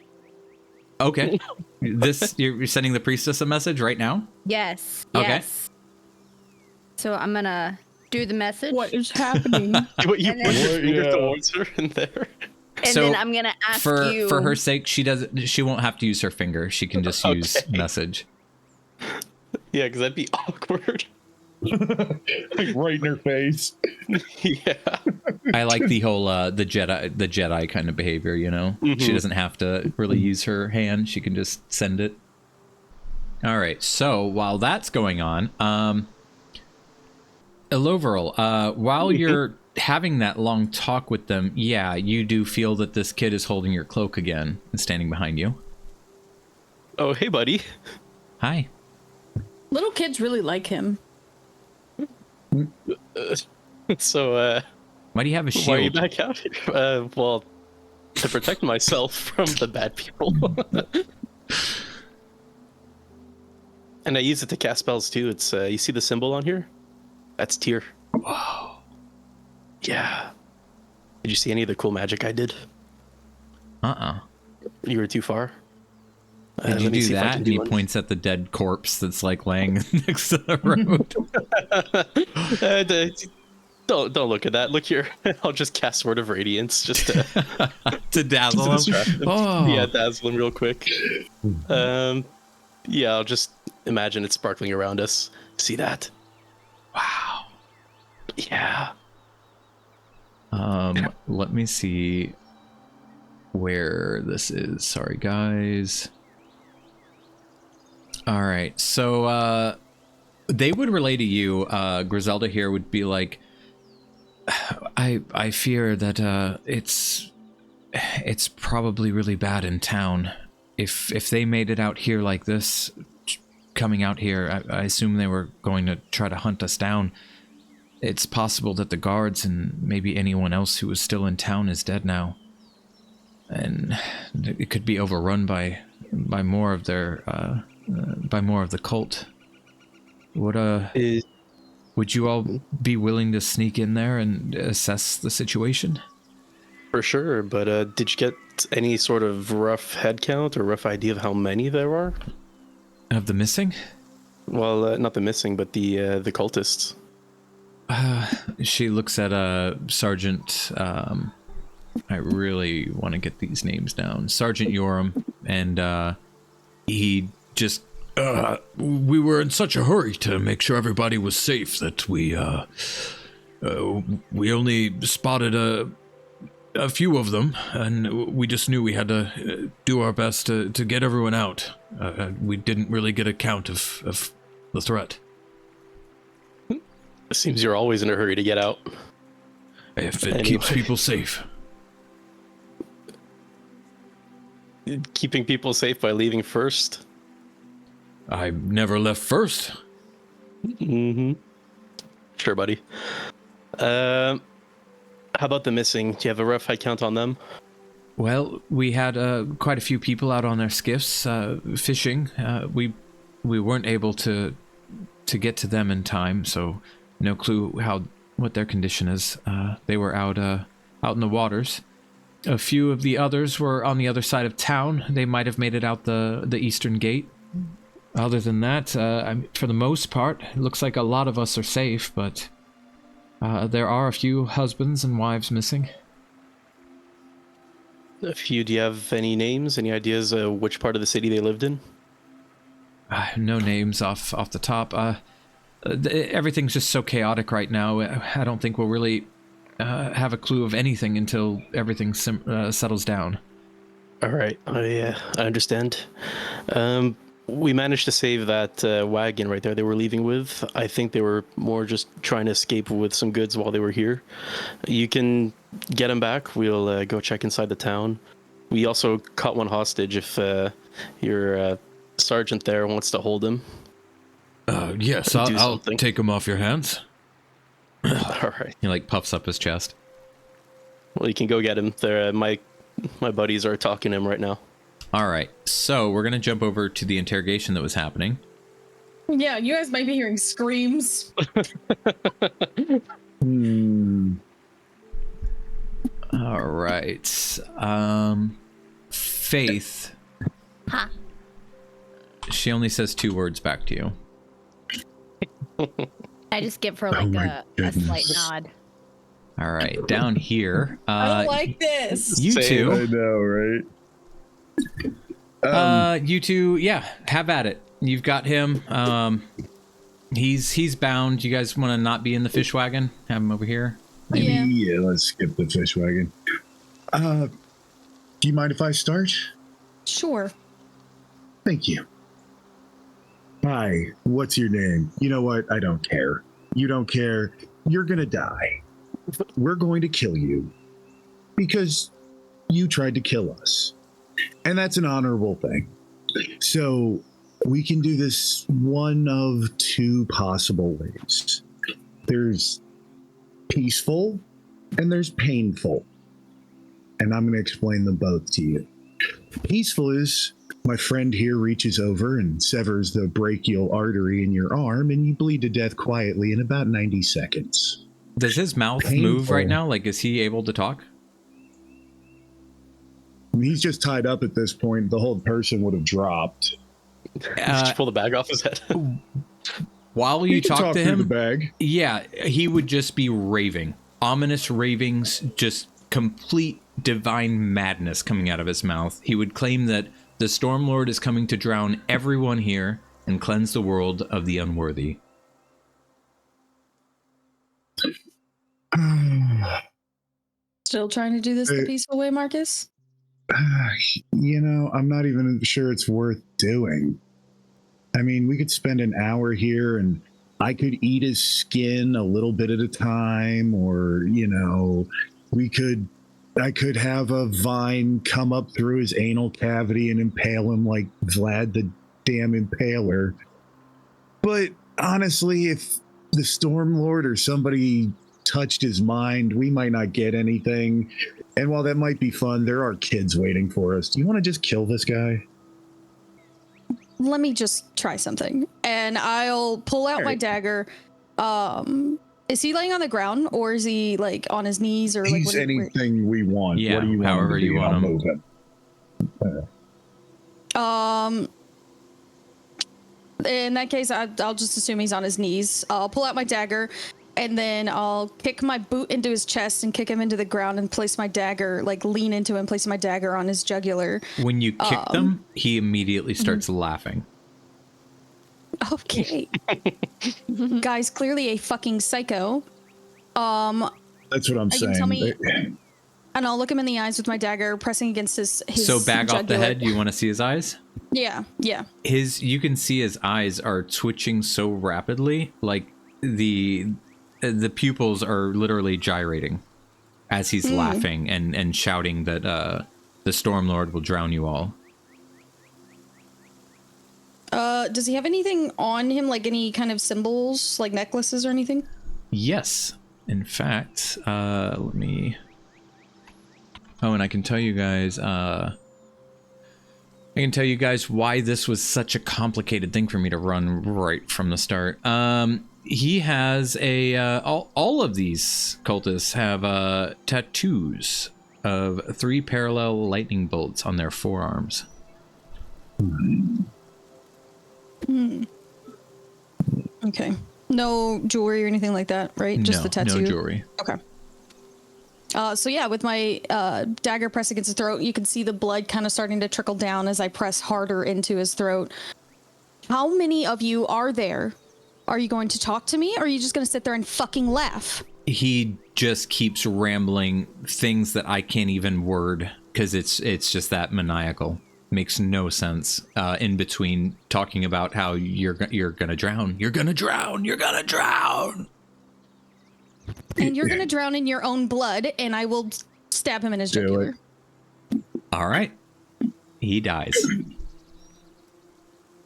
Okay. You're sending the priestess a message right now? Yes. Okay. Yes. So I'm gonna do the message. What is happening? You put And your then- finger towards her in there. And So, then I'm gonna ask you For her sake, she won't have to use her finger. She can just use Okay. message. Yeah, because that'd be awkward. Like right in her face. Yeah. I like the whole the Jedi kind of behavior, you know? She Mhm. doesn't have to really use her hand. She can just send it. All right. So, while that's going on, Eloverl, while you're having that long talk with them, yeah, you do feel that this kid is holding your cloak again and standing behind you. Oh, hey, buddy. Hi. Little kids really like him. So, Why do you have a why are you shield? back out here? Well, to protect myself from the bad people. And I use it to cast spells too. It's you see the symbol on here? That's Tyr. Whoa. Yeah. Did you see any of the cool magic I did? You were too far. Did you Let me do see if I that? can And do he one. points at the dead corpse that's like laying next to the road. Don't look at that. Look here. I'll just cast Word of Radiance just to, To dazzle him. distract him. Oh. Yeah, dazzle him real quick. Yeah, I'll just imagine it sparkling around us. See that? Wow. Yeah. Let me see where this is. Sorry, guys. All right. So, they would relay to you, Griselda here would be like, I fear that, it's probably really bad in town. If they made it out here like this, coming out here, I assume they were going to try to hunt us down. It's possible that the guards and maybe anyone else who was still in town is dead now. And it could be overrun by more of their, by more of the cult. Would you all be willing to sneak in there and assess the situation? For sure, but did you get any sort of rough head count or rough idea of how many there are? Of the missing? Well, not the missing, but the cultists. She looks at Sergeant. I really want to get these names down. Sergeant Yoram, and he just. We were in such a hurry to make sure everybody was safe that we only spotted a few of them, and we just knew we had to do our best to get everyone out. We didn't really get a count of the threat. It seems you're always in a hurry to get out. If it Anyway. keeps people safe. keeping people safe by leaving first. I never left first. Mm-hmm. Sure, buddy. How about the missing? Do you have a rough head count on them? Well, we had quite a few people out on their skiffs fishing. We weren't able to get to them in time, so no clue what their condition is. They were out in the waters. A few of the others were on the other side of town. They might have made it out the eastern gate. Other than that, for the most part, it looks like a lot of us are safe, but there are a few husbands and wives missing. A few. Do you have any names? Any ideas which part of the city they lived in? No names off the top. Everything's just so chaotic right now. I don't think we'll really have a clue of anything until everything settles down. All right. I understand. We managed to save that wagon right there they were leaving with. I think they were more just trying to escape with some goods while they were here. You can get them back. We'll go check inside the town. We also caught one hostage if your sergeant there wants to hold him. Yes, I'll take him off your hands. All right. He like puffs up his chest. Well, you can go get him. There, my buddies are talking to him right now. All right, so we're gonna jump over to the interrogation that was happening. Yeah, you guys might be hearing screams. All right, Faith. Huh. She only says 2 words back to you. I just give her like a slight nod. All right, down here. I don't like this. You Same. two. I know, right? You two, yeah, have at it. You've got him. He's bound. You guys want to not be in the fish wagon? Have him over here. Maybe, Yeah. yeah, let's skip the fish wagon. Do you mind if I start? Sure. Thank you. Hi, what's your name? You know what? I don't care. You don't care. You're gonna die. We're going to kill you because you tried to kill us. And that's an honorable thing. So we can do this one of 2 possible ways. There's peaceful and there's painful. And I'm going to explain them both to you. Peaceful is my friend here reaches over and severs the brachial artery in your arm and you bleed to death quietly in about 90 seconds. Does his mouth move right now? Like, is he able to talk? He's just tied up at this point. The whole person would have dropped. Did you pull the bag off his head? While you can talk to through him, the bag. yeah, he would just be raving. Ominous ravings, just complete divine madness coming out of his mouth. He would claim that the Stormlord is coming to drown everyone here and cleanse the world of the unworthy. Still trying to do this the peaceful way, Marcus? You know, I'm not even sure it's worth doing. I mean, we could spend an hour here and I could eat his skin a little bit at a time, or, you know, I could have a vine come up through his anal cavity and impale him like Vlad the damn Impaler. But honestly, if the Stormlord or somebody touched his mind, we might not get anything. And while that might be fun, there are kids waiting for us. Do you want to just kill this guy? Let me just try something. And I'll pull out my dagger. Is he laying on the ground or is he like on his knees or like He's anything we want. Yeah, what do you want however you want him. In that case, I'll just assume he's on his knees. I'll pull out my dagger and then I'll kick my boot into his chest and kick him into the ground and place my dagger, like lean into him, place my dagger on his jugular. When you kick them, he immediately starts laughing. Okay. Guy's clearly a fucking psycho. That's what I'm saying. Tell me, and I'll look him in the eyes with my dagger pressing against his So bag off the jugular. head. You want to see his eyes? Yeah. You can see his eyes are twitching so rapidly, like the pupils are literally gyrating as he's laughing and shouting that the Stormlord will drown you all. Does he have anything on him, like any kind of symbols, like necklaces or anything? Yes. In fact, let me... Oh, and I can tell you guys, why this was such a complicated thing for me to run right from the start. He has all of these cultists have tattoos of 3 parallel lightning bolts on their forearms. Okay. No jewelry or anything like that, right? Just the tattoo? No jewelry. Okay. So yeah, with my dagger pressed against his throat, you can see the blood kind of starting to trickle down as I press harder into his throat. How many of you are there? Are you going to talk to me, or are you just going to sit there and fucking laugh? He just keeps rambling things that I can't even word because it's just that maniacal. Makes no sense in between talking about how you're gonna drown. You're gonna drown. You're gonna drown. And you're going to drown in your own blood, and I will stab him in his jugular. All right. He dies.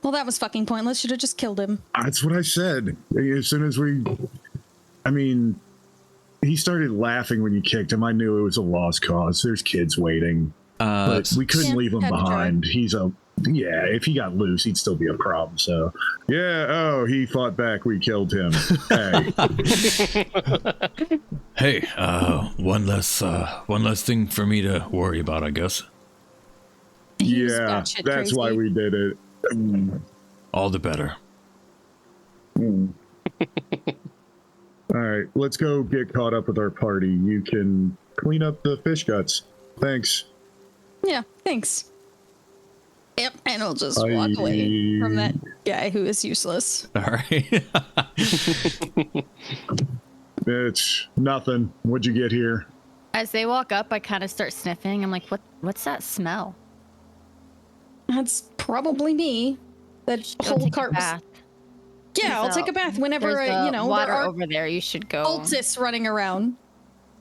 Well, that was fucking pointless. Should have just killed him. That's what I said. As soon as he started laughing when you kicked him. I knew it was a lost cause. There's kids waiting. But we couldn't leave him behind. If he got loose, he'd still be a problem. So, he fought back. We killed him. Hey. Hey, one less thing for me to worry about, I guess. That's crazy. why we did it. All the better. All right, let's go get caught up with our party. You can clean up the fish guts. Thanks. Yeah, thanks. Yep, and I'll just walk away from that guy who is useless. All right. It's nothing. What'd you get here? As they walk up, I kind of start sniffing. I'm like, what's that smell? That's probably me. That Go whole take a cart was... bath. Yeah, I'll take a bath whenever, There's there water are over there. You should go. cultists running around.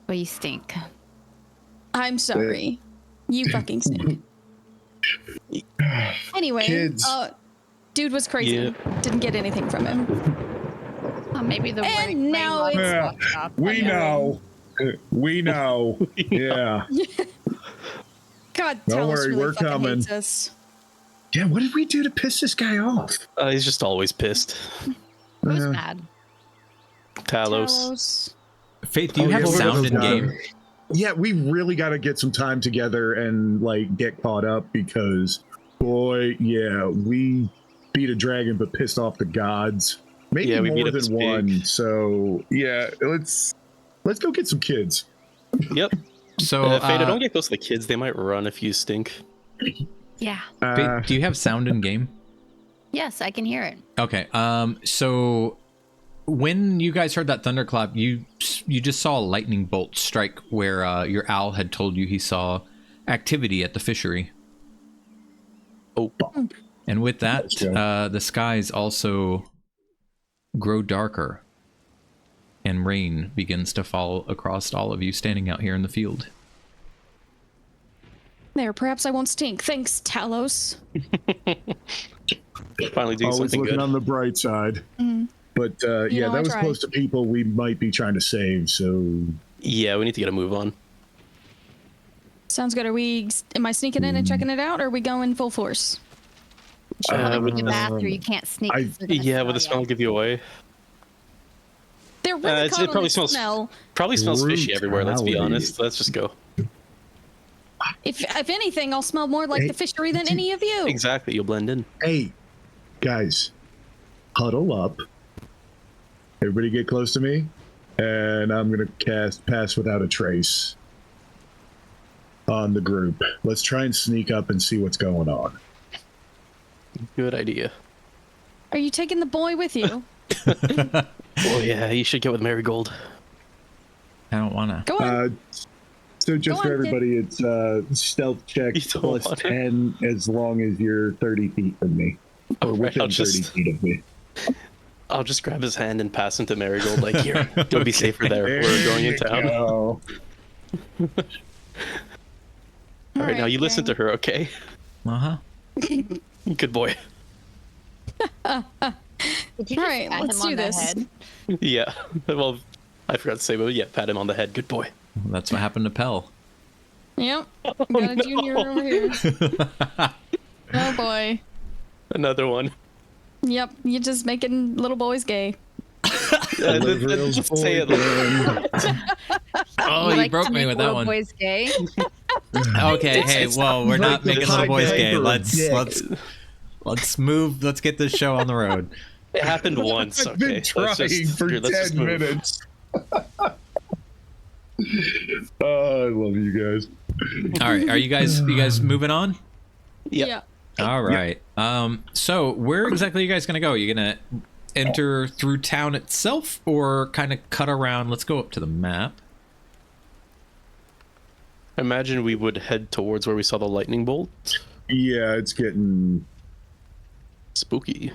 Well, you stink. I'm sorry. You fucking stink. Anyway, Kids. dude was crazy. Yeah. Didn't get anything from him. Oh, maybe the And now it's- We know. We know. Yeah. God, Don't Talos worry, really we're fucking coming. hates us. Yeah, what did we do to piss this guy off? He's just always pissed. Who's mad? Talos. Faith, do you have sound in game? Yeah, we really got to get some time together and get caught up because, boy, we beat a dragon but pissed off the gods. Maybe we more beat up than this one. pig. So let's go get some kids. Yep. So, Fada, don't get close to the kids. They might run if you stink. Yeah. Faith, do you have sound in game? Yes, I can hear it. Okay. So when you guys heard that thunderclap, you just saw a lightning bolt strike where your owl had told you he saw activity at the fishery. Oh. And with that, Let's go. the skies also grow darker, and rain begins to fall across all of you standing out here in the field. There, perhaps I won't stink. Thanks, Talos. Finally doing Always something looking good. on the bright side. But You know, that I was try. close to people we might be trying to save. So Yeah, we need to get a move on. Sounds good. Am I sneaking in and checking it out, or are we going full force? You want to with take a the- bath, or you can't sneak. 'cause they're gonna Yeah, would the smell smell ya. give you away? They're really It caught on probably the smells. smell. Probably smells fishy everywhere. Let's be Brutality. honest. Let's just go. If anything, I'll smell more like Hey, the fishery than any of you. Exactly. You'll blend in. hey, guys, huddle up. Everybody get close to me, and I'm gonna cast Pass Without a Trace on the group. Let's try and sneak up and see what's going on. Good idea. Are you taking the boy with you? Oh yeah, you should get with Marigold. I don't want to. Go on. So just Go for on, kid. everybody, it's stealth check You don't plus want it. 10 as long as you're 30 feet from me. Or Alright, within I'll 30 just- feet of me. I'll just grab his hand and pass him to Marigold. Like, here, you'll be safer there. We're going in town. Go. All right, now Alright, you listen to her, okay? Uh-huh. Good boy. Did you just Alright, pat let's him on do the this. head? Yeah. Well, I forgot to say, but yeah, pat him on the head. Good boy. That's what happened to Pell. Yep. Got a junior over here. Oh boy. Another one. Yep. You're just making little boys gay. Yeah, just say it. Oh, you like broke to me make with that little one. boys gay? Okay, hey, well, we're not making little boys gay. Piper Let's move. Let's get this show on the road. It happened once. I've been Okay, trying for let's just 10 move. minutes. Oh, I love you guys. All right, are you guys moving on? Yeah. All right. So where exactly are you guys gonna go? Are you gonna enter through town itself, or kind of cut around? Let's go up to the map. I imagine we would head towards where we saw the lightning bolt. Yeah, it's getting. Spooky.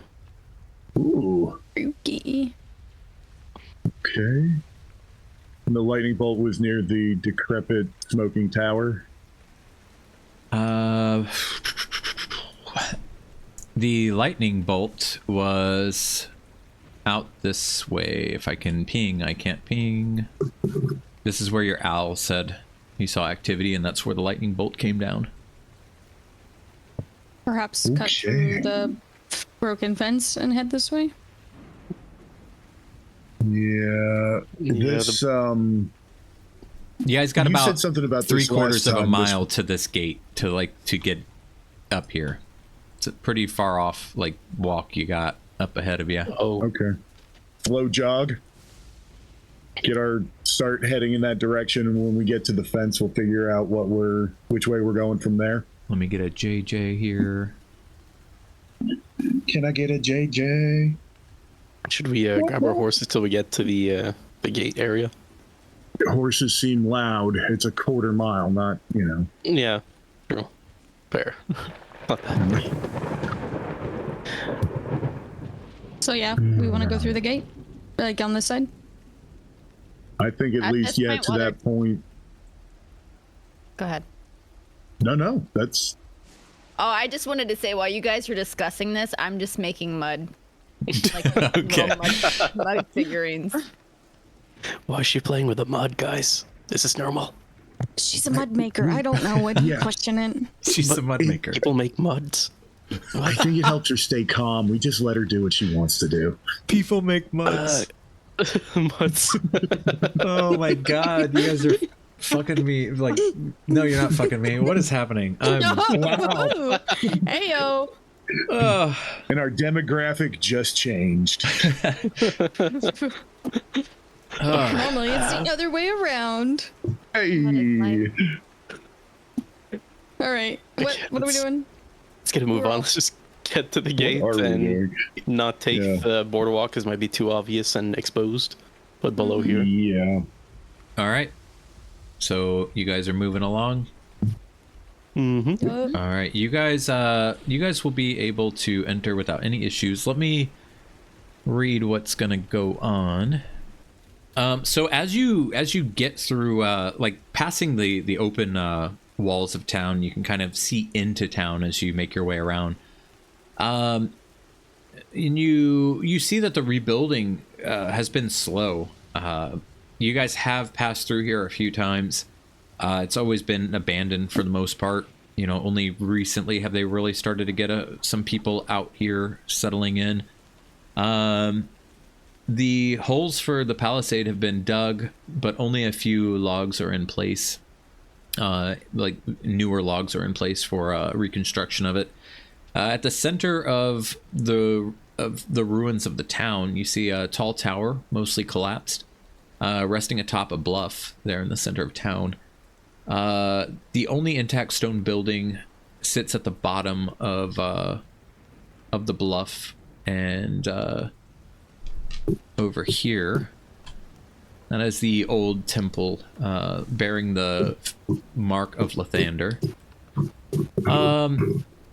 Ooh. Spooky. Okay. And the lightning bolt was near the decrepit smoking tower. The lightning bolt was out this way. If I can ping, I can't ping. This is where your owl said he saw activity, and that's where the lightning bolt came down. Perhaps cut through the broken fence and head this way. Yeah. This You guys got you about said something about three this quarters last of a time, mile to this gate to get up here. It's a pretty far off walk you got up ahead of you. Oh, Okay. Flow jog. Start heading in that direction, and when we get to the fence, we'll figure out which way we're going from there. Let me get a JJ here. Can I get a JJ? should we grab our horses till we get to the gate area? Horses seem loud. It's a quarter mile, not, Yeah, true. Fair. Not that. So yeah, we want to go through the gate, like on this side. I think at At least, this yeah, point, to what that point. Go ahead. No, that's. Oh, I just wanted to say while you guys were discussing this, I'm just making mud. Like Okay. little mud figurines. Why is she playing with the mud, guys? This is normal. She's a mud maker. I don't know. Why do you Yeah. question it? She's a mud maker. People make muds. I think it helps her stay calm. We just let her do what she wants to do. People make muds. Muds. Oh my god, you guys are fucking me. No, you're not fucking me. What is happening? Heyo. And our demographic just changed. Normally it's the other way around. Hey. All right. What are we let's- doing? Let's get a move on. Let's just get to the gate What are we and doing? not take Yeah. the boardwalk because it might be too obvious and exposed. But below here. Yeah. All right. So you guys are moving along. Mm-hmm. All right, you guys will be able to enter without any issues. Let me read what's gonna go on. So as you get through, passing the open walls of town, you can kind of see into town as you make your way around. And you see that the rebuilding has been slow. You guys have passed through here a few times. It's always been abandoned for the most part. Only recently have they really started to get some people out here settling in. The holes for the palisade have been dug, but only a few logs are in place. Newer logs are in place for reconstruction of it. At the center of the ruins of the town, you see a tall tower, mostly collapsed, resting atop a bluff there in the center of town. The only intact stone building sits at the bottom of the bluff, and over here, that is the old temple bearing the mark of Lathander.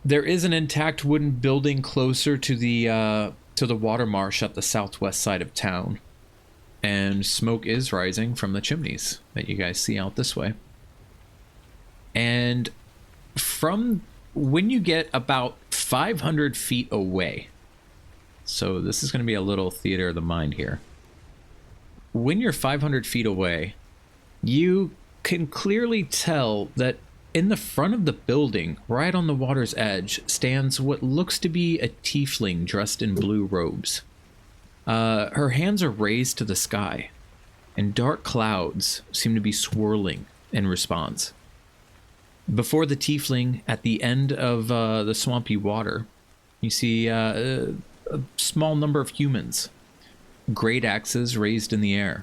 There is an intact wooden building closer to the water marsh at the southwest side of town, and smoke is rising from the chimneys that you guys see out this way. And from when you get about 500 feet away. So this is going to be a little theater of the mind here. When you're 500 feet away, you can clearly tell that in the front of the building, right on the water's edge, stands what looks to be a tiefling dressed in blue robes. Her hands are raised to the sky, and dark clouds seem to be swirling in response. Before the tiefling, at the end of the swampy water, you see a small number of humans, great axes raised in the air,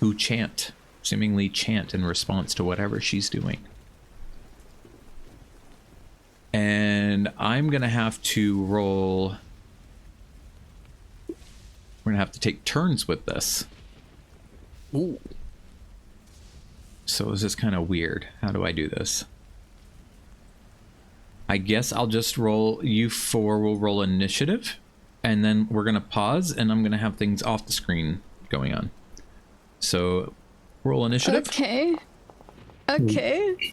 who chant, seemingly chant in response to whatever she's doing. And I'm going to have to roll... We're going to have to take turns with this. Ooh. So this is kind of weird. How do I do this? I guess I'll just roll... You four will roll initiative. And then we're going to pause, and I'm going to have things off the screen going on. So, roll initiative. Okay. Okay.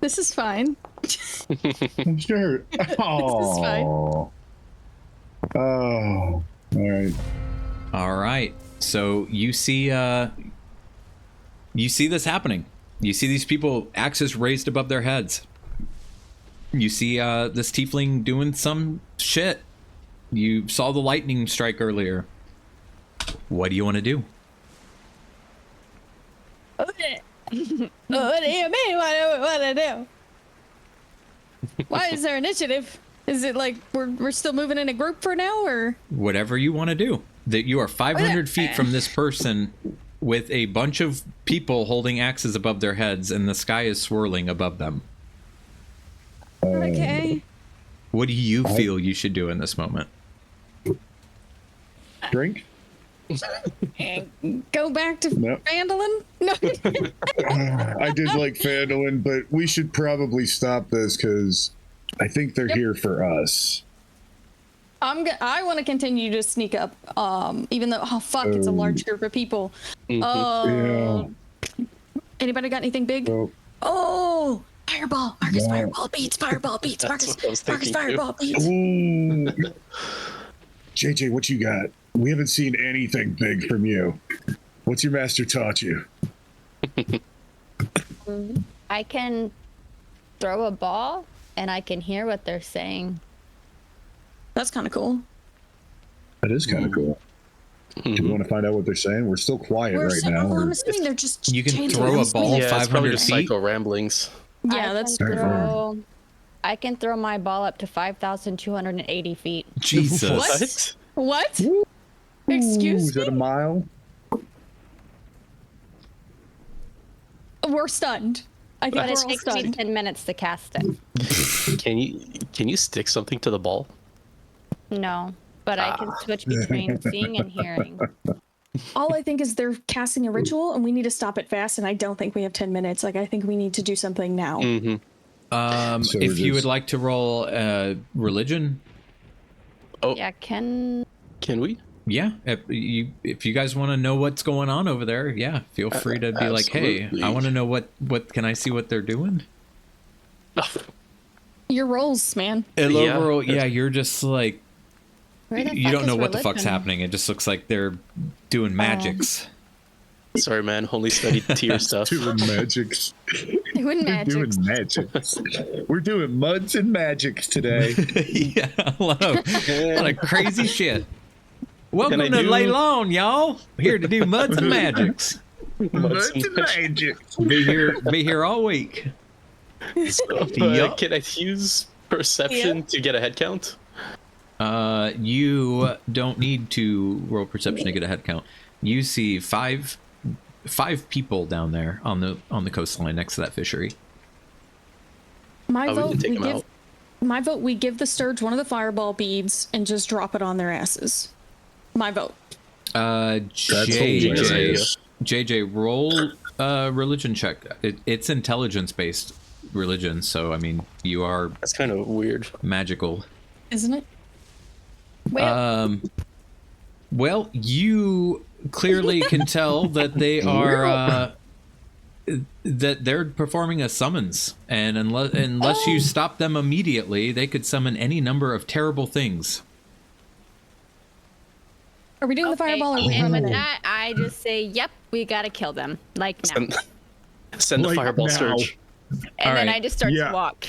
This is fine. Sure. This is fine. Oh, all right. All right. So you see this happening. You see these people, axes raised above their heads. You see this tiefling doing some shit. You saw the lightning strike earlier. What do you want to do? What do you mean? What do I do? Why is there initiative? Is it like we're still moving in a group for now, or Whatever you want to do. That you are 500 feet from this person with a bunch of people holding axes above their heads, and the sky is swirling above them. okay? What do you feel you should do in this moment? Drink? Go back to No. Vandalin? No. I did like Fandolin, but we should probably stop this because I think they're here for us. I want to continue to sneak up. Even though it's a large group of people. Yeah. Anybody got anything big? Oh, fireball! Marcus, fireball beats. Fireball beats. Marcus, fireball beats. Ooh. JJ, what you got? We haven't seen anything big from you. What's your master taught you? I can throw a ball and I can hear what they're saying. That's kind of cool. That is kind of cool. Do you want to find out what they're saying? We're still quiet right now. I'm assuming they're just. You can chanting. throw a ball Yeah, it's probably 500 just feet? psycho ramblings. Yeah, that's true. I can throw my ball up to 5,280 feet. Jesus. What? Ooh, Excuse is that a me? mile? We're stunned. I think But we're it all takes me stunned. 10 minutes to cast it. Can you stick something to the ball? No, but I can switch between seeing and hearing. All I think is they're casting a ritual, and we need to stop it fast. And I don't think we have 10 minutes. Like I think we need to do something now. So If you would just- like to roll religion, Oh, Yeah, can we? yeah. If you guys want to know what's going on over there, yeah, feel free to be like, hey, absolutely. I want to know what can I see what they're doing? Your rolls, man. And Yeah. overall, yeah, you're just like, Where the you fuck don't is know what the fuck's religion? happening. It just looks like they're doing magics. Sorry, man. Only studied tier stuff. Doing magics. Doing We're magic. doing magics. We're doing muds and magics today. Yeah, a lot of crazy shit. Welcome I to do- Leilon, y'all. Here to do muds and magics. Muds and magics. Be here all week. Yup. Can I use perception to get a head count? You don't need to roll perception to get a head count. You see five people down there on the coastline next to that fishery. My Oh, we vote. can take We them give. out. My vote. We give the Sturge one of the fireball beads and just drop it on their asses. My vote. hilarious. JJ, roll religion check. It's intelligence based religion, so I mean you are That's kind of weird. magical. Isn't it? Well, Well, you clearly can tell that they are that they're performing a summons, and unless you stop them immediately, they could summon any number of terrible things. Are we doing the fireball or are we And with running? that, I just say, "Yep, we gotta kill them." Like now. Send a Like fireball now. surge. And then Alright. I just start Yeah. to walk.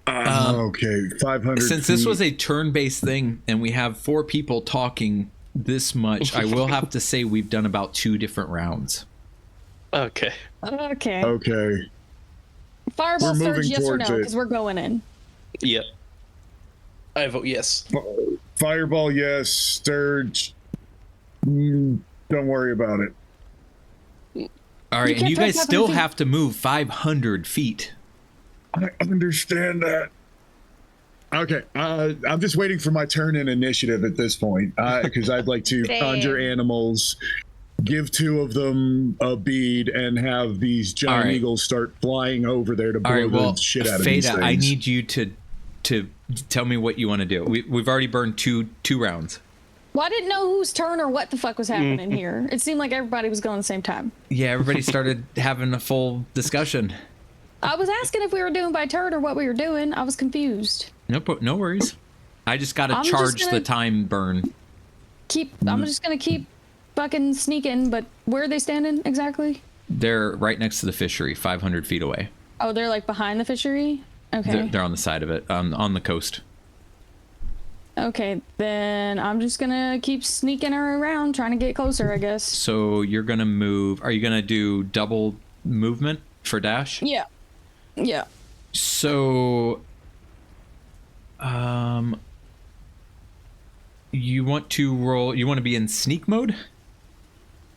Okay, 500. Since this feet. was a turn-based thing, and we have 4 people talking this much, I will have to say we've done about 2 different rounds. Okay. Okay. Okay. Fireball We're surge, moving yes or no? towards it. Because we're going in. Yep. I vote yes. Fireball, yes. Sturge. Don't worry about it. All right, and can't you throw guys 500 still feet. have to move 500 feet. I understand that. Okay, I'm just waiting for my turn in initiative at this point, because I'd like to Same. conjure animals, give 2 of them a bead, and have these giant All right. eagles start flying over there to blow All right, well, the shit out of these Fada, things. I need you to tell me what you want to do. We've already burned two rounds. Well, I didn't know whose turn or what the fuck was happening here. It seemed like everybody was going at the same time. Yeah, everybody started having a full discussion. I was asking if we were doing by turn or what we were doing. I was confused. No worries. I just got to I'm just charge gonna- the time burn. I'm just gonna keep fucking sneaking, but where are they standing exactly? They're right next to the fishery, 500 feet away. Oh, they're like behind the fishery? Okay. They're on the side of it, on the coast. Okay, then I'm just gonna keep sneaking her around, trying to get closer, I guess. So you're going to move. Are you going to do double movement for dash? Yeah. Yeah. So, you want to roll, you want to be in sneak mode?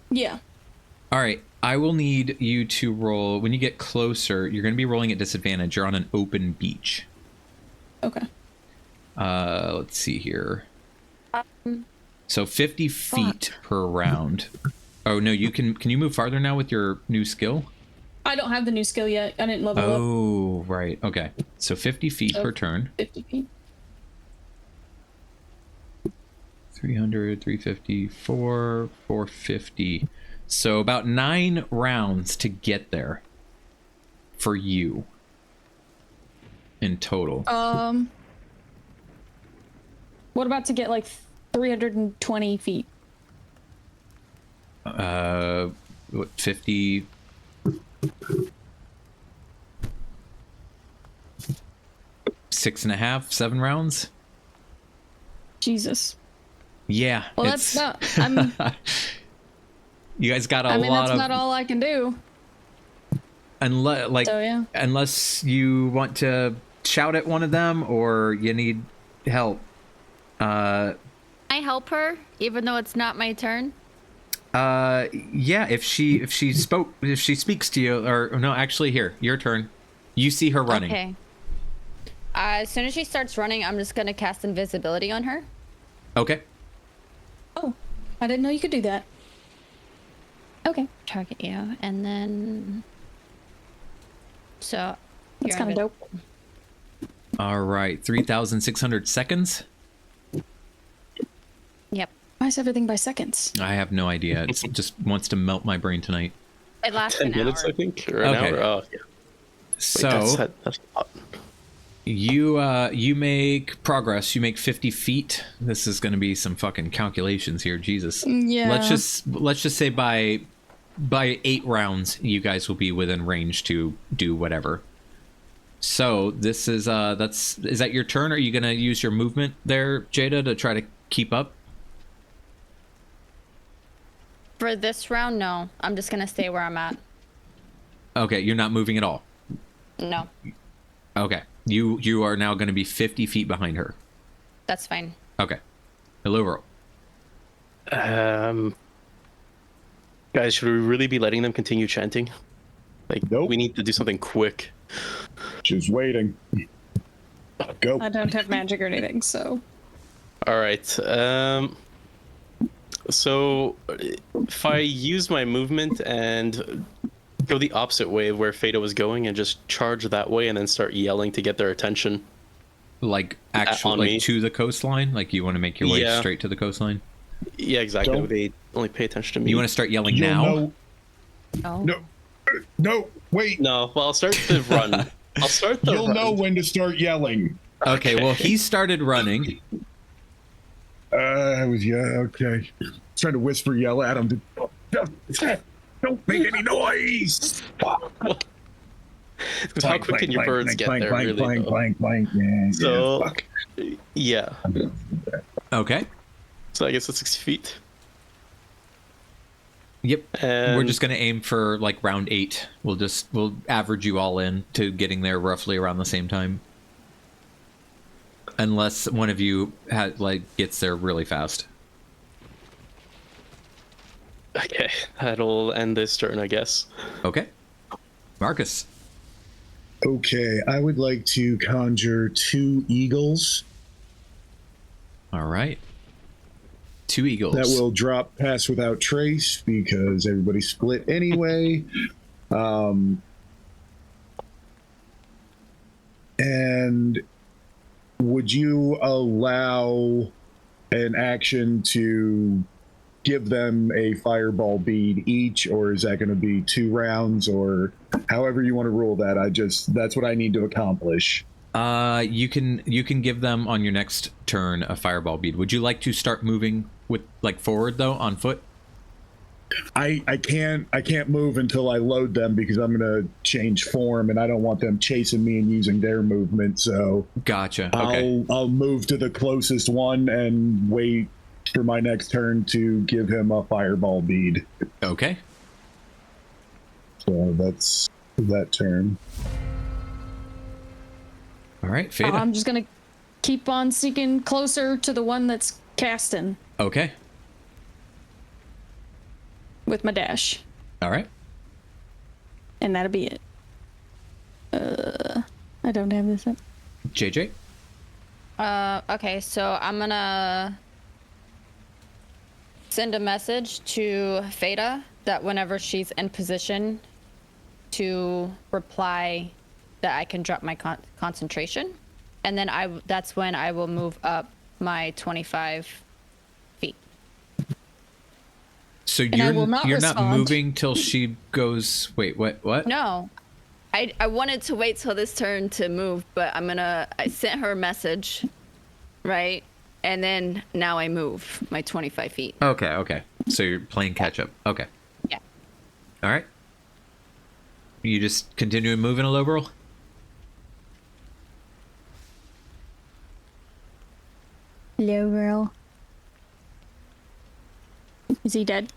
Yeah. All right. I will need you to roll, when you get closer, you're going to be rolling at disadvantage. You're on an open beach. Okay. Let's see here. So 50 feet per round. Oh, no, can you move farther now with your new skill? I don't have the new skill yet. I didn't level up. Oh, right. Okay. So 50 feet per turn. 50 feet. 300, 350, 450. So about 9 rounds to get there for you in total. What about to get like 320 feet? What, 50? Six and a half, 7 rounds. Jesus. Yeah. Well, that's not. I'm. You guys got a I mean, lot that's of. not all I can do. Unless, So yeah. unless you want to shout at one of them or you need help. I help her, even though it's not my turn. Yeah, if she speaks to you, or no, actually, here, your turn. You see her running. Okay. As soon as she starts running, I'm just gonna cast invisibility on her. Okay. Oh, I didn't know you could do that. Okay. Target you, and then. So. That's kind of dope. All right, 3,600 seconds. Yep. Why is everything by seconds? I have no idea. It just wants to melt my brain tonight. It lasts 10 an minutes, hour. I think, or an Okay. hour. Oh, yeah. Wait, So that's a lot. you make progress. You make 50 feet. This is going to be some fucking calculations here. Jesus. Yeah. Let's just say by 8 rounds, you guys will be within range to do whatever. So this is is that your turn? Are you going to use your movement there, Jada, to try to keep up? For this round, no. I'm just gonna stay where I'm at. Okay, you're not moving at all. No, Okay. You are now going to be 50 feet behind her. that's fine. Okay. Hello, roll. Guys, should we really be letting them continue chanting? Like, Nope. we need to do something quick. Just waiting. Go. I don't have magic or anything, so. All right. So if I use my movement and go the opposite way of where Fada was going and just charge that way and then start yelling to get their attention. Like on actually me. like to the coastline? Like you want to make your way Yeah. straight to the coastline? Yeah, exactly. Don't- They only pay attention to me. You want to start yelling You'll now? know- Oh. No. No, wait. No, well, I'll start the run. I'll start the You'll run. know when to start yelling. Okay, well, he started running. I was okay. Trying to whisper, yell at him. Don't make any noise. Because how quick can your birds get there, really? Blank. So, fuck. yeah. Okay. So I guess it's 60 feet. Yep. And We're just gonna aim for like round 8. We'll average you all in to getting there roughly around the same time. Unless one of you gets there really fast. Okay, that'll end this turn, I guess. Okay. Marcus. Okay, I would like to conjure 2 eagles. All right. 2 eagles. That will drop Pass Without Trace because everybody split anyway. And would you allow an action to give them a fireball bead each, or is that going to be 2 rounds, or however you want to rule that? That's what I need to accomplish. You can give them on your next turn a fireball bead. Would you like to start moving with forward though on foot? I can't move until I load them because I'm gonna change form and I don't want them chasing me and using their movement. So gotcha. Okay. I'll move to the closest one and wait for my next turn to give him a fireball bead. Okay. So that's that turn. All right, Fada. I'm just gonna keep on sneaking closer to the one that's casting Okay. with my dash, All right. and that'll be it. I don't have this up. JJ. Okay, so I'm gonna send a message to Fada that whenever she's in position to reply that I can drop my concentration, and then that's when I will move up my 25 feet. So And I will not you're not respond. moving till she goes. Wait, what? No, I wanted to wait till this turn to move, but I sent her a message, right? And then now I move my 25 feet. Okay. So you're playing catch up. Okay. Yeah. All right. You just continue moving a low roll? Hello, girl. Is he dead?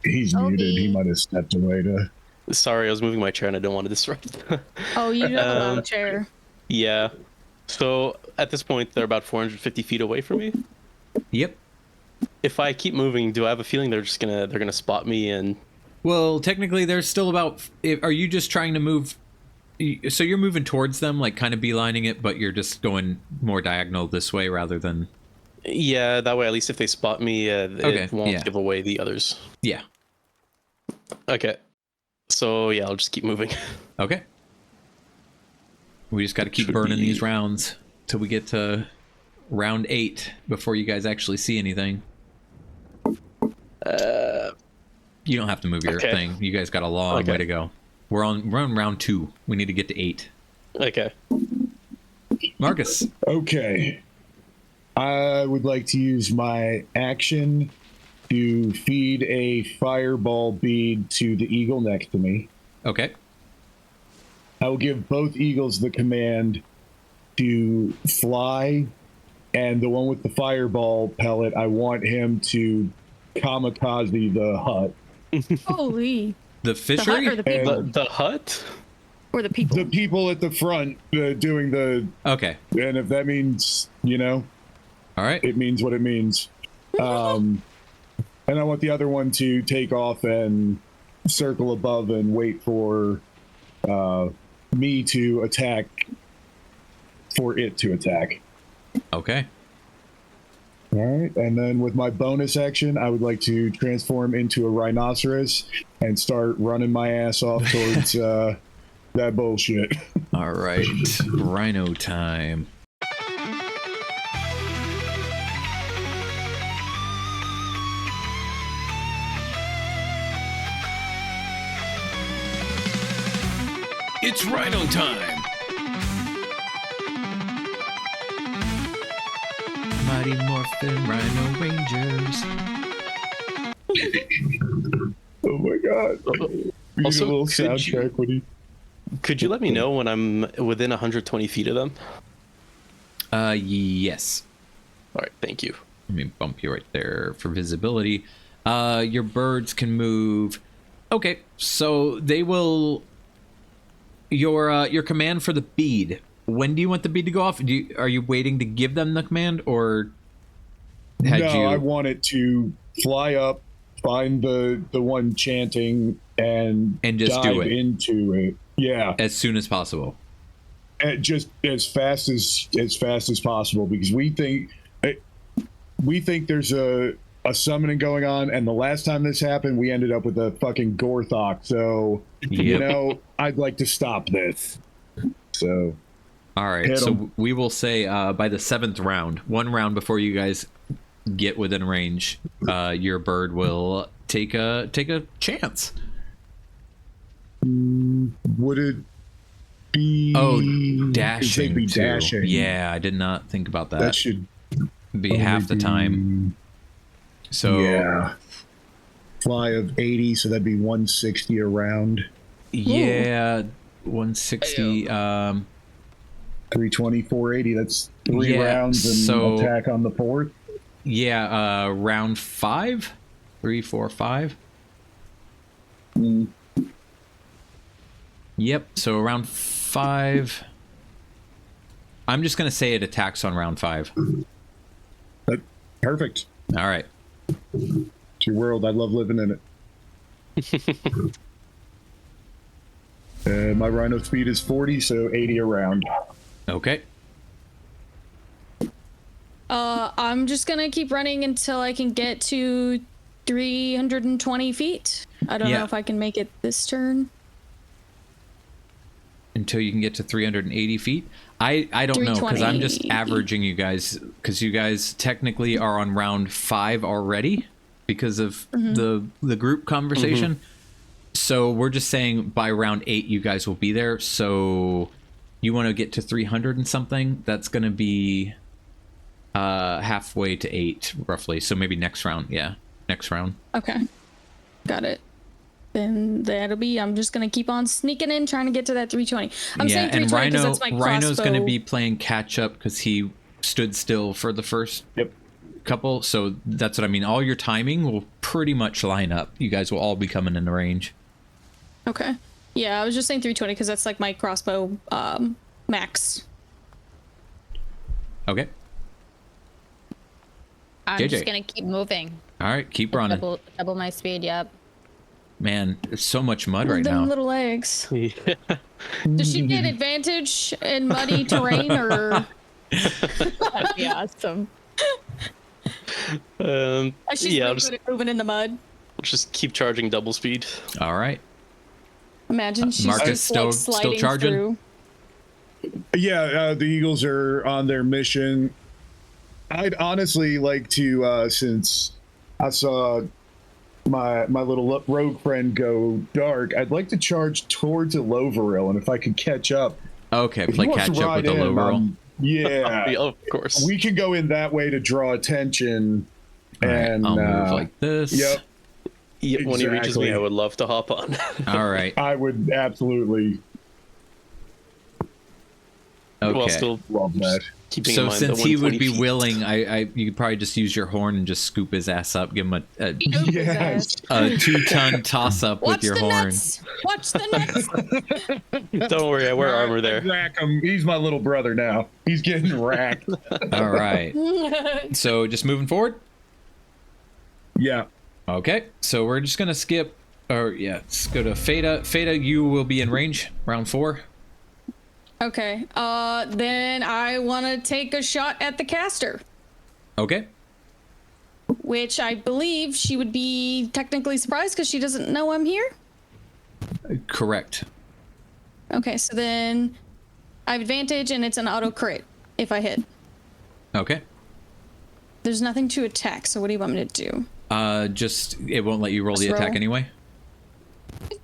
He's muted. He might have stepped away to. Sorry, I was moving my chair and I don't want to disrupt. Oh, you have a loud chair. Yeah. So at this point, they're about 450 feet away from me. Yep. If I keep moving, do I have a feeling they're gonna spot me and? Well, technically, there's still about. Are you just trying to move? So you're moving towards them, like kind of beelining it, but you're just going more diagonal this way rather than. Yeah, that way at least if they spot me, it won't give away the others. Yeah. Okay. So yeah, I'll just keep moving. Okay. We just got to keep Should burning be- these rounds till we get to round 8 before you guys actually see anything. You don't have to move your Okay. thing. You guys got a long way to go. We're on round 2. We need to get to 8. Okay. Marcus. Okay. I would like to use my action to feed a fireball bead to the eagle next to me. Okay. I will give both eagles the command to fly, and the one with the fireball pellet, I want him to kamikaze the hut. Holy. The The hut fishery? or the people? The hut? Or the people? The people at the front doing the, Okay. and if that means, All right. it means what it means. And I want the other one to take off and circle above and wait for me to attack, for it to attack. Okay. All right, and then with my bonus action, I would like to transform into a rhinoceros and start running my ass off towards that bullshit. All right. Rhino time. It's Rhino time! Mighty Morphin Rhino Rangers. Oh my god. We need Also, a little could soundtrack when he... Could you let me know when I'm within 120 feet of them? Yes. All right, thank you. Let me bump you right there for visibility. Your birds can move. Okay, so they will. Your command for the bead. When do you want the bead to go off? Are you waiting to give them the command, or had no, you? I want it to fly up, find the one chanting, and just dive do it into it. Yeah, as soon as possible. Just as fast as possible, because we think there's a summoning going on, and the last time this happened, we ended up with a fucking Gorthok. So you know, I'd like to stop this. So. All right, so we will say by the 7th round, one round before you guys get within range, your bird will take a chance. Would it be? Oh, dashing. Be too. dashing. Yeah, I did not think about that. That should be half the time. So yeah, fly of 80, so that'd be 160 around. Yeah, 160. 320, 480. That's 3 Yeah, rounds and so- attack on the 4th. Yeah, round 5, 3, 4, 5. Yep. So round 5. I'm just gonna say it attacks on round 5. Perfect. All right. It's your world. I love living in it. My rhino speed is 40, so 80 around. Okay. I'm just gonna keep running until I can get to 320 feet. I don't know if I can make it this turn. Until you can get to 380 feet. I don't know, because I'm just averaging you guys, because you guys technically are on round 5 already because of the group conversation. So we're just saying by round 8 you guys will be there. So you want to get to 300 and something. That's going to be halfway to 8 roughly. So maybe next round. Yeah, next round. Okay, got it. Then that'll be. I'm just gonna keep on sneaking in, trying to get to that 320. I'm saying 320 because that's my crossbow. Rhino's going to be playing catch up because he stood still for the first couple. So that's what I mean. All your timing will pretty much line up. You guys will all be coming into range. Okay. Yeah, I was just saying 320 because that's like my crossbow max. Okay. I'm JJ. just gonna keep moving. All right, keep running. Double my speed. Yep. Man, there's so much mud right Them now. little legs. Does she get advantage in muddy terrain, or? That'd be awesome. She's really good at moving in the mud. We'll just keep charging double speed. All right. Imagine she's Marcus just still sliding charging? through. Yeah, the Eagles are on their mission. I'd honestly like to, since I saw my little rogue friend go dark, I'd like to charge towards a Loveril, and if I could catch up. Okay, play catch up with the Loveril. Yeah, of course. We can go in that way to draw attention. And I'll move like this. Yep. Yep, when he reaches me, Exactly. I would love to hop on. All right. I would absolutely While Okay. still love that. keeping in So mind since the he would 120 be feet. willing, you could probably just use your horn and just scoop his ass up, give him a Yes. 2-ton toss up with Watch your the horn. nuts! Watch the nuts! Don't worry, I wear armor there. Rack him. He's my little brother now. He's getting racked. All right. So just moving forward. Yeah. Okay. So we're just gonna skip. Let's go to Feta. Feta, you will be in range round 4. Okay. Then I want to take a shot at the caster, Okay. which I believe she would be technically surprised because she doesn't know I'm here. Correct. Okay, so then I have advantage and it's an auto crit if I hit. Okay. There's nothing to attack, so what do you want me to do? Just it won't let you roll Just the attack roll. anyway.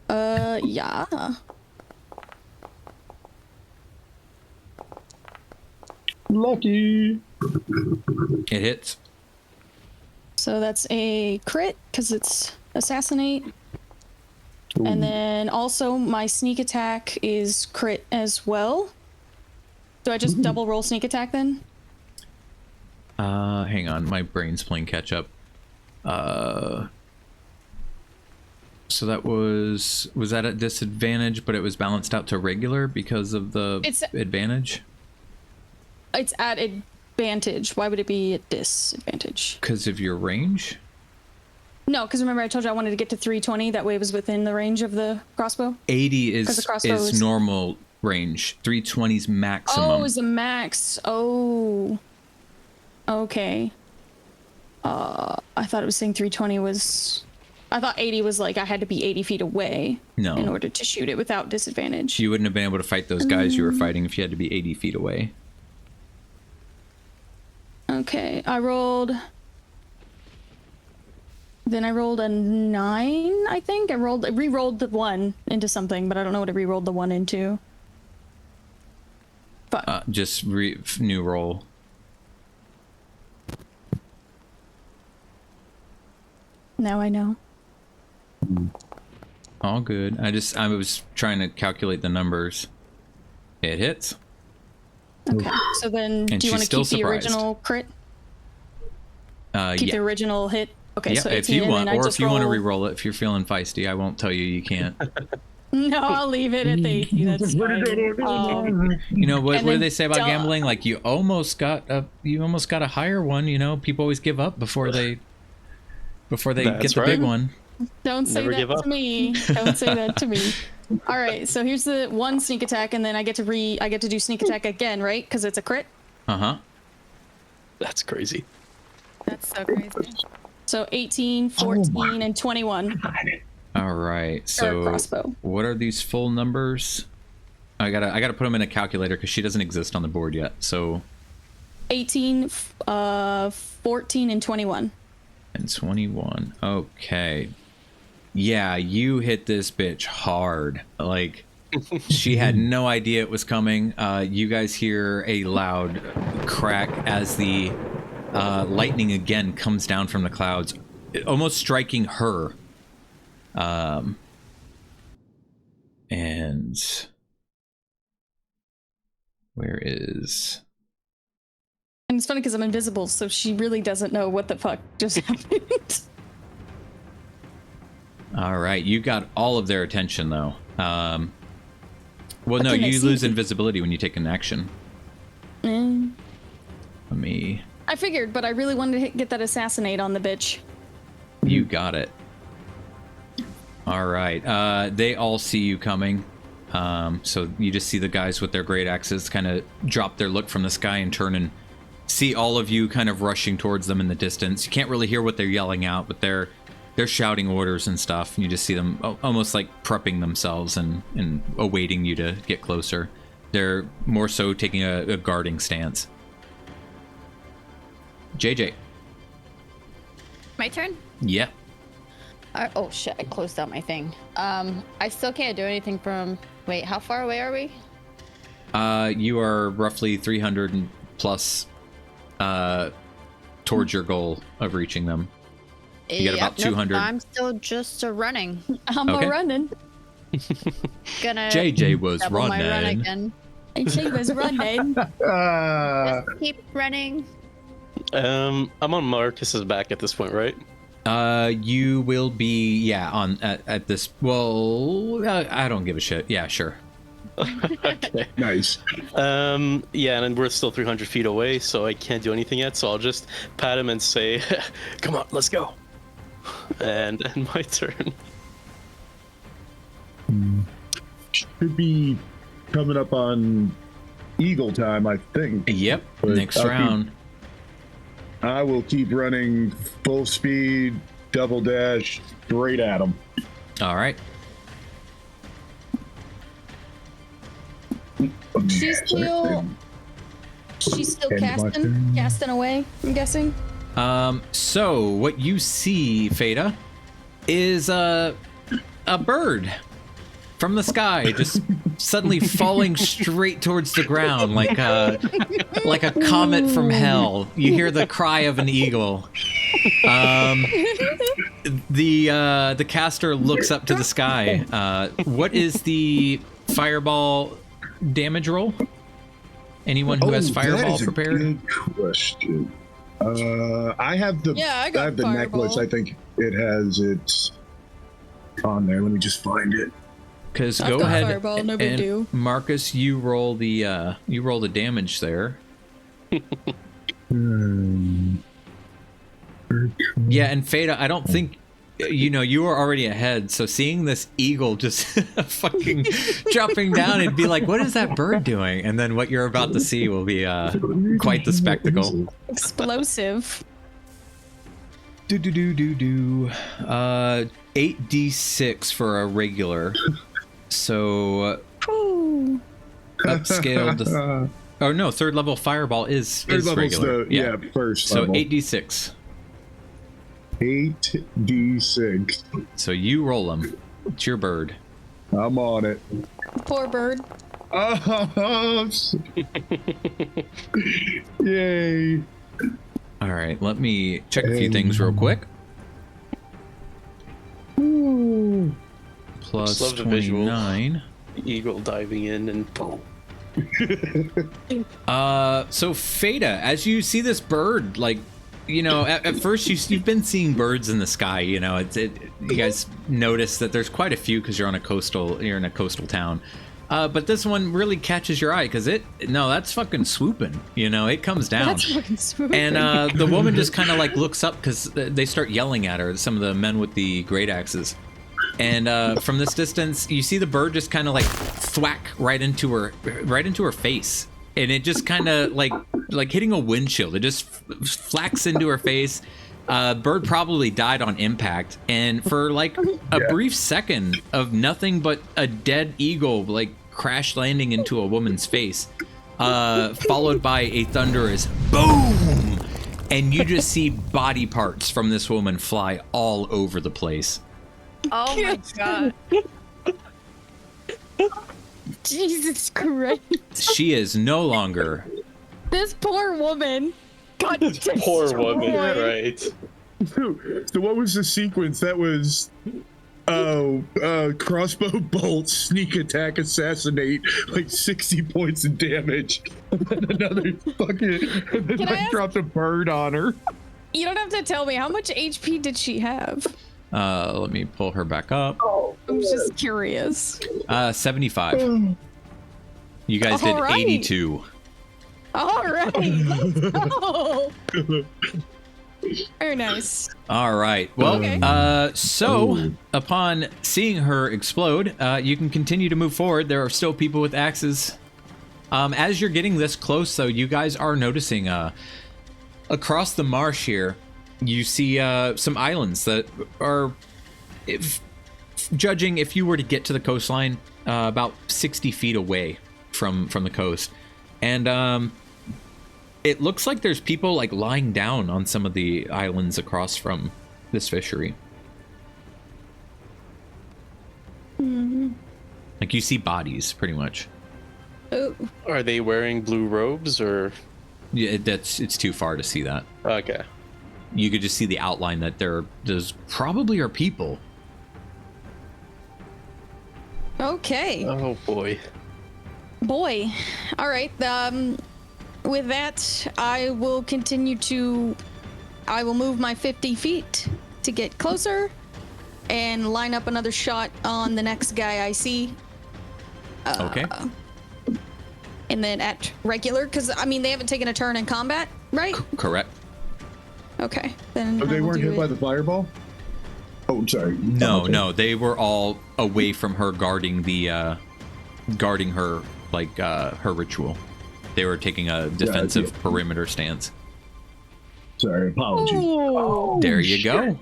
Yeah. Lucky. It hits. So that's a crit because it's assassinate. And then also my sneak attack is crit as well. Do I just double roll sneak attack then? Hang on, my brain's playing catch up. So that was that at disadvantage, but it was balanced out to regular because of the advantage? It's at advantage. Why would it be at disadvantage? Because of your range? No, because remember I told you I wanted to get to 320. That way it was within the range of the crossbow. 80 is normal range. 320's maximum. Oh, is the max. Oh. Okay. I thought it was saying 320 was... I thought 80 was like I had to be 80 feet away in order to shoot it without disadvantage. You wouldn't have been able to fight those guys you were fighting if you had to be 80 feet away. Okay, I rolled... Then I rolled a 9, I think. I re-rolled the 1 into something, but I don't know what I re-rolled the 1 into. Fuck. Just new roll. Now I know. All good. I was trying to calculate the numbers. It hits. Okay, so then And do you want to she's keep still the surprised. original crit? Keep Yeah. the original hit? Okay, Yeah, so if 18, you want, and then I or just if you want to roll- re-roll it, if you're feeling feisty, I won't tell you you can't. No, I'll leave it at the 18. That's fine. You know what? And What do then they say about duh. gambling? Like you almost got a higher one. You know, people always give up before they get That's the right. big one. Don't say Never that give to up. me. Don't say that to me. All right, so here's the 1 sneak attack, and then I get to do sneak attack again, right? Because it's a crit. That's crazy. That's so crazy. So 18, 14, and 21. All right. Or So crossbow. what are these full numbers? I gotta put them in a calculator because she doesn't exist on the board yet. So 18, 14, and 21. and 21. Okay. Yeah, you hit this bitch hard. Like she had no idea it was coming. You guys hear a loud crack as the lightning again comes down from the clouds, almost striking her. And where is... And it's funny because I'm invisible, so she really doesn't know what the fuck just happened. All right, you got all of their attention though. Well, But no, can I you see lose them? invisibility when you take an action. Mm. Let me... I figured, but I really wanted to get that assassinate on the bitch. You got it. All right. They all see you coming. So you just see the guys with their great axes kind of drop their look from the sky and turn and see all of you kind of rushing towards them in the distance. You can't really hear what they're yelling out, but they're shouting orders and stuff. And you just see them almost like prepping themselves and awaiting you to get closer. They're more so taking a guarding stance. JJ. My turn? Yeah. Oh shit, I closed out my thing. I still can't do anything from... Wait, how far away are we? You are roughly 300 and plus towards your goal of reaching them. You got about 200. Nope, I'm still just running. I'm Okay. running. Gonna JJ was double my run running. again. And she was running. Just keep running. I'm on Marcus's back at this point, right? You will be, on at this. Well, I don't give a shit. Yeah, sure. Okay. Nice. Yeah, and we're still 300 feet away, so I can't do anything yet. So I'll just pat him and say, "Come on, let's go." And then my turn. Should be coming up on Eagle time, I think. Yep. But Next I'll round. I will keep running full speed, double dash, straight at them. All right. She's still End my turn. casting away, I'm guessing. So what you see, Feta, is a bird. from the sky, just suddenly falling straight towards the ground like a comet from hell. You hear the cry of an eagle. The caster looks up to the sky. What is the fireball damage roll? Anyone who has fireball prepared? Good question. I have the Yeah, I have the got necklace. fireball. I think it has it on there. Let me just find it. Because I've go got ahead fireball, no big and deal. Marcus, you roll the damage there. Yeah, and Fada, I don't think you were already ahead. So seeing this eagle just fucking dropping down, it'd be like, what is that bird doing? And then what you're about to see will be quite the spectacle. Explosive. 8d6 for a regular. So Ooh. upscaled. Oh no, third level fireball is Third level's regular. the first So level. 8d6. 8d6. So you roll them. It's your bird. I'm on it. Poor bird. Oh, yay! All right, let me check a few things real quick. Plus Just love the visual. 29. Eagle diving in and boom. So Fada, as you see this bird, like, at first you've been seeing birds in the sky. You guys notice that there's quite a few because you're in a coastal town. But this one really catches your eye because that's fucking swooping. It comes down. That's fucking swooping. And the woman just kind of like looks up because they start yelling at her, some of the men with the great axes. And from this distance, you see the bird just kind of like thwack right into her face. And it just kind of like hitting a windshield. It just flacks into her face. Bird probably died on impact. And for like a brief second of nothing but a dead eagle like crash landing into a woman's face, followed by a thunderous boom. And you just see body parts from this woman fly all over the place. Oh my god. Jesus Christ. She is no longer. This poor woman got Poor woman, destroyed. right? So what was the sequence? That was crossbow bolt, sneak attack, assassinate, like 60 points of damage. And then another fucking and then Can I ask- dropped a bird on her. You don't have to tell me. How much HP did she have? Let me pull her back up. I'm just curious. 75. You guys did All right. 82. All right. Let's go. Very nice. All right. Well, Okay. so upon seeing her explode, you can continue to move forward. There are still people with axes. As you're getting this close, though, you guys are noticing across the marsh here, you see some islands that are, judging if you were to get to the coastline, about 60 feet away from the coast. And it looks like there's people like lying down on some of the islands across from this fishery. Like you see bodies pretty much. Oh, Are they wearing blue robes or? Yeah, it's too far to see that. Okay. You could just see the outline that there's probably are people. okay. Oh boy. Boy. All right. With that, I will move my 50 feet to get closer and line up another shot on the next guy I see. Okay. And then at regular, because I mean, they haven't taken a turn in combat, right? Correct. Okay. Then Oh, they I will weren't do hit by it. the fireball? Oh, I'm sorry. No, Okay. no, they were all away from her guarding her like her ritual. They were taking a defensive perimeter stance. Sorry, apologies. Oh, There you go.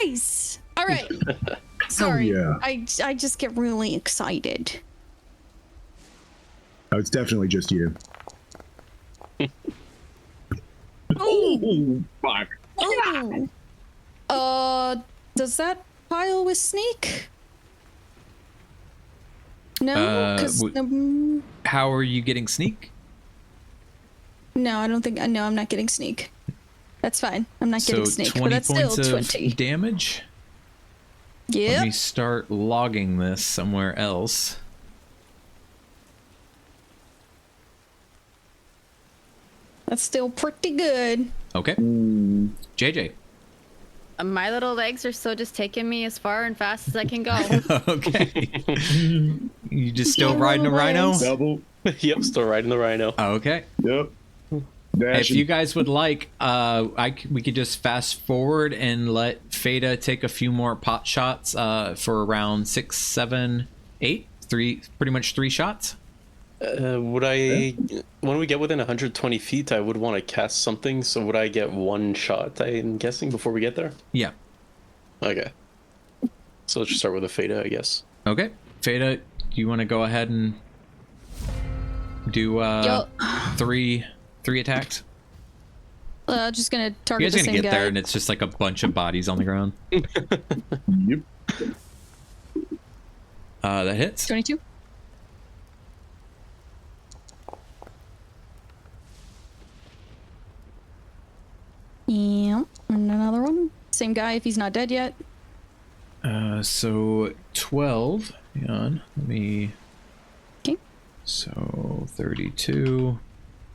nice. All right. Sorry. yeah. I just get really excited. Oh, it's definitely just you. Oh. Fuck. Oh. Does that pile with sneak? No, because How are you getting sneak? no, I don't think. No, I'm not getting sneak. That's fine. I'm not getting So sneak, 20 but that's still points 20. of damage. Let Yep. me start logging this somewhere else. That's still pretty good. Okay. JJ. My little legs are still just taking me as far and fast as I can go. Okay. You just still Your riding a little rhino? legs. Double. Yep, still riding the rhino. Okay. Yep. If Dashing. you guys would like, we could just fast forward and let Fada take a few more pot shots for around 6, 7, 8. Pretty much 3 shots. Would I, when we get within 120 feet, I would want to cast something. So would I get 1 shot? I'm guessing before we get there. Yeah. Okay. So let's just start with a Fada, I guess. Okay. Fada, do you want to go ahead and do Yo. 3 attacks? Just gonna You target guys the are gonna same get guy. there, and it's just like a bunch of bodies on the ground. Yep. That hits. 22. Yeah, and another one. Same guy if he's not dead yet. So 12. Hang on. Let me. Okay. So 32.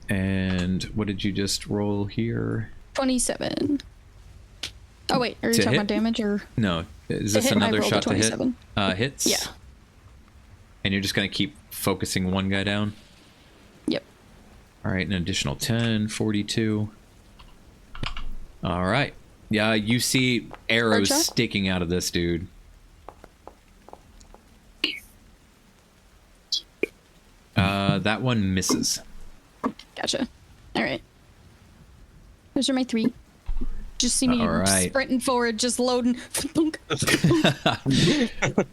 And what did you just roll here? 27. Oh wait, are you To talking hit? about damage or No. Is to this hit? I another rolled a shot to hit? 27. Hits? Yeah. And you're just gonna keep focusing one guy down? Yep. Alright, an additional 10, 42. Alright. Yeah, you see arrows Hard shot? sticking out of this dude. That one misses. Gotcha. All right. Those are my 3. Just see me All right. sprinting forward, just loading.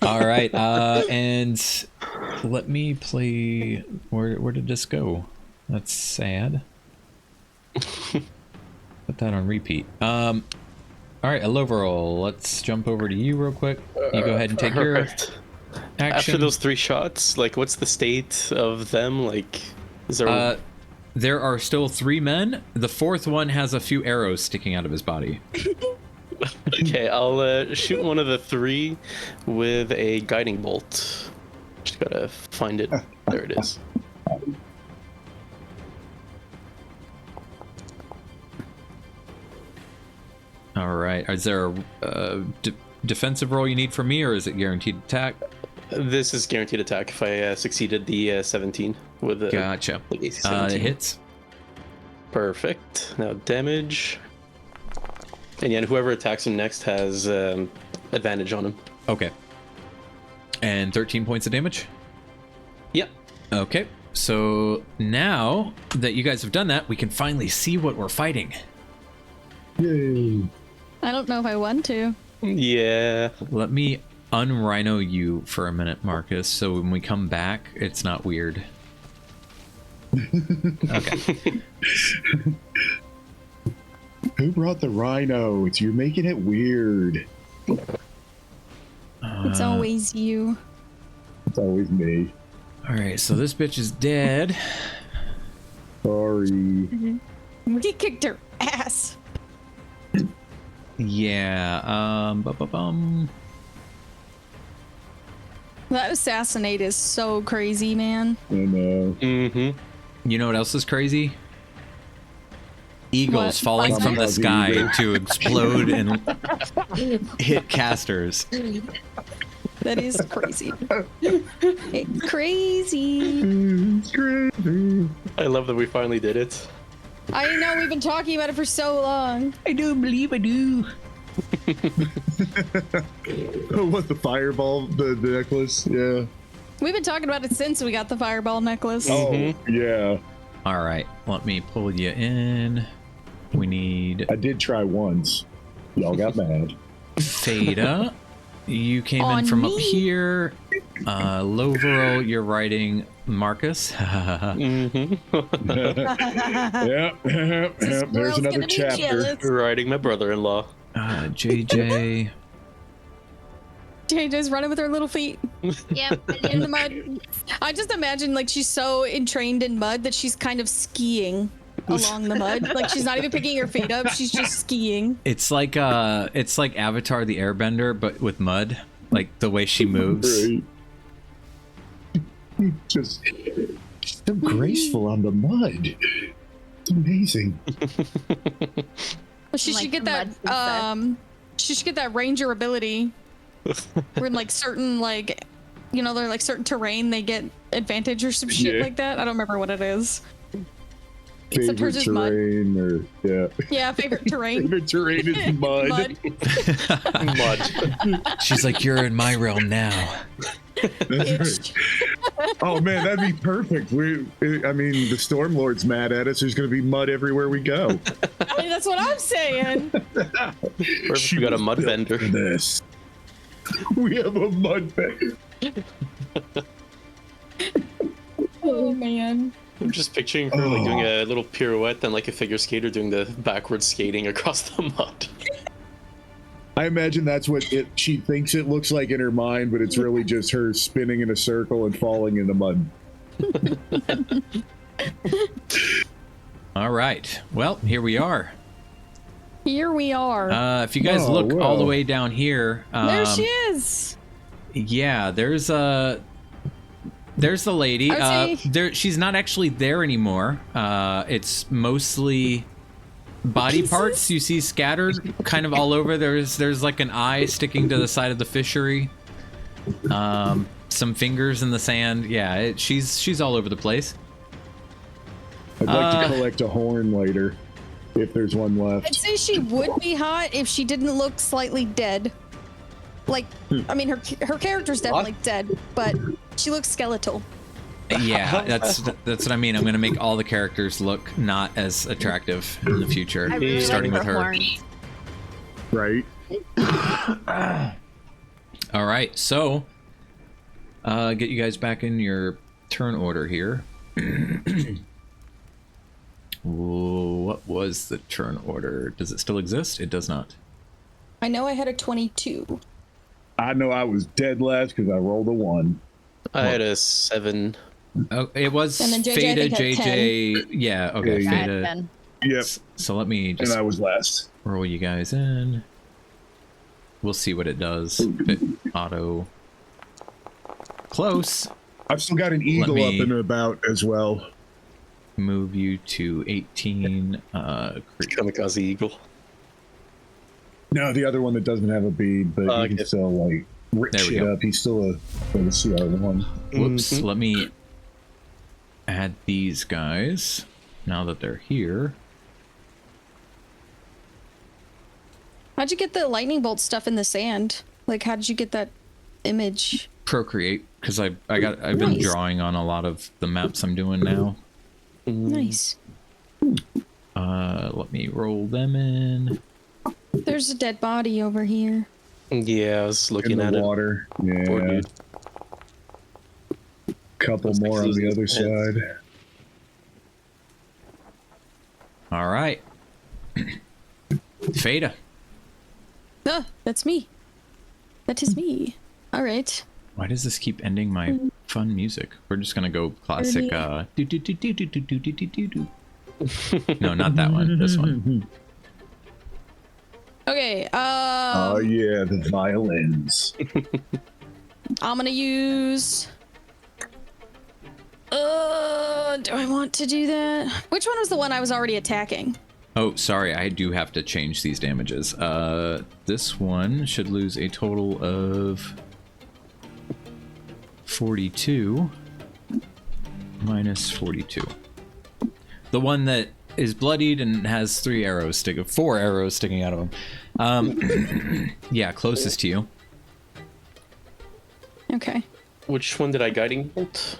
All right, and let me play. Where did this go? That's sad. Put that on repeat. All right, Aloverall, let's jump over to you real quick. You go ahead and take your Alright. action. After those 3 shots, like, what's the state of them? Like, is there? There are still 3 men. The 4th one has a few arrows sticking out of his body. Okay, I'll shoot one of the 3 with a guiding bolt. Just gotta find it. There it is. All right, is there a defensive roll you need from me, or is it guaranteed attack? This is guaranteed attack if I succeeded the 17 with the Gotcha. AC 17. It hits. Perfect. Now damage. And yeah, whoever attacks him next has advantage on him. Okay. And 13 points of damage? Yep. Okay. So now that you guys have done that, we can finally see what we're fighting. Yay. I don't know if I want to. Yeah. Let me unrhino you for a minute, Marcus, so when we come back, it's not weird. Okay. Who brought the rhino? You're making it weird. It's always you. It's always me. All right, so this bitch is dead. Sorry. We kicked her ass. Yeah. That assassinate is so crazy, man. I know. Mm-hmm. You know what else is crazy? Eagles What? falling from the Fuzzy sky eagle. to explode and hit casters. That is crazy. It's crazy. It's crazy. I love that we finally did it. I know we've been talking about it for so long. I do believe I do. What, the fireball, the necklace? Yeah. We've been talking about it since we got the fireball necklace. Oh, yeah. All right, let me pull you in. We need I did try once. Y'all got mad. Theta. You came in On from up me. here. Loverl, you're riding Marcus. Mm-hmm. Yep. There's Squirrel's another gonna be chapter. jealous. Riding my brother-in-law. JJ. JJ's running with her little feet Yep. in the mud. I just imagine like she's so entrained in mud that she's kind of skiing along the mud. Like she's not even picking her feet up; she's just skiing. It's like Avatar the Airbender, but with mud. Like the way she moves. Right. Just so graceful on the mud. It's amazing. Well, she should get that. She should get that ranger ability. Where in like certain like, you know, they're like certain terrain they get advantage or some shit like that. I don't remember what it is. Except hers Favorite is mud. terrain, or Yeah, favorite terrain. favorite terrain is mud. Mud. She's like, you're in my realm now. That's right. Oh man, that'd be perfect. I mean, the Stormlord's mad at us. There's gonna be mud everywhere we go. I mean, that's what I'm saying. Perfect. We got a mud vendor. For this. We have a mud vendor. Oh man. I'm just picturing her like doing a little pirouette and like a figure skater doing the backwards skating across the mud. I imagine that's what she thinks it looks like in her mind, but it's really just her spinning in a circle and falling in the mud. All right. Well, here we are. Here we are. If you guys look all the way down here, There she is. Yeah, there's the lady. I would say- She's not actually there anymore. It's mostly body parts you see scattered kind of all over. There's like an eye sticking to the side of the fishery. Some fingers in the sand. Yeah, she's all over the place. I'd like to collect a horn later, if there's one left. I'd say she would be hot if she didn't look slightly dead. Like, I mean, her character's definitely dead, but she looks skeletal. Yeah, that's what I mean. I'm gonna make all the characters look not as attractive in the future, I really starting like with her her. horns. Right? All right, so get you guys back in your turn order here. What was the turn order? Does it still exist? It does not. I know I had a 22. I know I was dead last because I rolled a 1. I had a 7. Oh, it was And then JJ, I Fada, think, had JJ. Yeah, okay, Yeah, I had Fada. 10. Yep. So let me And just I was last. roll you guys in. We'll see what it does. If it auto. Close. I've still got an eagle me- up and about as well. Move you to 18. Kamikaze Eagle. No, the other one that doesn't have a bead, but he Okay. can still like rip There we shit go. up. He's still a CR1. Whoops. Mhm. Let me add these guys now that they're here. How'd you get the lightning bolt stuff in the sand? Like, how did you get that image? Procreate, because I've been Nice. drawing on a lot of the maps I'm doing now. Nice. Let me roll them in. There's a dead body over here. Yeah, I was In looking the at it. water. Poor Yeah. dude. Couple Looks like more on he's the other losing his side. All right. Fada. That's me. That is me. All right. Why does this keep ending my fun music? We're just gonna go classic. Do, do, do, do, do, do, do, do, do, do, do. No, not that one. This one. Okay. Oh yeah, the violins. I'm gonna use. Do I want to do that? Which one was the one I was already attacking? Oh, sorry. I do have to change these damages. This one should lose a total of 42 minus 42. The one that is bloodied and has 4 arrows sticking out of him. Yeah, closest to you. Okay. Which one did I guiding bolt?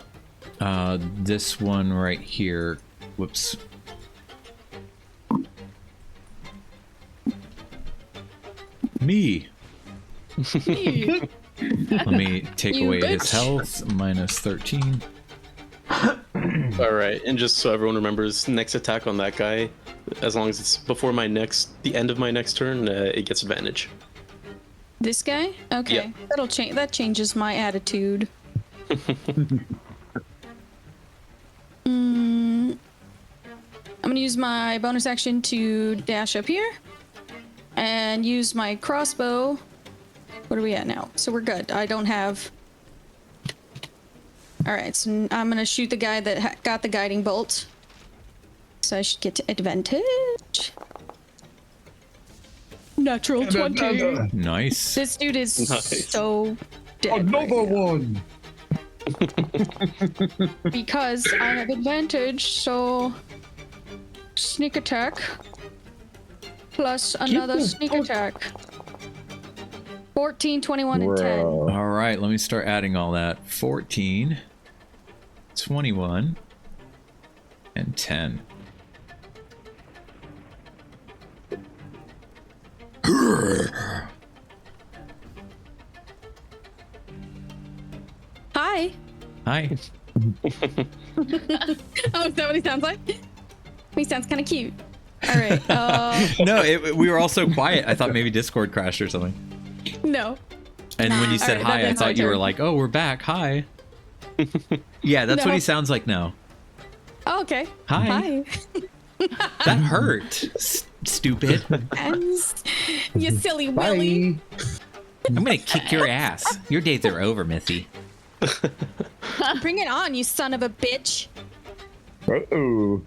This one right here. Whoops. Me. Let me take You away his bitch. health. Minus 13. All right, and just so everyone remembers, next attack on that guy, as long as it's before the end of my next turn, it gets advantage. This guy? Okay, Yep. that'll change. That changes my attitude. I'm gonna use my bonus action to dash up here, and use my crossbow. What are we at now? So we're good. I don't have. All right, so I'm gonna shoot the guy that got the guiding bolt. So I should get to advantage. Natural 20. Nice. This dude is Nice. so dead. right now. one. Because I have advantage, so sneak attack plus another sneak attack. 14, 21, and 10. All right, let me start adding all that. 14, 21, and 10. Hi. Hi. Oh, is that what he sounds like? He sounds kind of cute. All right. No, we were all so quiet. I thought maybe Discord crashed or something. No. And when you said Alright, hi, I that's my thought you were turn. like, "Oh, we're back. Hi." Yeah, that's what No. he sounds like now. Oh, okay. Hi. That hurt. Stupid. You silly Willy. I'm gonna kick your ass. Your days are over, Missy. Bring it on, you son of a bitch. Uh-oh.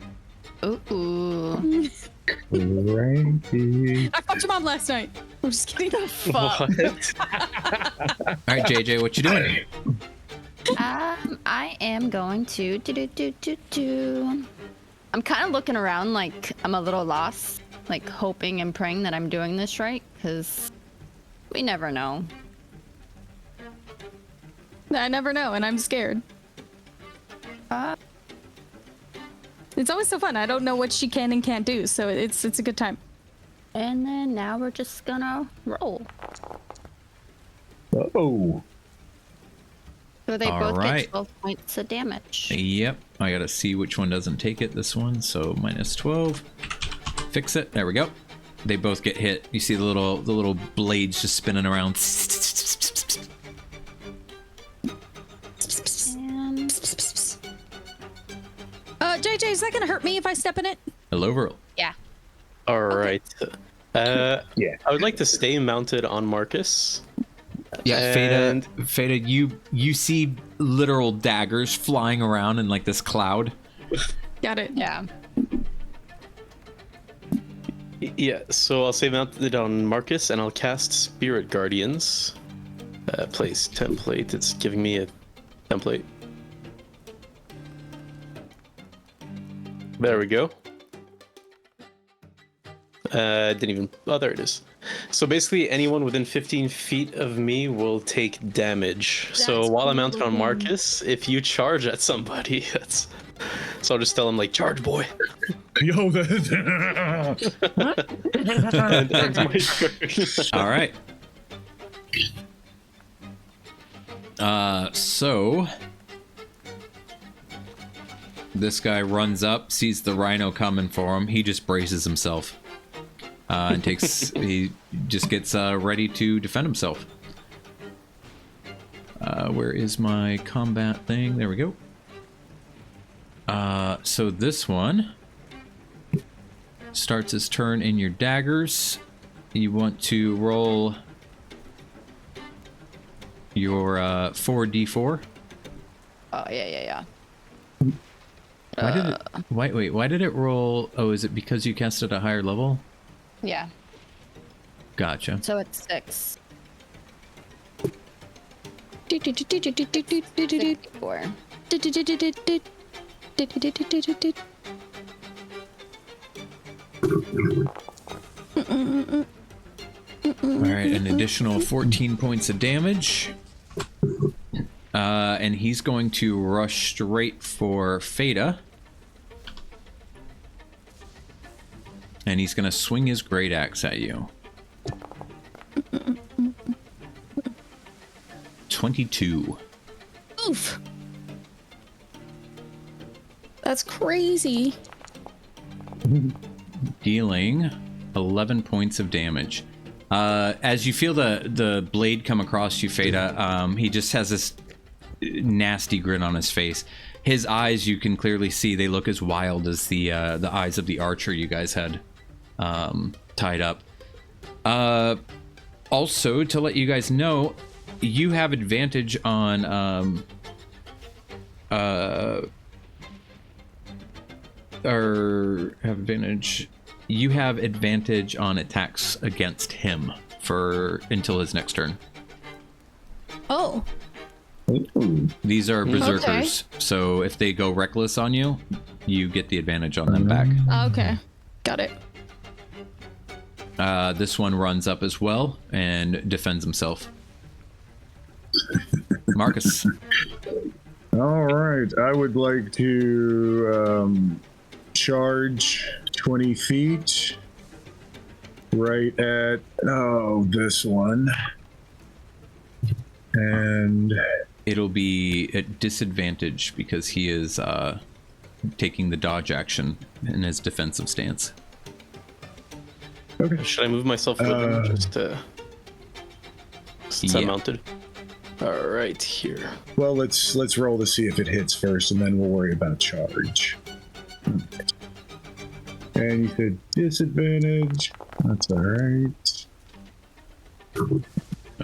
Ooh. Ranky. I fucked your mom last night. I'm just kidding. Fuck. All right, JJ, what you doing? I am going to I'm kind of looking around like I'm a little lost, like hoping and praying that I'm doing this right, because we never know. I never know, and I'm scared. It's always so fun. I don't know what she can and can't do, so it's a good time. And then now we're just gonna roll. Uh-oh. So they All both right. get 12 points of damage. Yep, I gotta see which one doesn't take it. This one, so minus 12. Fix it. There we go. They both get hit. You see the little blades just spinning around. And JJ, is that gonna hurt me if I step in it? Hello, roll. yeah. All right. Yeah. I would like to stay mounted on Marcus. Yeah, And- Feta, you see literal daggers flying around in like this cloud. Got it. Yeah. Yeah, so I'll stay mounted on Marcus and I'll cast Spirit Guardians. Place template. It's giving me a template. There we go. Didn't even. Oh, there it is. So basically, anyone within 15 feet of me will take damage. So That's while I'm mounted on cool. Marcus, if you charge at somebody, that's. So I'll just tell him like, "Charge, boy." Yo, And end my turn. All right. So this guy runs up, sees the rhino coming for him. He just braces himself and he just gets ready to defend himself. Where is my combat thing? There we go. So this one starts his turn in your daggers. You want to roll your 4d4. Oh, yeah. Why did it? Wait. Why did it roll? Oh, is it because you cast at a higher level? Yeah. Gotcha. So it's 6. 64. All right, an additional 14 points of damage. And he's going to rush straight for Feta. And he's going to swing his great axe at you. 22. Oof. That's crazy. Dealing 11 points of damage. As you feel the blade come across you, Feta, he just has this nasty grin on his face. His eyes, you can clearly see, they look as wild as the eyes of the archer you guys had tied up. Also, to let you guys know, you have advantage on you have advantage on attacks against him for until his next turn. Oh. Ooh. These are berserkers, so if they go reckless on you, you get the advantage on them back. Okay. Got it. This one runs up as well and defends himself. Marcus. All right. I would like to charge 20 feet right at, this one. And it'll be at disadvantage because he is taking the dodge action in his defensive stance. okay. Should I move myself with him just to since I'm mounted? All right, here. Well, let's roll to see if it hits first, and then we'll worry about charge. And you said disadvantage. That's all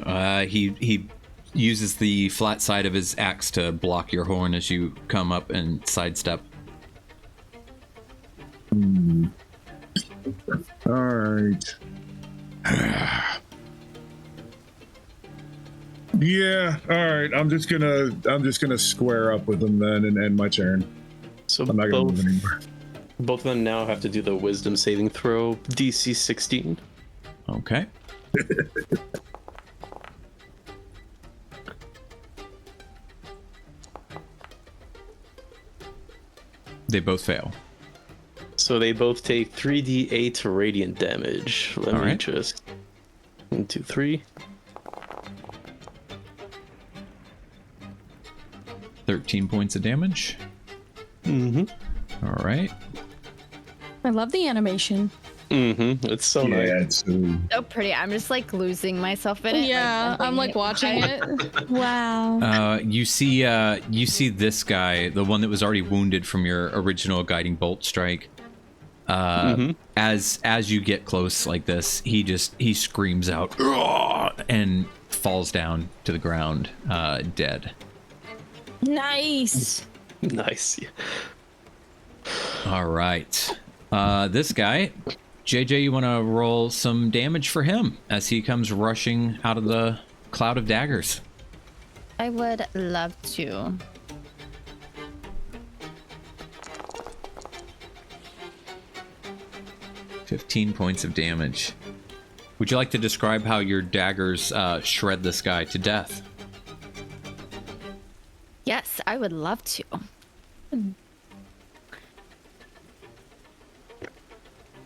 right. He uses the flat side of his axe to block your horn as you come up and sidestep. All right. Yeah. All right. I'm just gonna square up with him then and end my turn. So I'm not gonna move anymore. both of them now have to do the wisdom saving throw, DC 16. Okay. They both fail. So they both take 3d8 radiant damage. Let me right. just 1, 2, 3. 13 points of damage. Mm-hmm. All right. I love the animation. Mm-hmm. It's so nice. Yeah, it's So pretty. I'm just like losing myself in it. Yeah, I'm like watching it. Wow. You see this guy, the one that was already wounded from your original guiding bolt strike. As you get close like this, he screams out and falls down to the ground, dead. Nice. Nice. All right. This guy, JJ, you want to roll some damage for him as he comes rushing out of the cloud of daggers. I would love to. $15 points of damage. Would you like to describe how your daggers shred this guy to death? Yes, I would love to.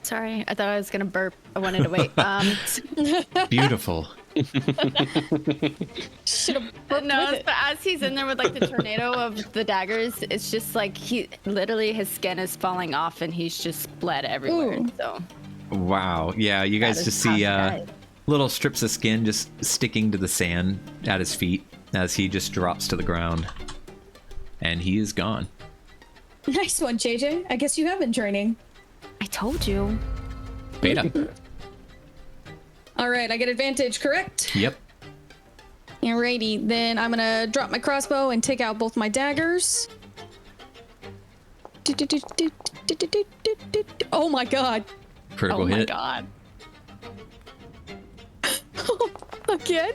Sorry, I thought I was gonna burp. I wanted to wait. Beautiful. Should have burped No, with it. but as he's in there with like the tornado of the daggers, it's just like he literally his skin is falling off and he's just bled everywhere. Ooh. So Wow. Yeah, you guys that is just see tough, guys. little strips of skin just sticking to the sand at his feet as he just drops to the ground. And he is gone. Nice one, JJ. I guess you have been training. I told you. Beta. All right, I get advantage, correct? Yep. Alrighty, then I'm gonna drop my crossbow and take out both my daggers. Oh my god. Critical Oh my hit. god. Again?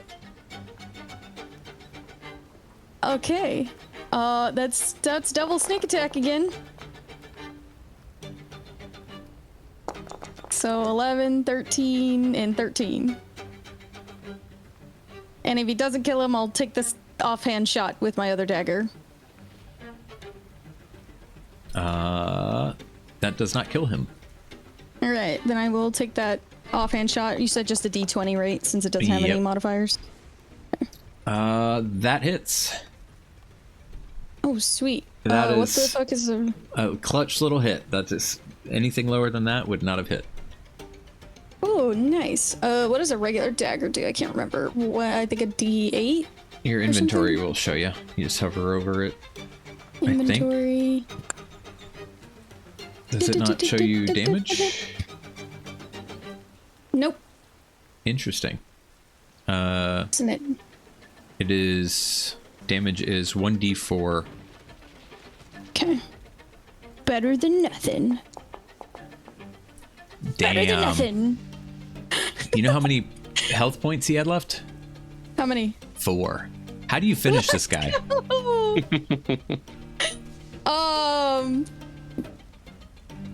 Okay. That's double sneak attack again. So 11, 13, and 13. And if he doesn't kill him, I'll take this offhand shot with my other dagger. That does not kill him. Alright, then I will take that offhand shot. You said just a d20, right? Since it doesn't have any Yep. modifiers. That hits. Oh, sweet. That what is- the fuck is a... A clutch little hit. That is anything lower than that would not have hit. Oh, Ooh, nice. What does a regular dagger do? I can't remember. What, I think a D8. Your inventory will show you. You just hover over it. Inventory. Does it not show you damage? Nope. Interesting. Isn't it? It is... Damage is 1d4. Okay. Better than nothing. Damn. Better than nothing. You know how many health points he had left? How many? 4. How do you finish this guy?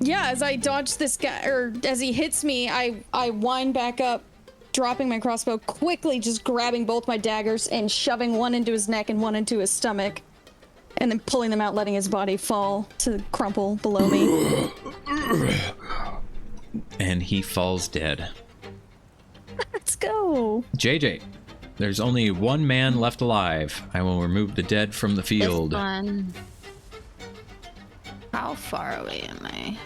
Yeah, as I dodge this guy, or as he hits me, I wind back up, dropping my crossbow, quickly just grabbing both my daggers and shoving one into his neck and one into his stomach, and then pulling them out, letting his body fall to crumple below me. And he falls dead. Let's go. JJ, there's only one man left alive. I will remove the dead from the field. This one. How far away am I?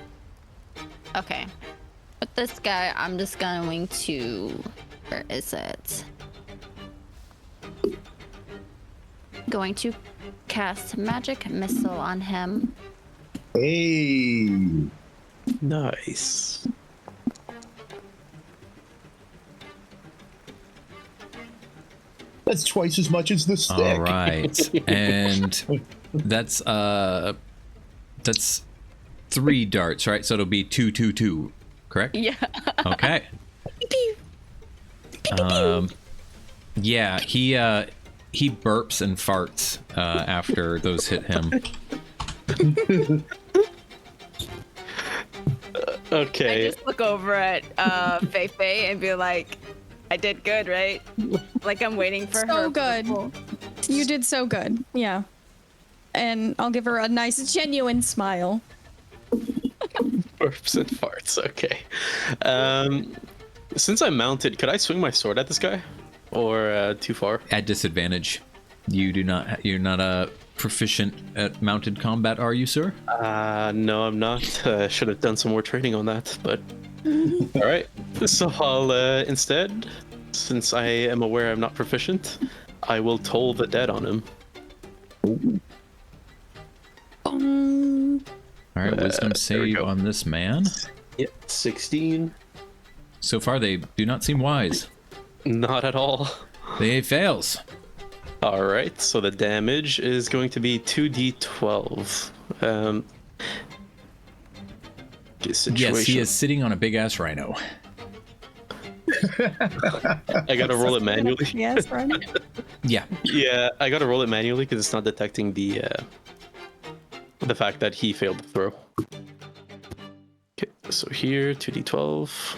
Okay. With this guy, I'm just going to... Where is it? Going to cast Magic Missile on him. Hey. Nice. That's twice as much as the stick. All right. And that's 3 darts, right? So it'll be 2, 2, 2, correct? Yeah. Okay. Yeah, he burps and farts after those hit him. Okay. I just look over at Fei Fei and be like, I did good, right? Like I'm waiting for her. So good. You did so good. Yeah. And I'll give her a nice, genuine smile. Burps and farts. Okay. Since I'm mounted, could I swing my sword at this guy, or too far? At disadvantage. You're not proficient at mounted combat, are you, sir? No, I'm not. Should have done some more training on that, but all right. So I'll instead, since I am aware I'm not proficient, I will toll the dead on him. All right, wisdom save on this man. Yep, 16. So far, they do not seem wise. Not at all. They fails. All right, so the damage is going to be 2d12. Situation. Yes, he is sitting on a big ass rhino. I gotta roll it manually. Yes, right. Yeah. Yeah, I gotta roll it manually because it's not detecting the fact that he failed the throw. Okay, so here 2d12.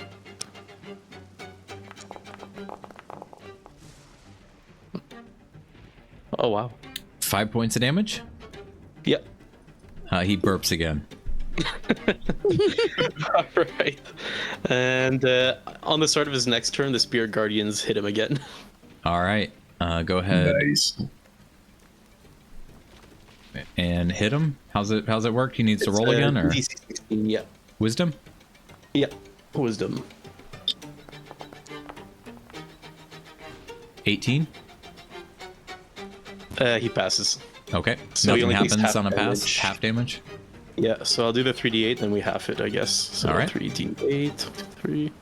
Oh wow. 5 points of damage. Yep. He burps again. All right. And on the start of his next turn, the Spirit Guardians hit him again. All right. Go ahead Nice. and hit him. How's it work? He needs to roll again, or DC 16, yeah. wisdom? Yeah. Wisdom. 18. He passes. Okay. So he Nothing only takes happens half on a pass. damage. Half damage. Yeah, so I'll do the 3d8, then we half it, I guess. So All right. 3d8, 3.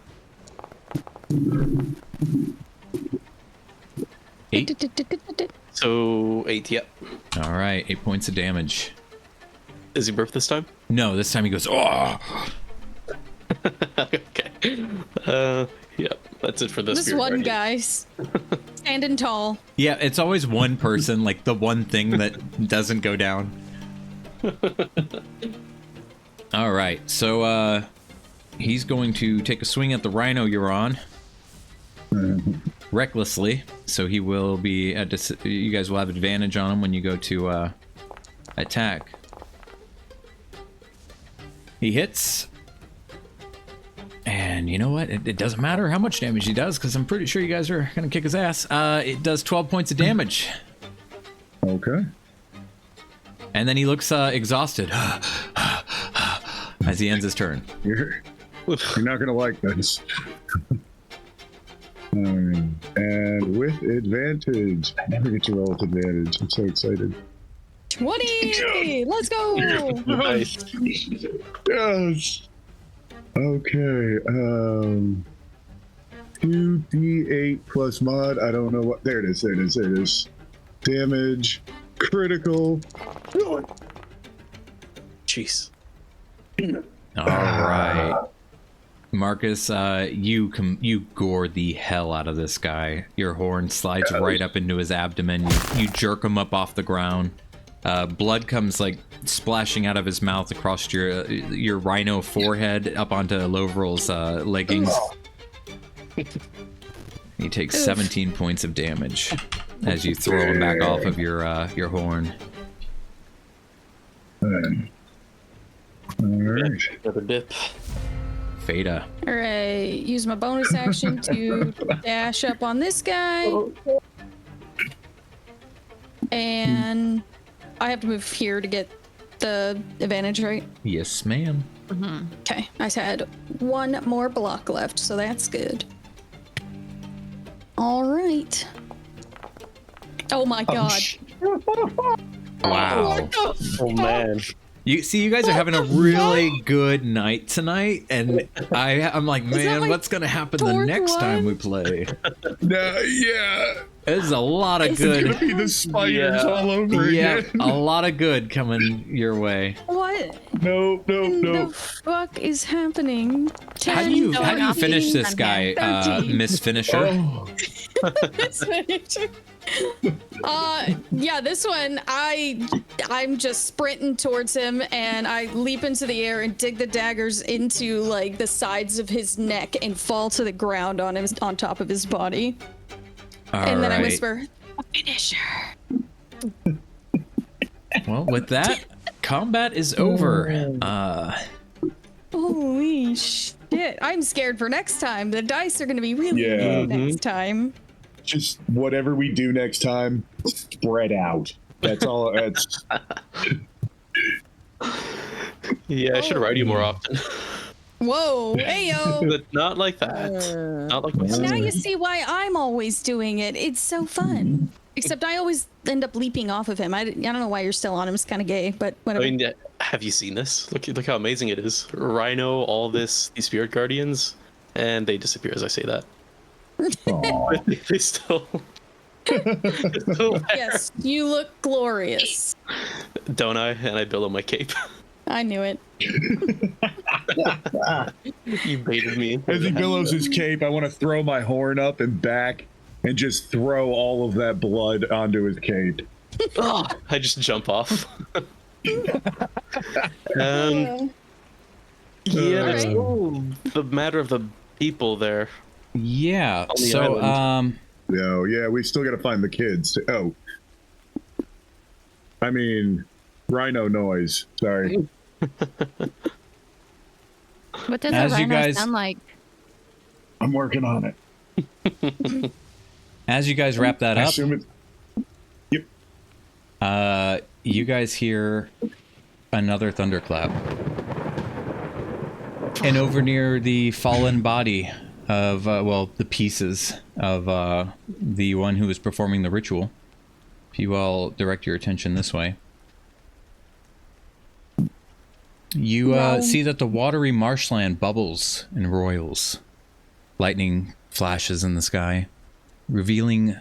8. So 8, yeah. All right. 8 points of damage. Is he burp this time? No, this time he goes, oh! Okay. Yeah, that's it for this. This one guy standing tall. Yeah, it's always one person, like the one thing that doesn't go down. All right, so he's going to take a swing at the rhino you're on. Recklessly, so he will be at you guys will have advantage on him when you go to attack. He hits. And you know what? It doesn't matter how much damage he does, because I'm pretty sure you guys are going to kick his ass. It does 12 points of damage. Okay. And then he looks exhausted as he ends his turn. You're not gonna like this. And with advantage, I never get to roll with advantage. I'm so excited. 20! Let's go! Nice. Yes. Okay. 2d8 plus mod. I don't know what. There it is. There it is. There it is. Damage. Critical. Jeez. All right. Marcus, you gore the hell out of this guy. Your horn slides right up into his abdomen. You jerk him up off the ground. Blood comes like splashing out of his mouth across your rhino forehead up onto Lovrel's leggings. He takes 17 points of damage as you throw him back off of your horn. All right. Another dip. Fada. All right, use my bonus action to dash up on this guy. And I have to move here to get the advantage, right? Yes, ma'am. Okay, I had one more block left, so that's good. All right. Oh my god. Wow. Oh man. You guys are having a really good night tonight, and I'm like, man, my what's gonna happen the fourth next time we one? play? No, yeah. There's a lot of It's gonna good. be the spiders Yeah. all over Yeah, again. a lot of good coming your way. What No. the fuck is happening? How do you 10, finish this 14, guy, 13. Miss Finisher? Oh. Yeah, this one I'm just sprinting towards him and I leap into the air and dig the daggers into like the sides of his neck and fall to the ground on top of his body. And then I whisper, "A finisher." Well, with that, combat is over. Holy shit. I'm scared for next time. The dice are gonna be really Yeah. good next time. Just whatever we do next time, spread out. That's all. That's Yeah, I should ride you more often. Whoa, heyo. But not like that. Not like my Now sister. you see why I'm always doing it. It's so fun. Except I always end up leaping off of him. I don't know why you're still on him. It's kind of gay, but I whatever. mean, have you seen this? Look how amazing it is. Rhino, all these spirit guardians, and they disappear as I say that. They still. Yes, you look glorious. Don't I? And I build on my cape. I knew it. You baited me. as he billows his cape. I want to throw my horn up and back, and just throw all of that blood onto his cape. Oh, I just jump off. Yeah, there's Alright. still the matter of the people there. Yeah. On the So, island. No, yeah, we still got to find the kids. Oh, I mean, rhino noise. Sorry. What does As a you rhino guys- sound like? I'm working on it. as you guys wrap that I up, assume it. you guys hear another thunderclap. And over near the fallen body of, the pieces of the one who was performing the ritual, if you all direct your attention this way, you see that the watery marshland bubbles and roils. Lightning flashes in the sky, revealing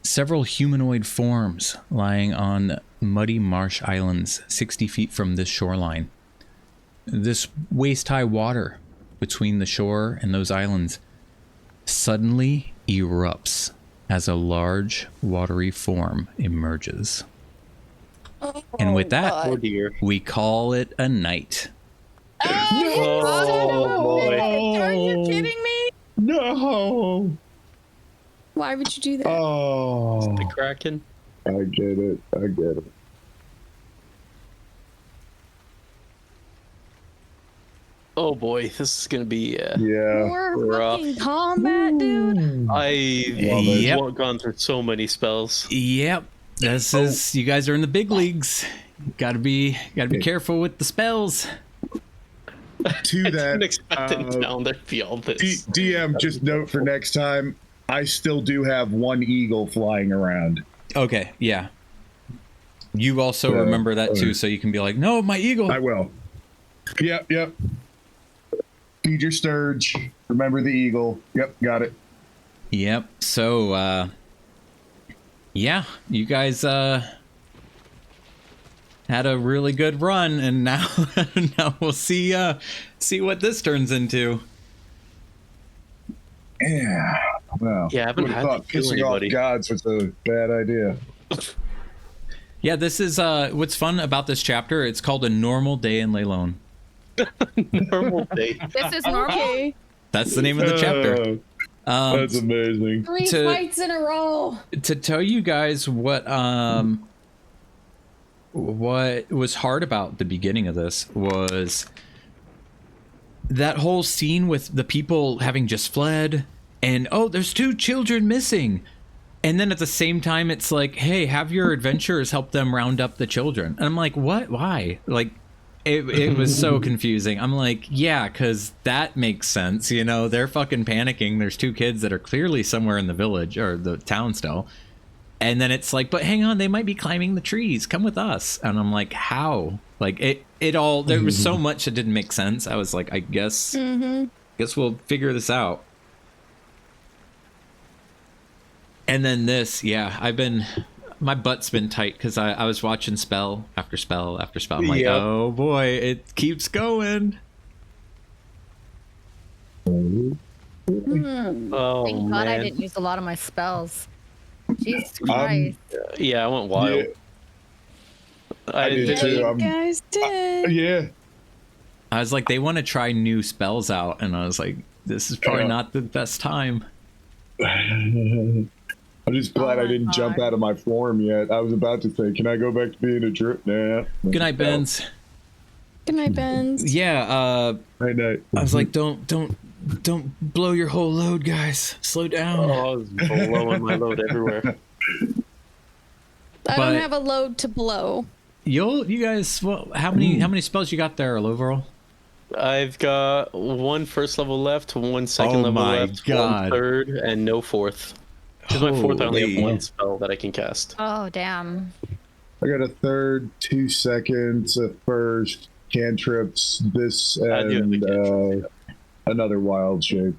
several humanoid forms lying on muddy marsh islands 60 feet from this shoreline. This waist-high water between the shore and those islands suddenly erupts as a large watery form emerges. And with that, Oh dear. we call it a night. Oh boy. Are you kidding me? No. Why would you do that? Oh, The Kraken. I get it. I get it. Oh boy, this is gonna be. Yeah. More rough. fucking combat, dude. I've Yep. gone through so many spells. Yep. This is, you guys are in the big leagues. Gotta be careful with the spells. To I that, didn't expect it down there to be all this. DM, just note for next time, I still do have one eagle flying around. Okay, yeah. You also remember that too, so you can be like, no, my eagle. I will. Yep. Feed your sturge. Remember the eagle. Yep, got it. Yep. So, yeah, you guys had a really good run, and now we'll see what this turns into. Yeah. Well, Yeah, I haven't would've had thought to kill pissing anybody. off gods was a bad idea. Yeah, this is what's fun about this chapter. It's called A Normal Day in Leilon. Normal day. This is normal. Okay. That's the name of the chapter. That's amazing. 3 fights in a row. To tell you guys what was hard about the beginning of this was that whole scene with the people having just fled and there's 2 children missing, and then at the same time it's like, hey, have your adventurers help them round up the children, and I'm like, what? Why? Like it was so confusing. I'm like, yeah, because that makes sense, you know, they're fucking panicking. There's 2 kids that are clearly somewhere in the village or the town still. And then it's like, but hang on, they might be climbing the trees. Come with us. And I'm like, how? Like it all, there was so much that didn't make sense. I was like, I guess we'll figure this out. And then this, yeah, my butt's been tight because I was watching spell after spell after spell. I'm like, oh boy, it keeps going. Oh, Thank God I man. didn't use a lot of my spells. Jesus Christ. Yeah, I went wild. Yeah. I did too. You guys did. Yeah. I was like, they want to try new spells out, and I was like, this is probably not the best time. I'm just glad I didn't jump out of my form yet. I was about to say, can I go back to being a drip? Nah. Good night, Benz. Good night, Ben. Yeah, Night. I was like, don't blow your whole load, guys. Slow down. Oh, I was blowing my load everywhere. I don't have a load to blow. You guys, well, how many spells you got there overall? I've got 1 first level left, 1 second Oh level my left, God. 1 third, and no 4th. Because my 4th, I only have Holy. 1 spell that I can cast. Oh, damn. I got a third, 2 seconds, a first, cantrips, this, I do have the and cantrips, another wild shape.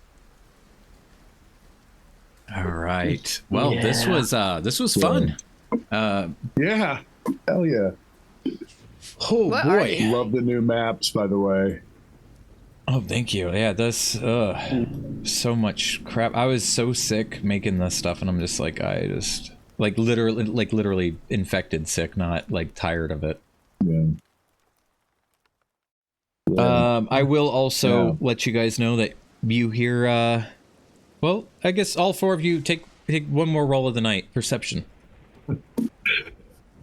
All right. Well, this was fun. Yeah. Hell yeah. Oh What are boy. you? Love the new maps, by the way. Oh, thank you. Yeah, this so much crap. I was so sick making this stuff, and I'm just like, I just literally infected sick, not like tired of it. Yeah. I will also let you guys know that you hear well, I guess all 4 of you take one more roll of the night. Perception.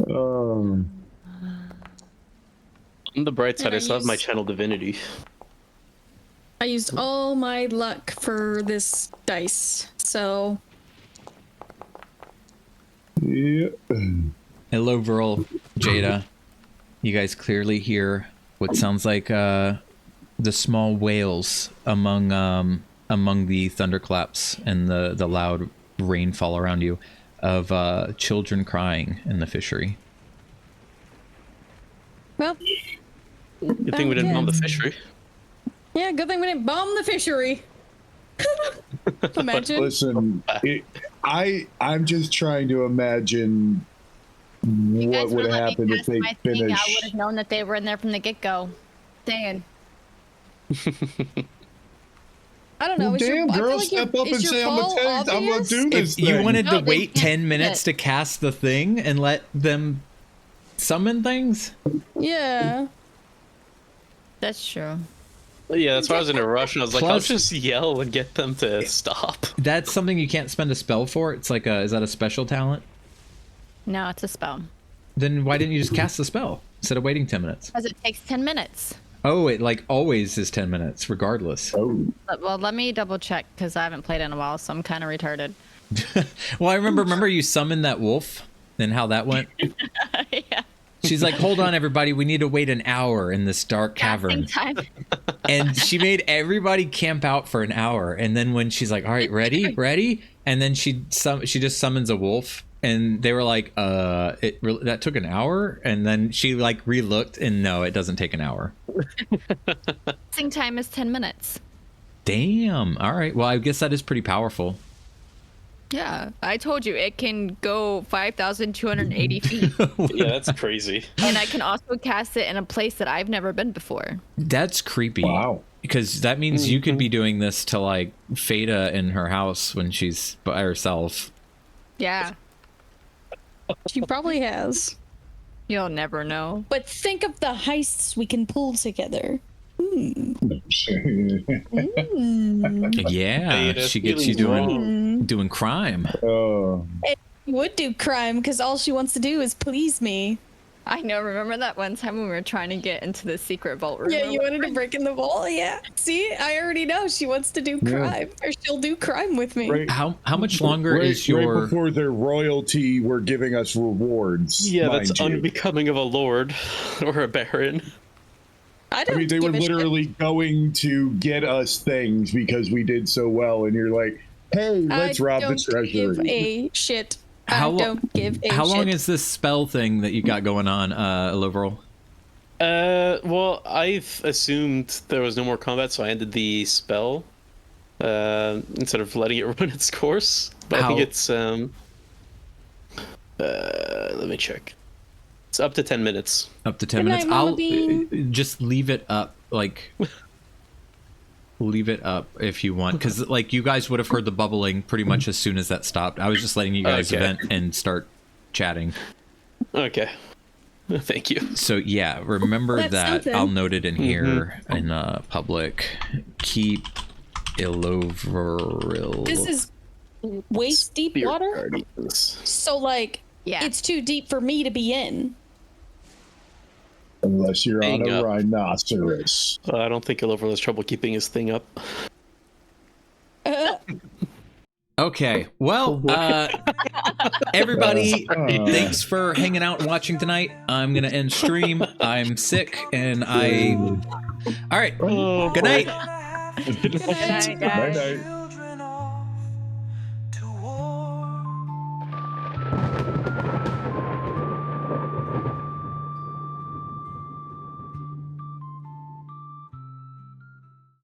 On the bright side, And I I still have my use- channel divinity. I used all my luck for this dice, so Yeah. And overall, Jada, you guys clearly hear what sounds like the small wails among the thunderclaps and the loud rainfall around you of children crying in the fishery. well, Good thing we didn't bomb the fishery. yeah, good thing we didn't bomb the fishery. Imagine. Listen, I'm just trying to imagine You guys what would would've have let me happened if cast they my thing, I would finished. have known that they were in there from the get-go. Dang. I don't know. Well, is your- damn, I feel girl, like your- step up is and your say I'm fall gonna obvious? do this If you thing. wanted No, to they wait can't 10 do minutes it. to cast the thing and let them summon things, Yeah. That's true. Yeah, that's why I was in a rush, and I was like, I'll Plus- just yell and get them to stop. that's something you can't spend a spell for. It's like is that a special talent? No, it's a spell. Then why didn't you just cast the spell instead of waiting 10 minutes? Because it takes 10 minutes. Oh, it like always is 10 minutes, regardless. Oh, Well, let me double check because I haven't played in a while, so I'm kind of retarded. Well, I remember you summoned that wolf and how that went. Yeah. She's like, hold on, everybody. We need to wait an hour in this dark cavern. Time. And she made everybody camp out for an hour. And then when she's like, all right, ready? And then she just summons a wolf. And they were like, that took an hour. And then she like re-looked and no, it doesn't take an hour. Casting time is 10 minutes. Damn. All right. Well, I guess that is pretty powerful. Yeah, I told you it can go 5,280 feet. Yeah, that's crazy. And I can also cast it in a place that I've never been before. That's creepy. Wow. Because that means you could be doing this to like Feta in her house when she's by herself. Yeah, She probably has. you'll never know. But think of the heists we can pull together. Yeah, Feta she gets you doing crime. Oh. She would do crime because all she wants to do is please me. I know. Remember that one time when we were trying to get into the secret vault room? Yeah, you wanted to break in the wall. Yeah. See, I already know she wants to do crime, or she'll do crime with me. Right, How much longer right, is your? right before their royalty were giving us rewards? Yeah, that's mind you. unbecoming of a lord or a baron. I I don't. mean, they were give a shit. literally going to get us things because we did so well, and you're like, "Hey, let's rob the I don't give treasury." a shit. How I lo- don't give a How shit. long is this spell thing that you got going on, Loverl? Well, I've assumed there was no more combat, so I ended the spell instead of letting it run its course. But I think How- it's let me check. It's up to 10 minutes. Up to 10 Good minutes. night, Mama I'll Bean. just leave it up, like leave it up if you want, because like you guys would have heard the bubbling pretty much as soon as that stopped. I was just letting you guys Okay. vent and start chatting. Okay. Thank you. So yeah, remember That's that. something. I'll note it in here in public. Keep Ilovril. This is waist deep Spirit water, Guardians. so like Yeah. it's too deep for me to be in. Unless you're on Hang a up. rhinoceros. I don't think Ilover has trouble keeping his thing up. Okay, well, everybody, Sorry. thanks for hanging out and watching tonight. I'm gonna end stream. I'm sick, and I. All right. Oh, Good night. Good night, guys. Night-night.